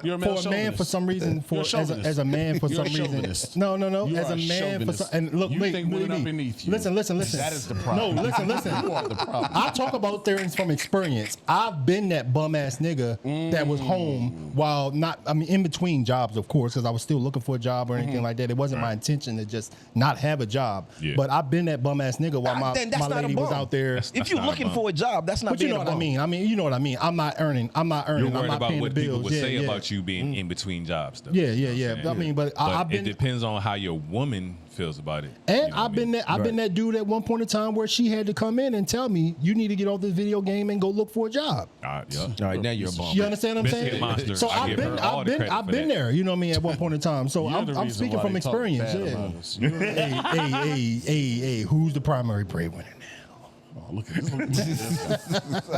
S3: You're a
S2: for
S3: male
S2: a man, for some reason,
S3: You're a
S2: as a man, for
S3: You're
S2: some
S3: a
S2: reason,
S3: chauvinist.
S2: no,
S3: You
S2: as
S3: are
S2: a
S3: a
S2: man, for some,
S3: chauvinist.
S2: and look,
S3: You
S2: wait,
S3: think women
S2: wait,
S3: are beneath you.
S2: Listen.
S3: That is the problem.
S2: No, listen.
S3: You are the problem.
S2: I talk about things from experience. I've been that bum ass nigga that was home while in between jobs, of course, because I was still looking for a job or anything like that. It wasn't my intention to just not have a job.
S1: Yeah.
S2: But I've been that bum ass nigga while my lady was out there.
S4: If you're looking for a job, that's not.
S2: But you know what I mean. You know what I mean. I'm not earning.
S1: You're
S2: I'm
S1: worried
S2: not
S1: about
S2: paying
S1: what
S2: the
S1: people
S2: bills.
S1: would say about you being in between jobs. Though.
S2: Yeah.
S1: You know what I'm
S2: I mean, but I've been.
S1: It depends on how your woman feels about it.
S2: And
S1: You know what
S2: I've been that. I've been that dude at one point in time where she had to come in and tell me, "You need to get off this video game and go look for a job."
S1: Yeah.
S4: All right, now you're a bum.
S2: You understand what I'm
S1: Biscuit
S2: saying?
S1: monster.
S2: So
S1: I give her all the credit
S2: I've
S1: for
S2: been
S1: that.
S2: there. You know what I mean? At one point in time. So
S3: You're the
S2: I'm
S3: reason
S2: speaking
S3: why
S2: from
S3: they talk
S2: experience.
S3: bad
S2: Yeah.
S3: about us.
S2: Hey, who's the primary breadwinner now?
S3: Oh, look at this.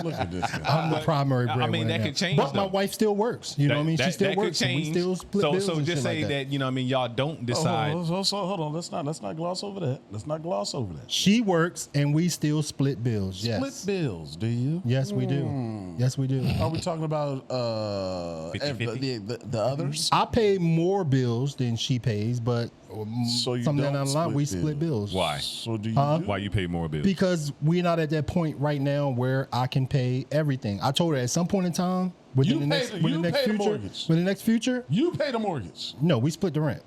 S3: Look at this.
S2: I'm the primary breadwinner.
S1: I mean, that
S2: now.
S1: could change,
S2: But my
S1: though.
S2: wife still works. You know what I mean? She still works. And we still split bills
S1: So
S2: and
S1: just
S2: shit
S1: say
S2: like
S1: that. You know what I mean, y'all don't decide.
S3: Hold on. Let's not gloss over that.
S2: She works and we still split bills. Yes.
S3: Split bills, do you?
S2: Yes, we do. Yes, we do.
S3: Are we talking about
S1: 50-50?
S3: the others?
S2: I pay more bills than she pays, but
S3: So you
S2: something
S3: don't
S2: down the line,
S3: split
S2: we split bills.
S1: Why?
S3: So do you?
S1: Why you pay more bills?
S2: Because we're not at that point right now where I can pay everything. I told her at some point in time,
S3: You pay the
S2: next future,
S3: You pay the mortgage.
S2: no, we split the rent.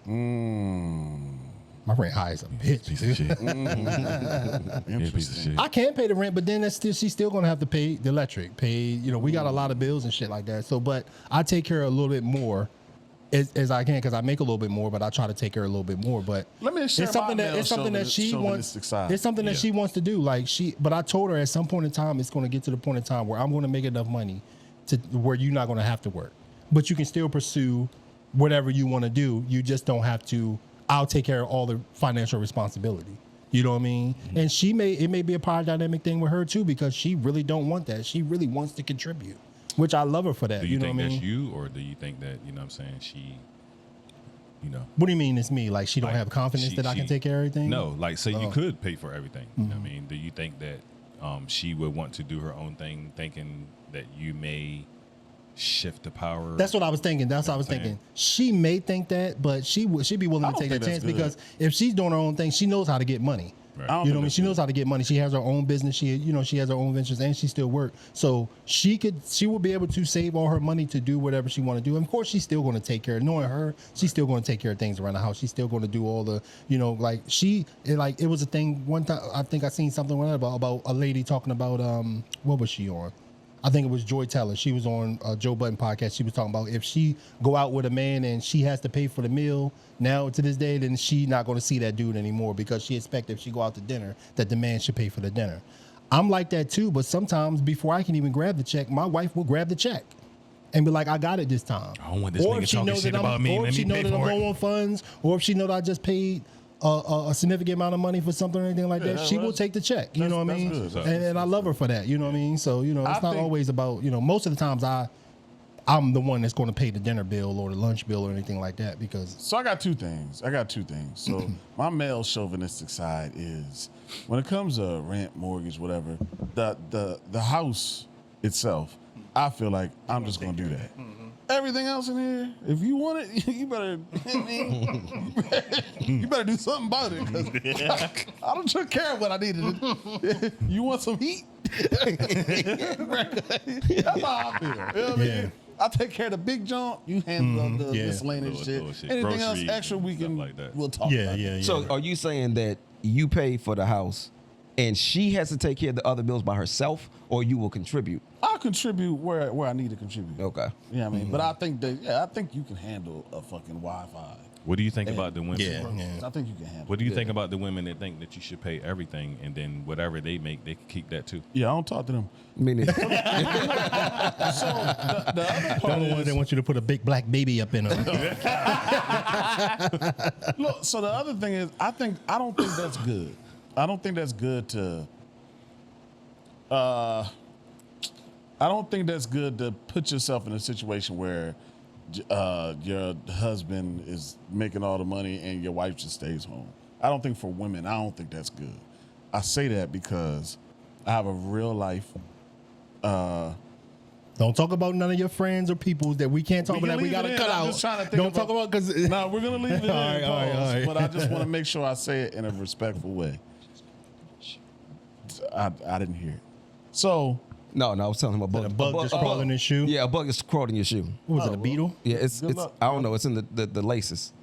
S2: My rent high as a bitch.
S1: Piece of shit. Yeah, piece of shit.
S2: I can pay the rent, but then she's still gonna have to pay the electric. We got a lot of bills and shit like that. So, but I take care of a little bit more as I can because I make a little bit more, but I try to take care of a little bit more. But
S3: Let me share
S2: it's something
S3: my
S2: that
S3: male
S2: it's something that she wants.
S3: chauvinistic side.
S2: It's something that
S1: Yeah.
S2: she wants to do. But I told her at some point in time it's going to get to the point in time where I'm going to make enough money to where you're not going to have to work, but you can still pursue whatever you want to do. You just don't have to. I'll take care of all the financial responsibility. You know what I mean?
S3: Mm-hmm.
S2: And it may be a power dynamic thing with her too because she really don't want that. She really wants to contribute, which I love her for that.
S1: Do you
S2: know
S1: think
S2: what I
S1: that's
S2: mean?
S1: you, or do you think that you know what I'm saying? She, you know.
S2: What do you mean it's me? Like she don't
S1: Like,
S2: have confidence that I can take care of everything?
S1: No, like say
S2: Oh.
S1: you could pay for everything. You know what I mean, do you think that she would want to do her own thing, thinking that you may shift the power?
S2: That's what I was thinking. That's what I was thinking. She may think that, but she'd be willing
S3: I
S2: to
S3: don't
S2: take that
S3: think
S2: chance
S3: that's good.
S2: because if she's doing her own thing, she knows how to get money.
S1: Right.
S3: I don't
S2: You know
S3: think
S2: what I mean?
S3: that's
S2: She
S3: good.
S2: knows how to get money. She has her own business. She has her own ventures and she still works. So she will be able to save all her money to do whatever she want to do. And of course, she's still going to take care. Knowing her, she's still going to take care of things around the house. She's still going to do all the, it was a thing one time. I think I seen something about a lady talking about what was she on? I think it was Joy Teller. She was on Joe Budden podcast. She was talking about if she go out with a man and she has to pay for the meal now to this day, then she not going to see that dude anymore because she expects if she go out to dinner that the man should pay for the dinner. I'm like that too, but sometimes before I can even grab the check, my wife will grab the check and be like, I got it this time.
S1: I don't want this nigga
S2: if she
S1: talking
S2: knows
S1: shit
S2: that
S1: about me.
S2: or
S1: Let
S2: if she
S1: me
S2: know
S1: pay
S2: that I'm
S1: for it.
S2: low on funds, or if she know that I just paid a significant amount of money for something or anything like that, she will take the check. You know what I mean?
S3: that's good.
S2: And I love her for that. You know what I mean? So, it's
S3: I
S2: not
S3: think-
S2: always about, most of the times I'm the one that's going to pay the dinner bill or the lunch bill or anything like that because
S3: So I got two things. So my male chauvinistic side is when it comes to rent, mortgage, whatever, the house itself, I feel like I'm just gonna do that. Everything else in here, if you want it, you better you better do something about it. 'Cause I don't took care of what I needed. You want some heat? That's how I feel. You know what I mean?
S2: Yeah.
S3: I take care of the big jump. You handle the
S2: Yeah.
S3: miscellaneous
S1: Little
S3: shit.
S1: shit.
S3: Anything else
S1: Groceries
S3: extra,
S1: and
S3: we
S1: stuff
S3: can
S1: like that.
S3: we'll talk about. it.
S4: So are you saying that you pay for the house and she has to take care of the other bills by herself, or you will contribute?
S3: I'll contribute where I need to contribute.
S4: Okay.
S3: You know what I mean? But I think you can handle a fucking Wi-Fi
S1: What do you think about the women?
S3: I think you can handle.
S1: What do you think about the women that think that you should pay everything and then whatever they make, they can keep that too?
S3: Yeah, I don't talk to them.
S4: Me neither.
S3: So the other part
S2: The one
S3: is,
S2: they want you to put a big black baby up in her.
S3: look. So the other thing is, I don't think that's good. I don't think that's good to. I don't think that's good to put yourself in a situation where your husband is making all the money and your wife just stays home. I don't think for women, I don't think that's good. I say that because I have a real life.
S2: Don't talk about none of your friends or people that we can't talk about that we got to cut
S3: I'm
S2: out.
S3: just trying to think
S2: Don't talk about because
S3: No, we're gonna leave it in.
S2: All right.
S3: But I just want to make sure I say it in a respectful way. I didn't hear it. So
S4: No, I was telling him a bug.
S2: a bug just crawled in his shoe.
S4: Yeah, a bug is crawled in your shoe.
S2: What was it, a beetle?
S4: Yeah, it's
S3: Good luck.
S4: I don't know. It's in the laces.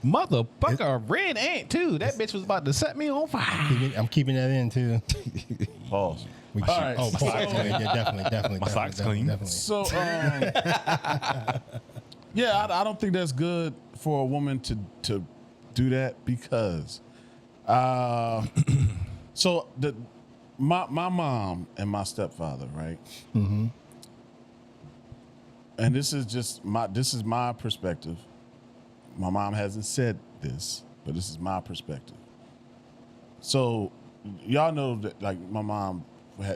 S1: Motherfucker, red ant too. That bitch was about to set me on fire.
S2: I'm keeping that in too.
S3: pause.
S2: We
S3: All right.
S2: Oh,
S3: So-
S2: yeah, definitely.
S1: My socks clean.
S2: Definitely.
S3: So, yeah, I don't think that's good for a woman to do that because, so my mom and my stepfather, right? Mm-hmm. And this is my perspective. My mom hasn't said this, but this is my perspective. So, y'all know that like my mom.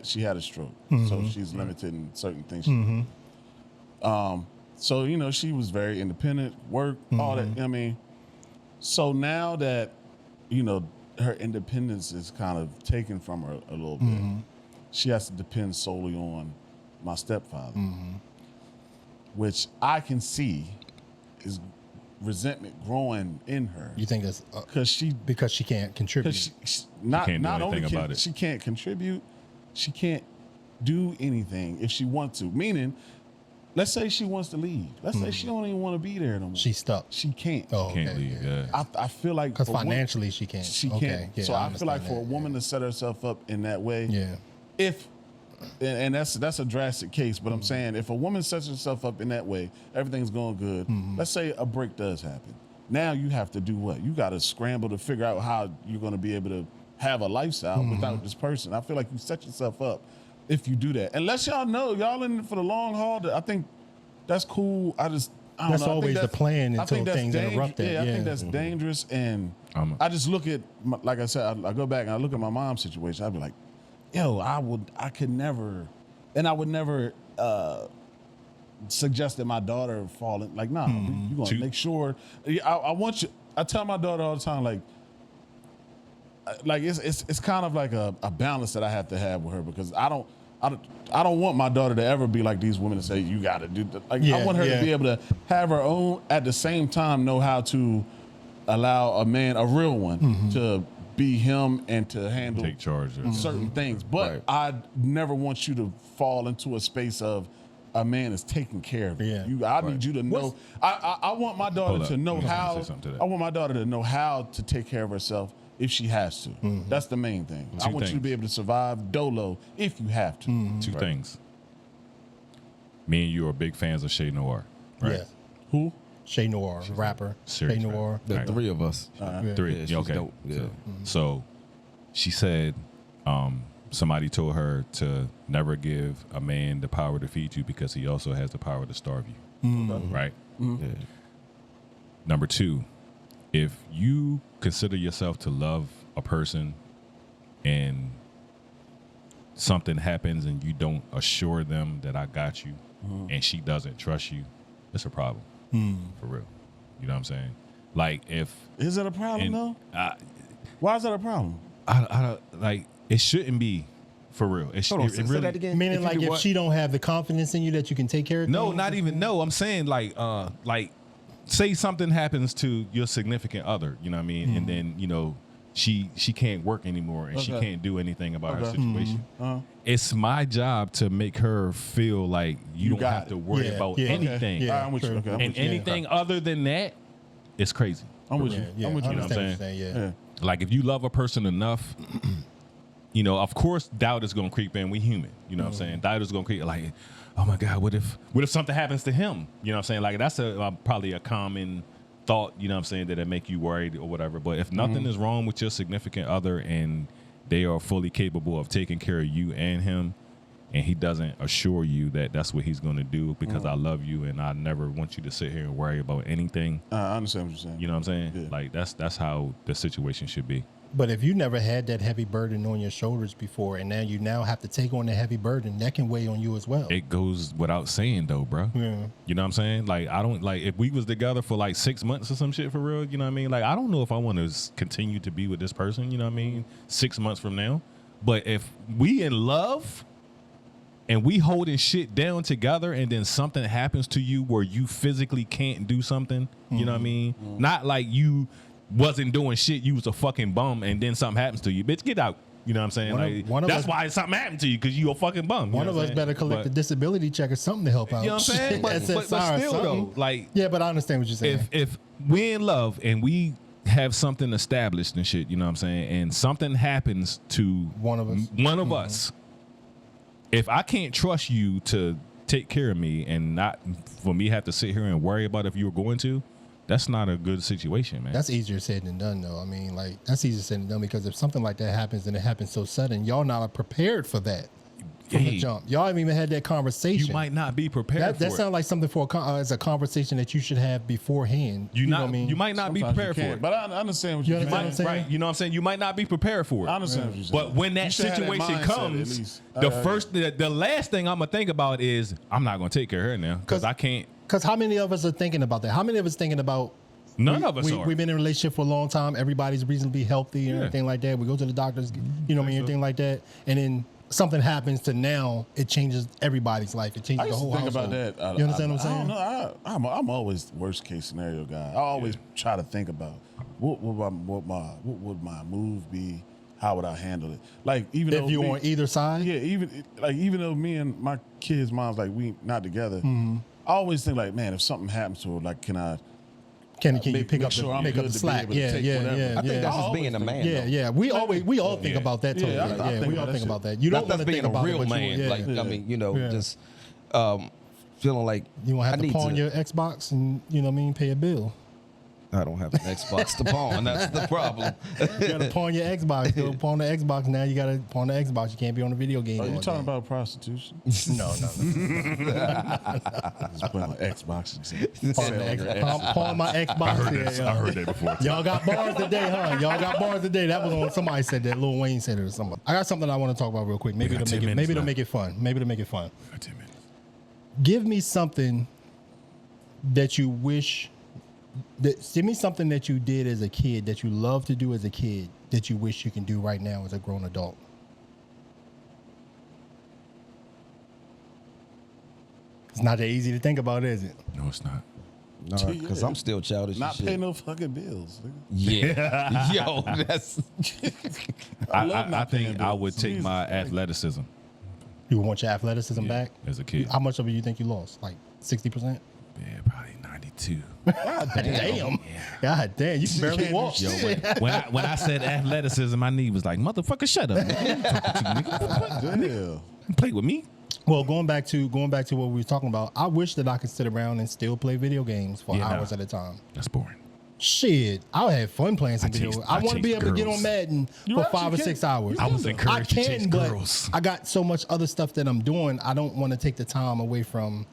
S3: She had a stroke, so she's limited in certain things. So she was very independent, work, all that. I mean, so now that her independence is kind of taken from her a little bit, she has to depend solely on my stepfather, which I can see is resentment growing in her.
S2: You think that's
S3: because she
S2: can't contribute?
S3: she not
S1: can't do
S3: only
S1: anything about it.
S3: she can't contribute, she can't do anything if she wants to. Meaning, let's say she wants to leave. Let's say she don't even want to be there no more.
S2: She's stuck.
S3: She can't.
S2: Oh,
S1: Can't
S2: okay,
S1: leave.
S2: yeah.
S1: Yeah.
S3: I feel like
S2: Because
S3: for one-
S2: financially she can't.
S3: she
S2: Okay,
S3: can't.
S2: yeah,
S3: So I feel like
S2: understand
S3: for a
S2: that,
S3: woman to set herself up in that way,
S2: Yeah.
S3: if and that's a drastic case, but I'm saying if a woman sets herself up in that way, everything's going good. Let's say a break does happen. Now you have to do what? You got to scramble to figure out how you're going to be able to have a lifestyle without this person. I feel like you set yourself up if you do that. Unless y'all know y'all in it for the long haul. I think that's cool. I don't
S2: That's
S3: know. I
S2: always
S3: think
S2: the plan
S3: I
S2: until
S3: think that's
S2: things interrupt that.
S3: Yeah, I
S2: Yeah.
S3: think that's dangerous. And
S1: I'm-
S3: I just look at, like I said, I go back and I look at my mom's situation. I'd be like, yo, I could never, and I would never suggest that my daughter fall in. Like, nah, you gonna make sure. I want you. I tell my daughter all the time, like it's kind of like a balance that I have to have with her because I don't want my daughter to ever be like these women and say you got to do that. Like I want her to be able to have her own at the same time know how to allow a man, a real one, to be him and to handle
S1: Take charge of
S3: certain things. But I never want you to fall into a space of a man is taking care of you.
S2: Yeah.
S3: I need you to know. I want my daughter
S1: Hold
S3: to
S1: up.
S3: know
S1: I'm gonna
S3: how.
S1: say something to that.
S3: I want my daughter to know how to take care of herself if she has to. That's the main thing. I
S1: Two
S3: want you to
S1: things.
S3: be able to survive dolo if you have to.
S1: Two things. Me and you are big fans of Shay Noir, right?
S2: Yeah.
S3: Who?
S2: Shay Noir, rapper.
S1: Serious
S2: Shay Noir.
S4: The
S1: Right.
S4: three of us.
S1: Three.
S4: Yeah, she's
S1: Yeah, okay.
S4: dope. Yeah.
S1: So she said somebody told her to never give a man the power to feed you because he also has the power to starve you. Right?
S4: Yeah.
S1: Number two, if you consider yourself to love a person and something happens and you don't assure them that I got you and she doesn't trust you, it's a problem. For real. You know what I'm saying? Like if
S3: Is it a problem
S1: and
S3: though?
S1: I
S3: Why is that a problem?
S1: don't like it shouldn't be for real. It,
S4: Hold on,
S1: it
S4: say
S1: really
S4: that again.
S2: Meaning, like,
S4: you do
S2: if
S4: what?
S2: she don't have the confidence in you that you can take care of
S1: No,
S2: things?
S1: not even no. I'm saying like say something happens to your significant other, you know what I mean? And then, she can't work anymore and she
S3: Okay.
S1: can't do anything about her
S3: Okay.
S1: situation. It's my job to make her feel like you don't
S3: got
S1: have
S3: it.
S1: to worry
S2: Yeah,
S1: about
S2: yeah.
S1: anything.
S2: Yeah,
S3: I'm with you.
S2: true.
S3: Okay, I'm
S1: And
S3: with you.
S1: anything other than that, it's crazy.
S3: I'm with
S2: Yeah,
S3: you.
S2: yeah.
S3: I'm with you.
S2: I
S1: know what I'm
S2: understand
S1: saying?
S2: what you're
S3: Yeah.
S1: Like if you love a person enough, of course doubt is gonna creep in. We human, you know what I'm saying? Doubt is gonna creep like, oh my God, what if something happens to him? You know what I'm saying? Like that's probably a common thought, you know what I'm saying, that make you worried or whatever. But if nothing is wrong with your significant other and they are fully capable of taking care of you and him, and he doesn't assure you that that's what he's going to do because I love you and I never want you to sit here and worry about anything.
S3: I understand what you're saying.
S1: You know what I'm saying?
S3: Yeah.
S1: Like that's how the situation should be.
S2: But if you never had that heavy burden on your shoulders before, and now you have to take on the heavy burden, that can weigh on you as well.
S1: It goes without saying though, bro.
S2: Yeah.
S1: You know what I'm saying? Like I don't like if we was together for like 6 months or some shit for real. You know what I mean? Like I don't know if I want to continue to be with this person. You know what I mean? 6 months from now, but if we in love and we holding shit down together, and then something happens to you where you physically can't do something. You know what I mean? Not like you wasn't doing shit, you was a fucking bum, and then something happens to you. Bitch, get out. You know what I'm saying? That's why something happened to you, because you a fucking bum.
S2: One of us better collect a disability check or something to help out.
S1: You know what I'm saying? But still, though, like...
S2: Yeah, but I understand what you're saying.
S1: If we in love and we have something established and shit, you know what I'm saying, and something happens to
S2: one of us,
S1: if I can't trust you to take care of me and not for me have to sit here and worry about if you were going to, that's not a good situation, man.
S2: That's easier said than done, though. I mean, like, that's easier said than done, because if something like that happens and it happens so sudden, y'all not prepared for that from the jump. Y'all haven't even had that conversation.
S1: You might not be prepared for
S2: that sounds like something for as a conversation that you should have beforehand. You know what I mean?
S1: You might not be prepared for it.
S3: But I understand what you're saying.
S1: Right. You know what I'm saying? You might not be prepared for it.
S3: I understand what you're saying.
S1: But when that situation comes, the last thing I'm going to think about is, I'm not going to take care of her now, because I can't.
S2: Because how many of us are thinking about that? How many of us thinking about...
S1: None of us are.
S2: We've been in a relationship for a long time. Everybody's reasonably healthy and everything like that. We go to the doctors, you know what I mean, anything like that. And then something happens to now, it changes everybody's life. It changes the whole household.
S3: I used to think about that.
S2: You understand what I'm saying?
S3: I don't know. I'm always the worst case scenario guy. I always try to think about what would my move be? How would I handle it? Like, even
S2: if you're on either side?
S3: Yeah, even though me and my kids' moms, like, we not together, I always think, like, man, if something happens to her, like, can you pick up the slack?
S2: Yeah.
S4: I think that's just being a man.
S2: Yeah. We all think about that. Totally. Yeah, we all think about that. You don't want to think about
S4: being a real man. Like, I mean, just feeling like
S2: you won't have to pawn your Xbox and, you know what I mean, pay a bill.
S4: I don't have an Xbox to pawn. That's the problem.
S2: You got to pawn your Xbox. Go pawn the Xbox. Now you got to pawn the Xbox. You can't be on the video game.
S3: Are you talking about prostitution?
S2: No.
S3: Just put my Xbox.
S2: Pawn my Xbox.
S1: I heard that before.
S2: Y'all got bars today, huh? Y'all got bars today. That was on. Somebody said that. Lil Wayne said it or something. I got something I want to talk about real quick. Maybe it'll make it fun. Maybe it'll make it fun.
S1: 10 minutes.
S2: Give me something that you wish. Give me something that you did as a kid that you love to do as a kid that you wish you can do right now as a grown adult. It's not that easy to think about, is it?
S1: No, it's not.
S4: No, because I'm still childish.
S3: Not pay no fucking bills.
S4: Yeah. Yo, that's...
S1: I think I would take my athleticism.
S2: You want your athleticism back?
S1: As a kid.
S2: How much of it you think you lost? Like 60%?
S1: Yeah, probably 92.
S2: God damn. God damn. You can barely walk.
S1: Yo, when I said athleticism, my knee was like, motherfucker, shut up.
S3: Damn.
S1: Play with me.
S2: Well, going back to what we were talking about, I wish that I could sit around and still play video games for hours at a time.
S1: That's boring.
S2: Shit, I had fun playing some video. I want to be able to get on Madden for 5 or 6 hours.
S1: I was encouraged to chase girls.
S2: I got so much other stuff that I'm doing. I don't want to take the time away from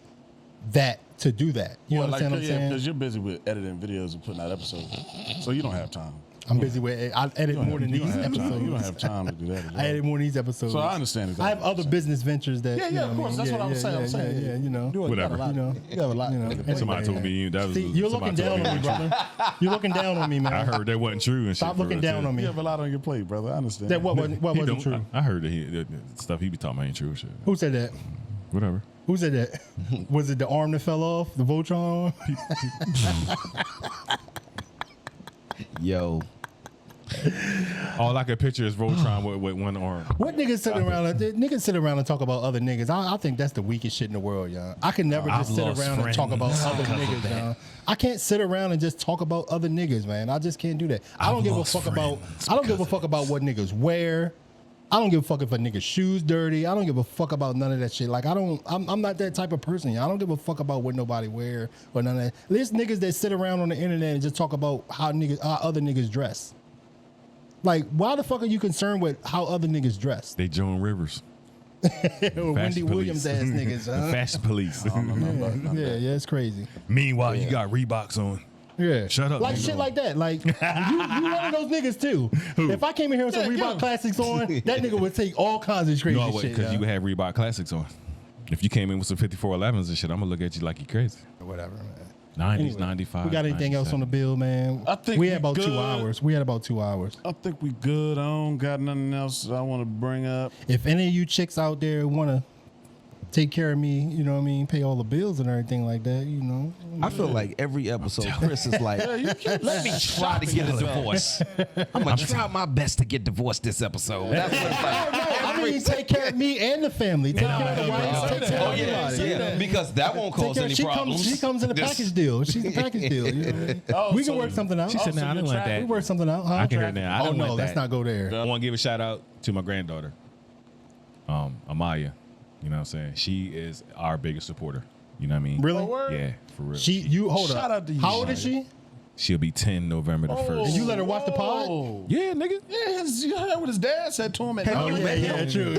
S2: that to do that. You understand what I'm saying?
S3: Because you're busy with editing videos and putting out episodes, so you don't have time.
S2: I'm busy with. I edit more than these episodes.
S3: You don't have time to do that.
S2: I edit more than these episodes.
S3: So I understand exactly.
S2: I have other business ventures that.
S3: Yeah, of course. That's what I'm saying.
S2: Yeah, you know.
S1: Whatever.
S2: You have a lot. You know.
S1: Somebody told me that was.
S2: See, you're looking down on me, brother. You're looking down on me, man.
S1: I heard that wasn't true. And
S2: Stop looking down on me.
S3: You have a lot on your plate, brother. I understand.
S2: That what wasn't true?
S1: I heard that the stuff he be talking about ain't true. Shit.
S2: Who said that?
S1: Whatever.
S2: Who said that? Was it the arm that fell off? The Voltron?
S4: Yo.
S1: All I can picture is Voltron with one arm.
S2: What niggas sit around and talk about other niggas? I think that's the weakest shit in the world, y'all. I can never just sit around and talk about other niggas, y'all. I can't sit around and just talk about other niggas, man. I just can't do that. I don't give a fuck about what niggas wear. I don't give a fuck if a nigga's shoes dirty. I don't give a fuck about none of that shit. Like I'm not that type of person. I don't give a fuck about what nobody wear or none of that. There's niggas that sit around on the internet and just talk about how other niggas dress. Like, why the fuck are you concerned with how other niggas dress?
S1: They Joan Rivers.
S2: Wendy Williams ass niggas.
S1: The fashion police.
S2: Yeah, it's crazy.
S1: Meanwhile, you got Reeboks on.
S2: Yeah.
S1: Shut up.
S2: Like
S1: nigga.
S2: shit like that. Like you one of those niggas too. If I came in here with some Reebok Classics on, that nigga would take all kinds of crazy shit.
S1: Because you would have Reebok Classics on. If you came in with some 5411s and shit, I'm gonna look at you like you crazy.
S2: Whatever, man.
S1: 90s,
S2: Anyway,
S1: 95.
S2: We got anything
S1: 97.
S2: else on the bill, man?
S3: I think
S2: we
S3: we
S2: had about 2
S3: good.
S2: hours. We had about 2 hours.
S3: I think we good. I don't got nothing else I want to bring up.
S2: If any of you chicks out there want to take care of me, you know what I mean, pay all the bills and everything like that, you know.
S4: I feel like every episode, Chris is like, let me try to get a divorce. I'm going to try my best to get divorced this episode. That's what it's like.
S2: I mean, take care of me and the family. Take care of the wives. Take care of everybody.
S4: Yeah, because that won't cause any problems.
S2: She comes in a package deal. She's a package deal. You know what I mean? We can work something out.
S1: She said, "Nah, I didn't like that."
S2: We work something out. Huh?
S1: I can hear it now. I
S2: Oh
S1: don't
S2: no,
S1: want
S2: let's
S1: that.
S2: not go there.
S1: I want to give a shout out to my granddaughter, Amaya. You know what I'm saying? She is our biggest supporter. You know what I mean?
S2: Really?
S1: Yeah, for real.
S2: Hold
S3: Shout
S2: up.
S3: out to you,
S2: How old is she?
S1: She'll be 10 November the 1st.
S2: And you let her watch the pod?
S3: Oh.
S1: Yeah, nigga.
S3: Yeah, you heard what his dad said to him at home.
S2: True.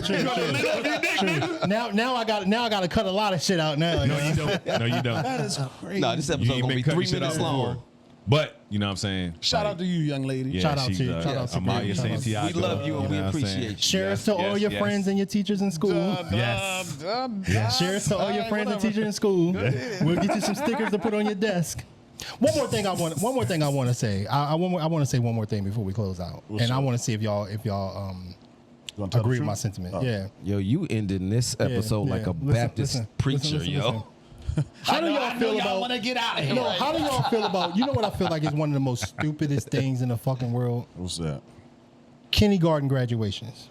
S2: Now I got to cut a lot of shit out now.
S1: No, you don't. No, you don't.
S3: That is crazy.
S4: No, this
S1: You
S4: episode
S1: ain't
S4: going to
S1: been
S4: be
S1: cutting
S4: 3
S1: shit
S4: minutes
S1: out
S4: long.
S1: before. But, you know what I'm saying?
S3: Shout out to you, young lady.
S1: Yeah,
S2: Shout out
S1: she's,
S2: to you. Shout out to
S1: Amaya
S2: you. Shout out to you.
S1: Santiago.
S4: We love you and we
S1: know what I'm
S4: appreciate
S1: saying?
S4: you.
S2: Share us to all your friends and your teachers in school.
S1: Yes.
S2: Share us to all your friends and teachers in school. We'll get you some stickers to put on your desk. One more thing I want to say. I want to say one more thing before we close out, and I want to see if y'all agree with my sentiment. Yeah.
S4: Yo, you ending this episode like a Baptist preacher, yo.
S2: How do y'all feel about?
S3: want to get out of here.
S2: No, how do y'all feel about? You know what I feel like is one of the most stupidest things in the fucking world?
S3: What's that?
S2: Kindergarten graduations.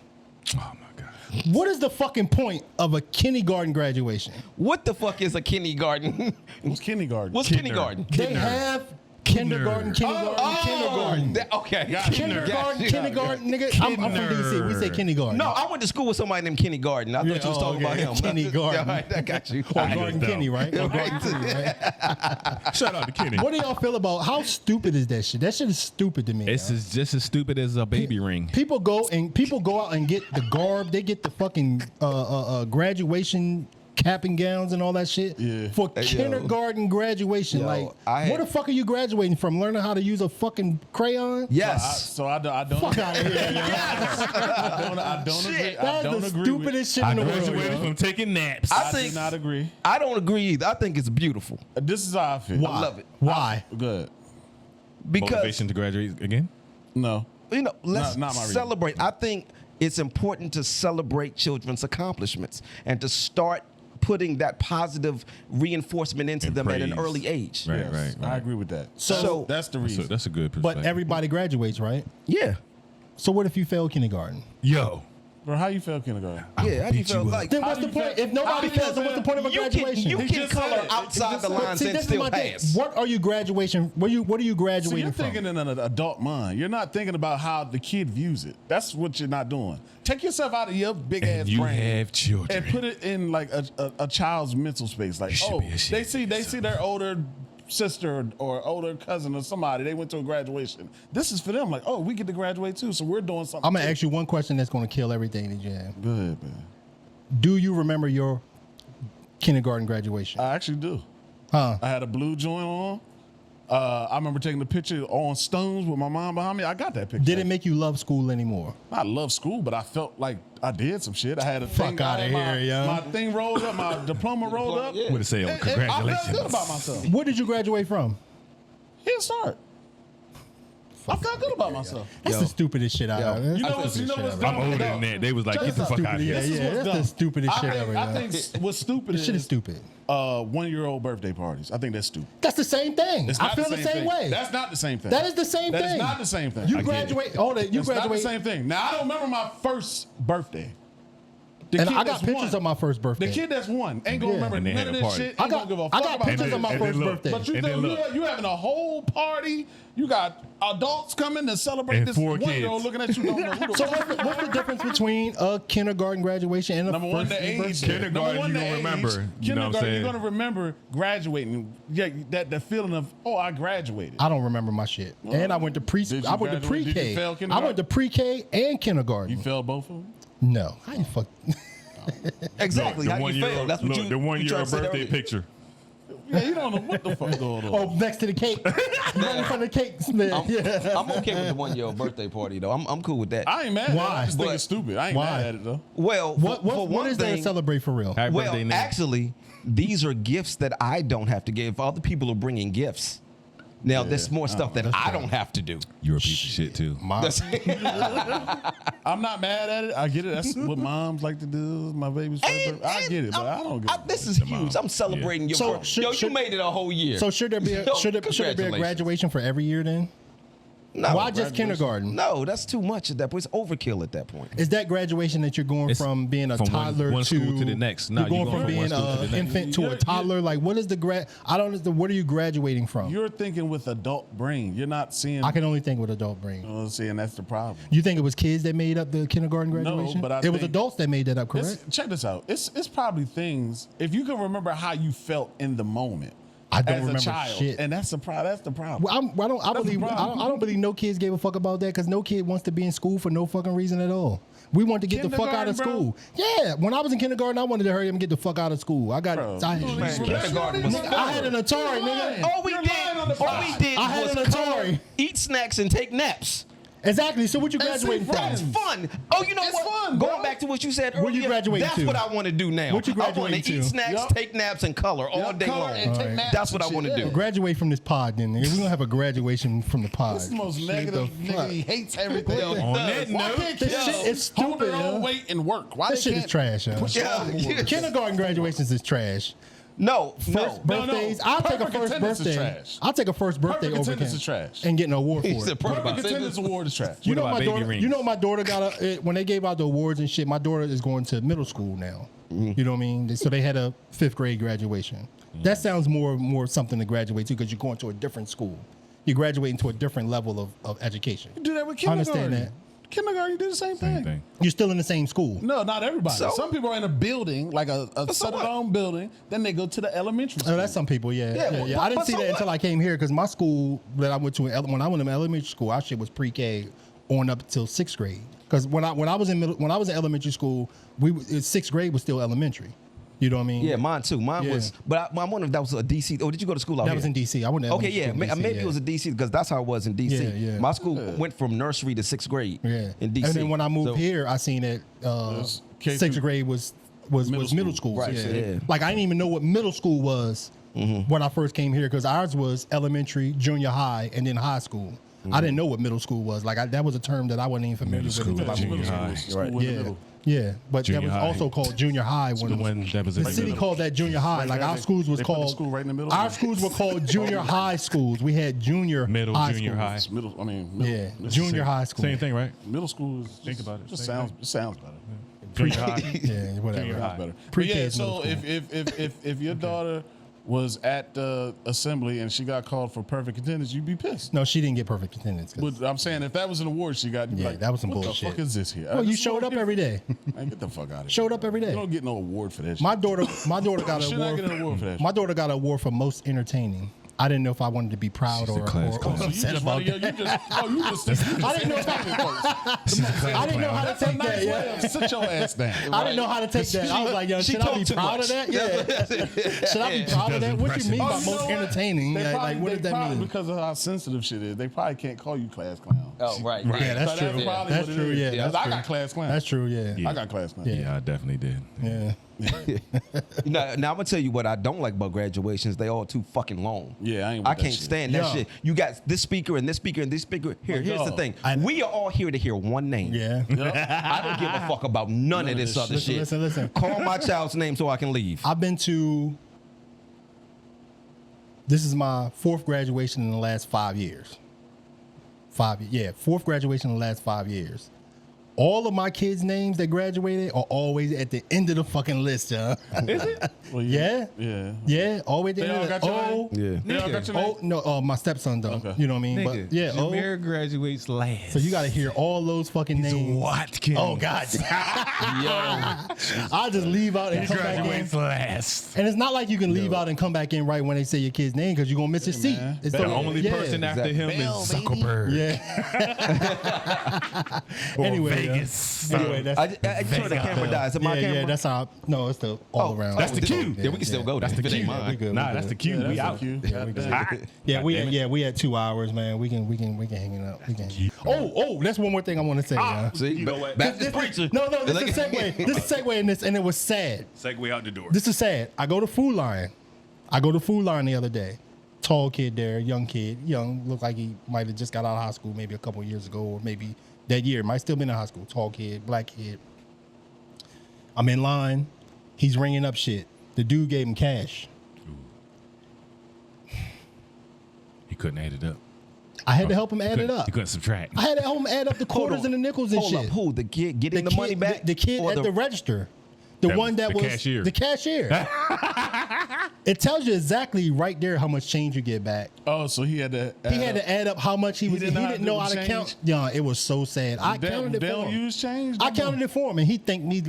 S1: Oh, my God.
S2: What is the fucking point of a kindergarten graduation?
S4: What the fuck is a kindergarten?
S3: What's kindergarten?
S4: What's kindergarten?
S2: They have kindergarten.
S4: Kindergarten.
S2: Kindergarten, nigga. I'm from DC. We say kindergarten.
S4: No, I went to school with somebody named Kindergarten. I thought you was talking about him.
S2: Kindergarten.
S4: All right, I got you.
S2: Or Garden Kenny, right? Or Garden Kenny, right?
S1: Shout out to Kenny.
S2: What do y'all feel about how stupid is that shit? That shit is stupid to me.
S1: It's just as stupid as a baby ring.
S2: People go out and get the garb. They get the fucking graduation cap and gowns and all that shit for kindergarten graduation. What the fuck are you graduating from? Learning how to use a fucking crayon?
S4: Yes.
S3: I don't.
S2: Fuck out of here.
S3: I don't agree. I don't
S2: That's the
S3: agree.
S2: stupidest shit in the world.
S1: Graduated from taking naps.
S3: I do not agree.
S4: I don't agree either. I think it's beautiful.
S3: This is how I feel.
S2: Why?
S4: I love it.
S2: Why?
S3: Good.
S4: Because,
S1: Motivation to graduate again?
S3: No.
S4: you know, let's
S3: not my reason.
S4: celebrate. I think it's important to celebrate children's accomplishments and to start putting that positive reinforcement into
S1: And
S4: them at an
S1: praise.
S4: early age.
S1: Right,
S3: Yes,
S1: right.
S3: I agree with that.
S2: So-
S3: that's the reason.
S1: That's a good perspective.
S2: But everybody graduates, right?
S4: Yeah.
S2: So what if you fail kindergarten?
S1: Yo.
S3: Bro, how you feel kindergarten?
S4: Yeah, how do you feel? Like,
S2: Then what's the point? If nobody fails, then what's the point of a graduation?
S4: you
S3: He
S4: can
S3: just
S4: color
S3: said it.
S4: outside the lines
S2: See,
S4: and
S2: this is
S4: still
S2: my thing.
S4: pass.
S2: What are you graduation? What are you
S3: So
S2: graduating
S3: you're
S2: from?
S3: thinking in an adult mind. You're not thinking about how the kid views it. That's what you're not doing. Take yourself out of your big ass
S1: You
S3: brain
S1: have children.
S3: and put it in like a child's mental space. Like,
S1: should
S3: oh,
S1: be ashamed
S3: they see their older sister or older cousin or somebody. They went to a graduation. This is for them. Like, oh, we get to graduate too, so we're doing something.
S2: I'm gonna
S3: too.
S2: ask you one question that's gonna kill everything that you have.
S3: Good, man.
S2: Do you remember your kindergarten graduation?
S3: I actually do.
S2: Huh?
S3: I had a blue joint on. I remember taking the picture on stones with my mom behind me. I got that picture.
S2: Did it make you love school anymore?
S3: I love school, but I felt like I did some shit. I had a
S2: Fuck
S3: thing. I
S2: outta
S3: had
S2: here, yo.
S3: My thing rolled up, my diploma rolled up.
S4: Yeah.
S1: Would have said,
S3: And I
S1: congratulations.
S3: felt good about myself.
S2: What did you graduate from?
S3: Head start. I felt good about myself.
S2: That's the stupidest shit I
S4: Yo.
S2: ever.
S3: You know what's
S1: I'm older than that. They was like, get the fuck out of
S2: Yeah,
S1: here.
S2: yeah, that's the stupidest shit ever.
S3: I
S2: yo.
S3: think what's stupid
S2: This shit is
S3: is
S2: stupid.
S3: 1-year-old birthday parties. I think that's stupid.
S2: That's the same thing.
S3: It's
S2: I
S3: not
S2: feel the same
S3: thing.
S2: way.
S3: That's not the same thing.
S2: That is the same
S3: That
S2: thing.
S3: is not the same thing.
S2: You
S1: I get it.
S2: graduate. Hold it. You
S3: It's not the
S2: graduate.
S3: same thing. Now I don't remember my first birthday.
S2: And
S3: kid
S2: I got
S3: that's
S2: pictures
S3: won.
S2: of my first birthday.
S3: The kid that's won ain't gonna remember
S1: And they
S3: none
S1: had
S3: of
S1: a
S3: this
S1: party.
S3: shit.
S2: I
S3: Ain't gonna give a
S2: got
S3: fuck about
S2: pictures
S3: none
S2: of my
S3: this
S2: first
S3: shit.
S2: birthday.
S3: But you
S1: And then
S3: think
S1: look.
S3: you having a whole party? You got adults coming to celebrate
S1: And
S3: this
S1: 4
S3: 1-year-old
S1: kids.
S3: looking at you. Don't know who the
S2: So
S3: fuck
S2: what's the difference between a kindergarten graduation and a
S3: Number one,
S2: first
S3: the age.
S2: birthday?
S1: Kindergarten,
S3: Number one,
S1: you
S3: the
S1: gonna
S3: age.
S1: remember, you know what I'm
S3: Kindergarten,
S1: saying?
S3: you're gonna remember graduating. Yeah, that feeling of I graduated.
S2: I don't remember my shit. And I went to
S3: Did you
S2: I went to
S3: graduate? Did you
S2: pre-K.
S3: fail
S2: I went
S3: kindergarten?
S2: to pre-K and kindergarten.
S3: You failed both of them.
S2: No, I ain't fuck.
S4: Exactly.
S1: The
S4: How you
S1: 1 year
S4: feel?
S1: old,
S4: That's what
S1: look,
S4: you.
S1: the 1
S4: you
S1: year
S4: trying
S1: old
S4: to say
S1: birthday
S4: earlier.
S1: picture.
S3: Yeah, you don't know what the fuck going on.
S2: Oh, next to the cake. Right in front of the cake. Yeah.
S4: I'm okay with the 1-year-old birthday party though. I'm cool with that.
S3: I ain't mad at it.
S2: Why?
S3: I just think
S4: But-
S3: it's stupid. I ain't
S2: Why?
S3: mad at it though.
S4: Well,
S2: What
S4: for one
S2: is there to
S4: thing,
S2: celebrate for real?
S1: Happy
S4: well,
S1: birthday, Nick.
S4: actually, these are gifts that I don't have to give. Other people are bringing gifts. Now, there's more stuff that I don't have to do.
S1: You're a piece of shit too.
S4: That's-
S3: I'm not mad at it. I get it. That's what moms like to do. My baby's first birthday. I get it, but I don't get it.
S4: This is huge. I'm celebrating your
S2: So,
S4: birthday. Yo, you made it a whole year.
S2: So should there be
S4: Yo,
S2: should there be a
S4: congratulations.
S2: graduation for every year then?
S4: No,
S2: Why just kindergarten?
S4: No, that's too much at that point. It's overkill at that point.
S2: Is that graduation that you're going
S1: It's
S2: from being a
S1: from
S2: toddler
S1: one
S2: to
S1: school to the next. No,
S2: you're going
S1: you're
S2: from
S1: going
S2: being
S1: from one school to
S2: an
S1: the next.
S2: infant to a
S3: You're-
S2: toddler. Like, what is the grad? I don't understand. What are you graduating from?
S3: You're thinking with adult brain. You're not seeing.
S2: I can only think with adult brain.
S3: You know what I'm saying? That's the problem.
S2: You think it was kids that made up the kindergarten graduation?
S3: but I
S2: it was
S3: think-
S2: adults that made that up, correct?
S3: Check this out. It's probably things. If you can remember how you felt in the moment,
S2: I don't
S3: as
S2: remember
S3: a child,
S2: shit.
S3: and that's the problem. That's the problem.
S2: Well, I
S3: That's the
S2: believe
S3: problem.
S2: I don't believe no kids gave a fuck about that because no kid wants to be in school for no fucking reason at all. We want to get the fuck out of
S3: Kindergarten,
S2: school. Yeah, when I was in kindergarten, I wanted to hurry up and get the fuck out of school. I got
S3: Bro,
S2: I,
S4: Man, kindergarten was
S2: I had an Atari, nigga.
S4: All we did
S2: I had
S4: was
S2: an
S4: color,
S2: Atari.
S4: eat snacks, and take naps.
S2: Exactly. So what you
S3: And see
S2: graduating
S3: friends.
S2: from?
S4: Fun. Oh, you know
S3: It's
S4: what?
S3: fun, bro.
S4: Going back to what you said earlier.
S2: What you graduating
S4: That's
S2: to?
S4: what I want to do now.
S2: What you
S4: I want
S2: graduating
S4: to eat
S2: to?
S4: snacks,
S3: Yup.
S4: take naps, and color all day
S3: Color
S4: long.
S3: and take
S2: Alright.
S3: naps
S4: That's what
S3: and
S4: I wanna
S3: shit,
S4: do.
S3: yeah.
S2: Graduate from this pod, then. Nigga. We're gonna have a graduation from the pod.
S3: This is the most
S2: Shit,
S3: negative
S2: the fuck?
S3: nigga. He hates everything.
S4: Yo,
S1: On that
S3: Why
S1: note,
S3: can't
S2: This
S3: kids
S2: shit is
S3: hold their
S2: stupid,
S3: own
S2: yo.
S3: weight and work? Why
S2: That
S3: they
S2: shit is
S3: can't
S2: trash, yo.
S3: push their
S4: Yeah,
S3: own
S4: yeah.
S3: work?
S2: Kindergarten graduations is trash.
S4: No,
S2: First
S3: No, no.
S2: birthdays. I'll take a
S3: Perfect
S2: first
S3: attendance is
S2: birthday.
S3: trash.
S2: I'll take a first birthday
S3: Perfect
S2: over
S3: attendance is trash.
S2: and get an award
S4: He
S2: for
S4: said
S2: it.
S4: perfect
S3: Perfect
S4: attendance.
S3: attendance award is trash.
S2: You know
S1: about
S2: my
S1: baby
S2: daughter.
S1: rings?
S2: You know my daughter got when they gave out the awards and shit. My daughter is going to middle school now. You know what I mean? So they had a 5th grade graduation. That sounds more something to graduate to because you're going to a different school. You're graduating to a different level of education.
S3: You do that with
S2: I
S3: kindergarten.
S2: understand that.
S3: Kindergarten, you do the same
S1: Same
S3: thing.
S1: thing.
S2: You're still in the same school.
S3: No, not everybody.
S4: So?
S3: Some people are in a building, like a
S4: so what?
S3: set-alone building. Then they go to the elementary school.
S2: Oh, that's some people, yeah.
S4: Yeah,
S2: yeah.
S4: but-
S2: I didn't
S4: but
S2: see
S4: so
S2: that
S4: what?
S2: until I came here because my school that I went to when I went to elementary school, our shit was pre-K on up till 6th grade. Because when I was in elementary school, 6th grade was still elementary. You know what I mean?
S4: Yeah, mine too. Mine
S2: Yeah.
S4: was, but I wonder if that was a DC. Or did you go to school out
S2: That
S4: here?
S2: was in DC. I went to
S4: Okay,
S2: elementary
S4: yeah,
S2: school in DC,
S4: maybe
S2: yeah.
S4: it was a DC because that's how it was in DC.
S2: Yeah, yeah.
S4: My school went from nursery to 6th grade.
S2: Yeah.
S4: in DC.
S2: And then when I moved
S4: So-
S2: here, I seen that
S3: was K
S2: 6th
S3: through-
S2: grade was middle school.
S4: Right,
S2: Yeah.
S4: yeah.
S2: Like I didn't even know what middle school was when I first came here because ours was elementary, junior high, and then high school. I didn't know what middle school was. Like that was a term that I wasn't even familiar
S1: Middle
S2: with.
S1: school,
S2: until I moved
S1: junior
S2: here.
S1: high.
S3: School
S4: Right.
S3: in the
S2: Yeah,
S3: middle.
S2: yeah, but
S1: Junior
S2: that was
S1: high.
S2: also called junior high.
S1: The one that was
S2: The
S1: in
S2: city
S1: middle.
S2: called that junior high.
S3: Right
S2: Like
S3: there,
S2: our
S3: they-
S2: schools was
S3: they put the
S2: called
S3: school right in the middle.
S2: Our schools were called junior high schools. We had junior
S1: Middle,
S2: high
S1: junior
S2: schools.
S1: high.
S3: It's middle. I mean,
S2: Yeah,
S3: middle,
S2: junior high school.
S1: Same thing, right?
S3: middle school is
S1: Think about it.
S3: Just
S1: Same
S3: sounds
S1: thing.
S3: it sounds better.
S1: Junior high.
S2: Yeah, whatever.
S1: Junior high.
S3: Better. But
S2: Pre-K
S3: yeah,
S2: is middle
S3: so
S2: school.
S3: if your daughter was at the assembly and she got called for perfect attendance, you'd be pissed.
S2: No, she didn't get perfect attendance. 'Cause-
S3: But I'm saying if that was an award she got, you'd be
S2: Yeah,
S3: like,
S2: that was some
S3: what
S2: bullshit.
S3: the fuck is this here?
S2: Well, you
S3: This
S2: showed up
S3: award-
S2: every day.
S3: Man, get the fuck out of here.
S2: Showed up every day.
S3: You don't get no award for that.
S2: My
S3: shit.
S2: daughter got
S3: You
S2: an
S3: should not
S2: award.
S3: get an award for that.
S2: My daughter got an award for most entertaining. I didn't know if I wanted to be proud
S1: She's a
S2: or
S1: class clown.
S3: So you
S2: upset
S3: just
S2: about
S3: running,
S2: that.
S3: you just
S2: I didn't know I didn't know how to
S3: That's a
S2: take
S3: nice
S2: that.
S3: way
S2: Yeah.
S3: of sit your ass down.
S2: I didn't know how to take that. I was like, yo,
S4: She
S2: should I be
S4: talked too
S2: proud
S4: much.
S2: of that? Yeah. Should I be proud of that? What do you mean
S3: Oh,
S2: by
S3: you
S2: most
S3: know what?
S2: entertaining?
S3: They
S2: Yeah,
S3: probably-
S2: like, what
S3: they
S2: does that
S3: probably,
S2: mean?
S3: because of how sensitive shit is, they probably can't call you class clown.
S4: Oh, right.
S1: Right.
S2: Yeah, that's
S3: So
S2: true.
S3: probably
S2: That's
S3: what it
S2: true.
S3: is.
S2: Yeah,
S3: I
S2: that's
S3: got
S2: true.
S3: class clown.
S2: That's true. Yeah.
S3: I got class clown.
S1: Yeah, I definitely did.
S2: Yeah.
S4: Now I'm gonna tell you what I don't like about graduations. They all too fucking long.
S3: Yeah, I ain't with that
S4: can't
S3: shit.
S4: stand that
S2: Yo.
S4: shit. You got this speaker and this speaker and this speaker. Here's the
S3: dog,
S4: thing.
S2: I-
S4: We are all here to hear one name.
S2: Yeah.
S4: I don't give a fuck about none of this other
S2: Listen,
S4: shit.
S2: listen.
S4: Call my child's name so I can leave.
S2: I've been to. This is my 4th graduation in the last 5 years. 4th graduation in the last 5 years. All of my kids' names that graduated are always at the end of the fucking list, Is it?
S3: Well,
S2: Yeah.
S3: Yeah.
S2: Always at the
S3: They
S2: end
S3: all
S2: of
S3: got
S2: the
S3: your name?
S4: Yeah.
S3: They all got your name?
S2: Oh no, my stepson though.
S3: Okay.
S2: You know what I mean?
S1: Nigga,
S2: But yeah,
S1: Jameer graduates last.
S2: so you got to hear all those fucking names.
S1: Watkins.
S2: Oh God! I'll just leave out and come back in.
S1: Graduates last.
S2: And it's not like you can leave out and come back in right when they say your kid's name because you're gonna miss your seat.
S3: man.
S2: It's
S1: The only person after him
S4: Bell,
S1: is
S4: baby.
S1: Zuckerberg.
S2: Yeah. Anyway,
S1: Vegas.
S2: Anyway, that's
S4: I turn the camera down. Is it my camera?
S2: yeah. That's how. No, it's the all around.
S1: That's the cue.
S4: Yeah, we can still go.
S1: That's the
S4: if it ain't
S1: cue.
S4: mine.
S2: We good,
S1: Nah,
S2: we
S1: that's
S2: good.
S1: the cue.
S3: Yeah,
S1: We
S3: that's
S1: out.
S3: cute.
S2: We had 2 hours, man. We can hang it up. We can. Oh, that's one more thing I want to say.
S4: See,
S1: You know what?
S4: Baptist preacher.
S2: No, this is a segue. This is a segue in this, and it was sad.
S1: Segue out the door.
S2: This is sad. I go to Food Line the other day. Tall kid there, young kid, looked like he might have just got out of high school maybe a couple years ago, or maybe that year. Might still been in high school. Tall kid, black kid. I'm in line. He's ringing up shit. The dude gave him cash.
S1: He couldn't add it up.
S2: I had to help him add it up.
S1: He couldn't subtract.
S2: I had to help him add up the quarters and the nickels and
S4: Hold
S2: shit.
S4: up. Who? The kid getting the money back?
S2: The kid
S4: Or
S2: at the register. The
S1: That
S2: one that
S1: the
S2: was
S1: cashier.
S2: the cashier. It tells you exactly right there how much change you get back.
S3: Oh, so he had to.
S2: He had to add up how much he was. He
S3: didn't
S2: didn't
S3: know
S2: know
S3: how
S2: how
S3: to
S2: to
S3: do
S2: count.
S3: change?
S2: Yeah, it was so sad. I counted it
S3: They
S2: for
S3: don't
S2: him.
S3: use change.
S2: I counted it for him, and he thanked me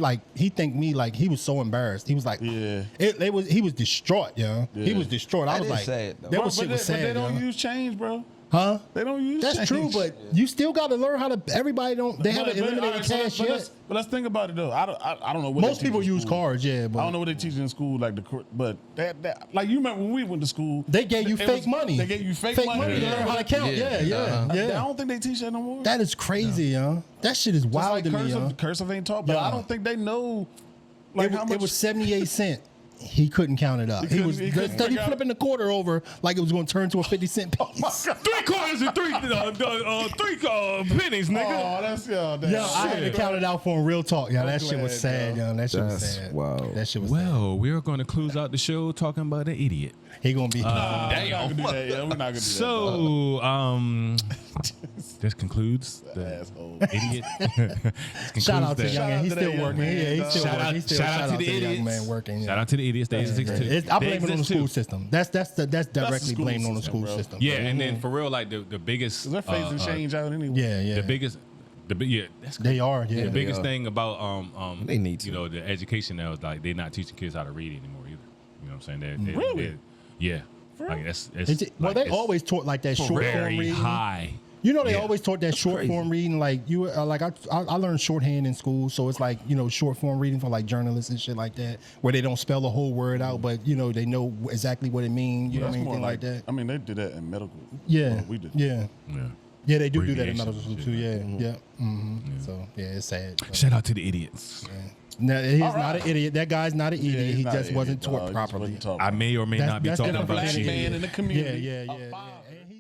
S2: like he was so embarrassed. He was like,
S3: Yeah.
S2: He was distraught, yeah. He
S3: Yeah.
S2: was distraught. I
S4: That
S2: was
S4: is
S2: like,
S4: sad, though.
S2: that
S3: Bro,
S2: was shit was
S3: but they
S2: sad,
S3: don't
S2: yeah.
S3: use change, bro.
S2: Huh?
S3: They don't use
S2: That's
S3: change.
S2: true, but you still got to learn how to. Everybody don't. They haven't eliminated
S3: alright, so
S2: cash yet.
S3: But let's think about it though. I don't know what
S2: Most
S3: they teach
S2: people
S3: in
S2: use
S3: school.
S2: cards, yeah, but
S3: I don't know what they teach in school, but that like you remember when we went to school,
S2: they gave you
S3: it
S2: fake
S3: was-
S2: money.
S3: They gave you fake money.
S2: to learn how to count. Yeah, yeah,
S3: I
S2: yeah.
S3: don't think they teach that no more.
S2: That is crazy, yo. That shit is
S3: Just
S2: wild
S3: like
S2: to me, yo.
S3: cursive ain't taught, but
S2: Yeah.
S3: I don't think they know like how much.
S2: It was 78 cents. He couldn't count it up. He was
S3: he couldn't
S2: study
S3: figure out-
S2: flipping the quarter over like it was going to turn to a 50-cent piece.
S1: 3 quarters and three pennies, nigga.
S3: Oh, that's
S2: Yo, I had to count it out for him. Real talk, yo. That shit was
S3: glad,
S2: sad, yo. That shit was
S4: That's
S2: sad.
S4: wild.
S2: That shit was sad.
S1: Well, we're going to close out the show talking about an idiot.
S2: He gonna be.
S3: We're not gonna do that. Yeah, we're not gonna do that.
S1: So, this concludes the
S3: Asshole.
S1: idiot. This
S2: Shout out to
S1: concludes
S2: young man. He's
S3: Shout out to
S2: still
S3: that
S2: working.
S3: young
S2: Yeah,
S3: man,
S2: he's
S3: dog.
S2: still
S1: Shout
S2: working.
S1: out,
S2: He's still
S1: shout out to the idiots.
S2: young man working.
S1: Shout out to the idiots. Days exist.
S2: I blame it on the school system. That's directly
S3: school
S2: blamed on the
S3: system,
S2: school
S3: bro.
S2: system.
S1: Yeah, and then for real, like the biggest.
S3: They're phasing change out anyway.
S2: Yeah, yeah.
S1: The biggest. That's
S2: They are. Yeah.
S1: the biggest
S4: are.
S1: thing about
S4: They need to.
S1: you know, the education now is like they're not teaching kids how to read anymore either. You know what I'm saying?
S3: Really?
S1: Yeah. Like that's
S2: Well, they always taught like that short form
S1: very
S2: reading.
S1: high.
S2: You know, they
S1: Yeah.
S2: always taught that short
S4: crazy.
S2: form reading. Like I learned shorthand in school, so it's like short form reading for like journalists and shit like that, where they don't spell the whole word out, but they know exactly what it means. You know,
S3: That's more
S2: anything like that.
S3: I mean, they did that in medical.
S2: Yeah,
S3: Well, we did.
S2: Yeah,
S1: Yeah.
S2: yeah, they do that in
S1: Abbreviations
S2: medical school
S1: and
S2: too.
S1: shit.
S2: Yeah, yeah. So yeah, it's sad.
S1: Shout out to the idiots.
S2: No, he's
S3: All
S2: not
S3: right.
S2: an idiot. That guy's not an
S3: Yeah,
S2: idiot.
S3: he's
S2: he
S3: not
S2: just
S3: an
S2: wasn't
S3: idiot, dog.
S2: taught
S3: He just
S2: properly.
S3: wasn't taught
S1: I may or may
S2: That's-
S1: not be
S2: that's
S1: talking
S2: different
S1: about
S3: black
S1: shit.
S3: man in the community.
S2: Yeah, yeah,
S3: A
S2: yeah,
S3: five.
S2: yeah. And he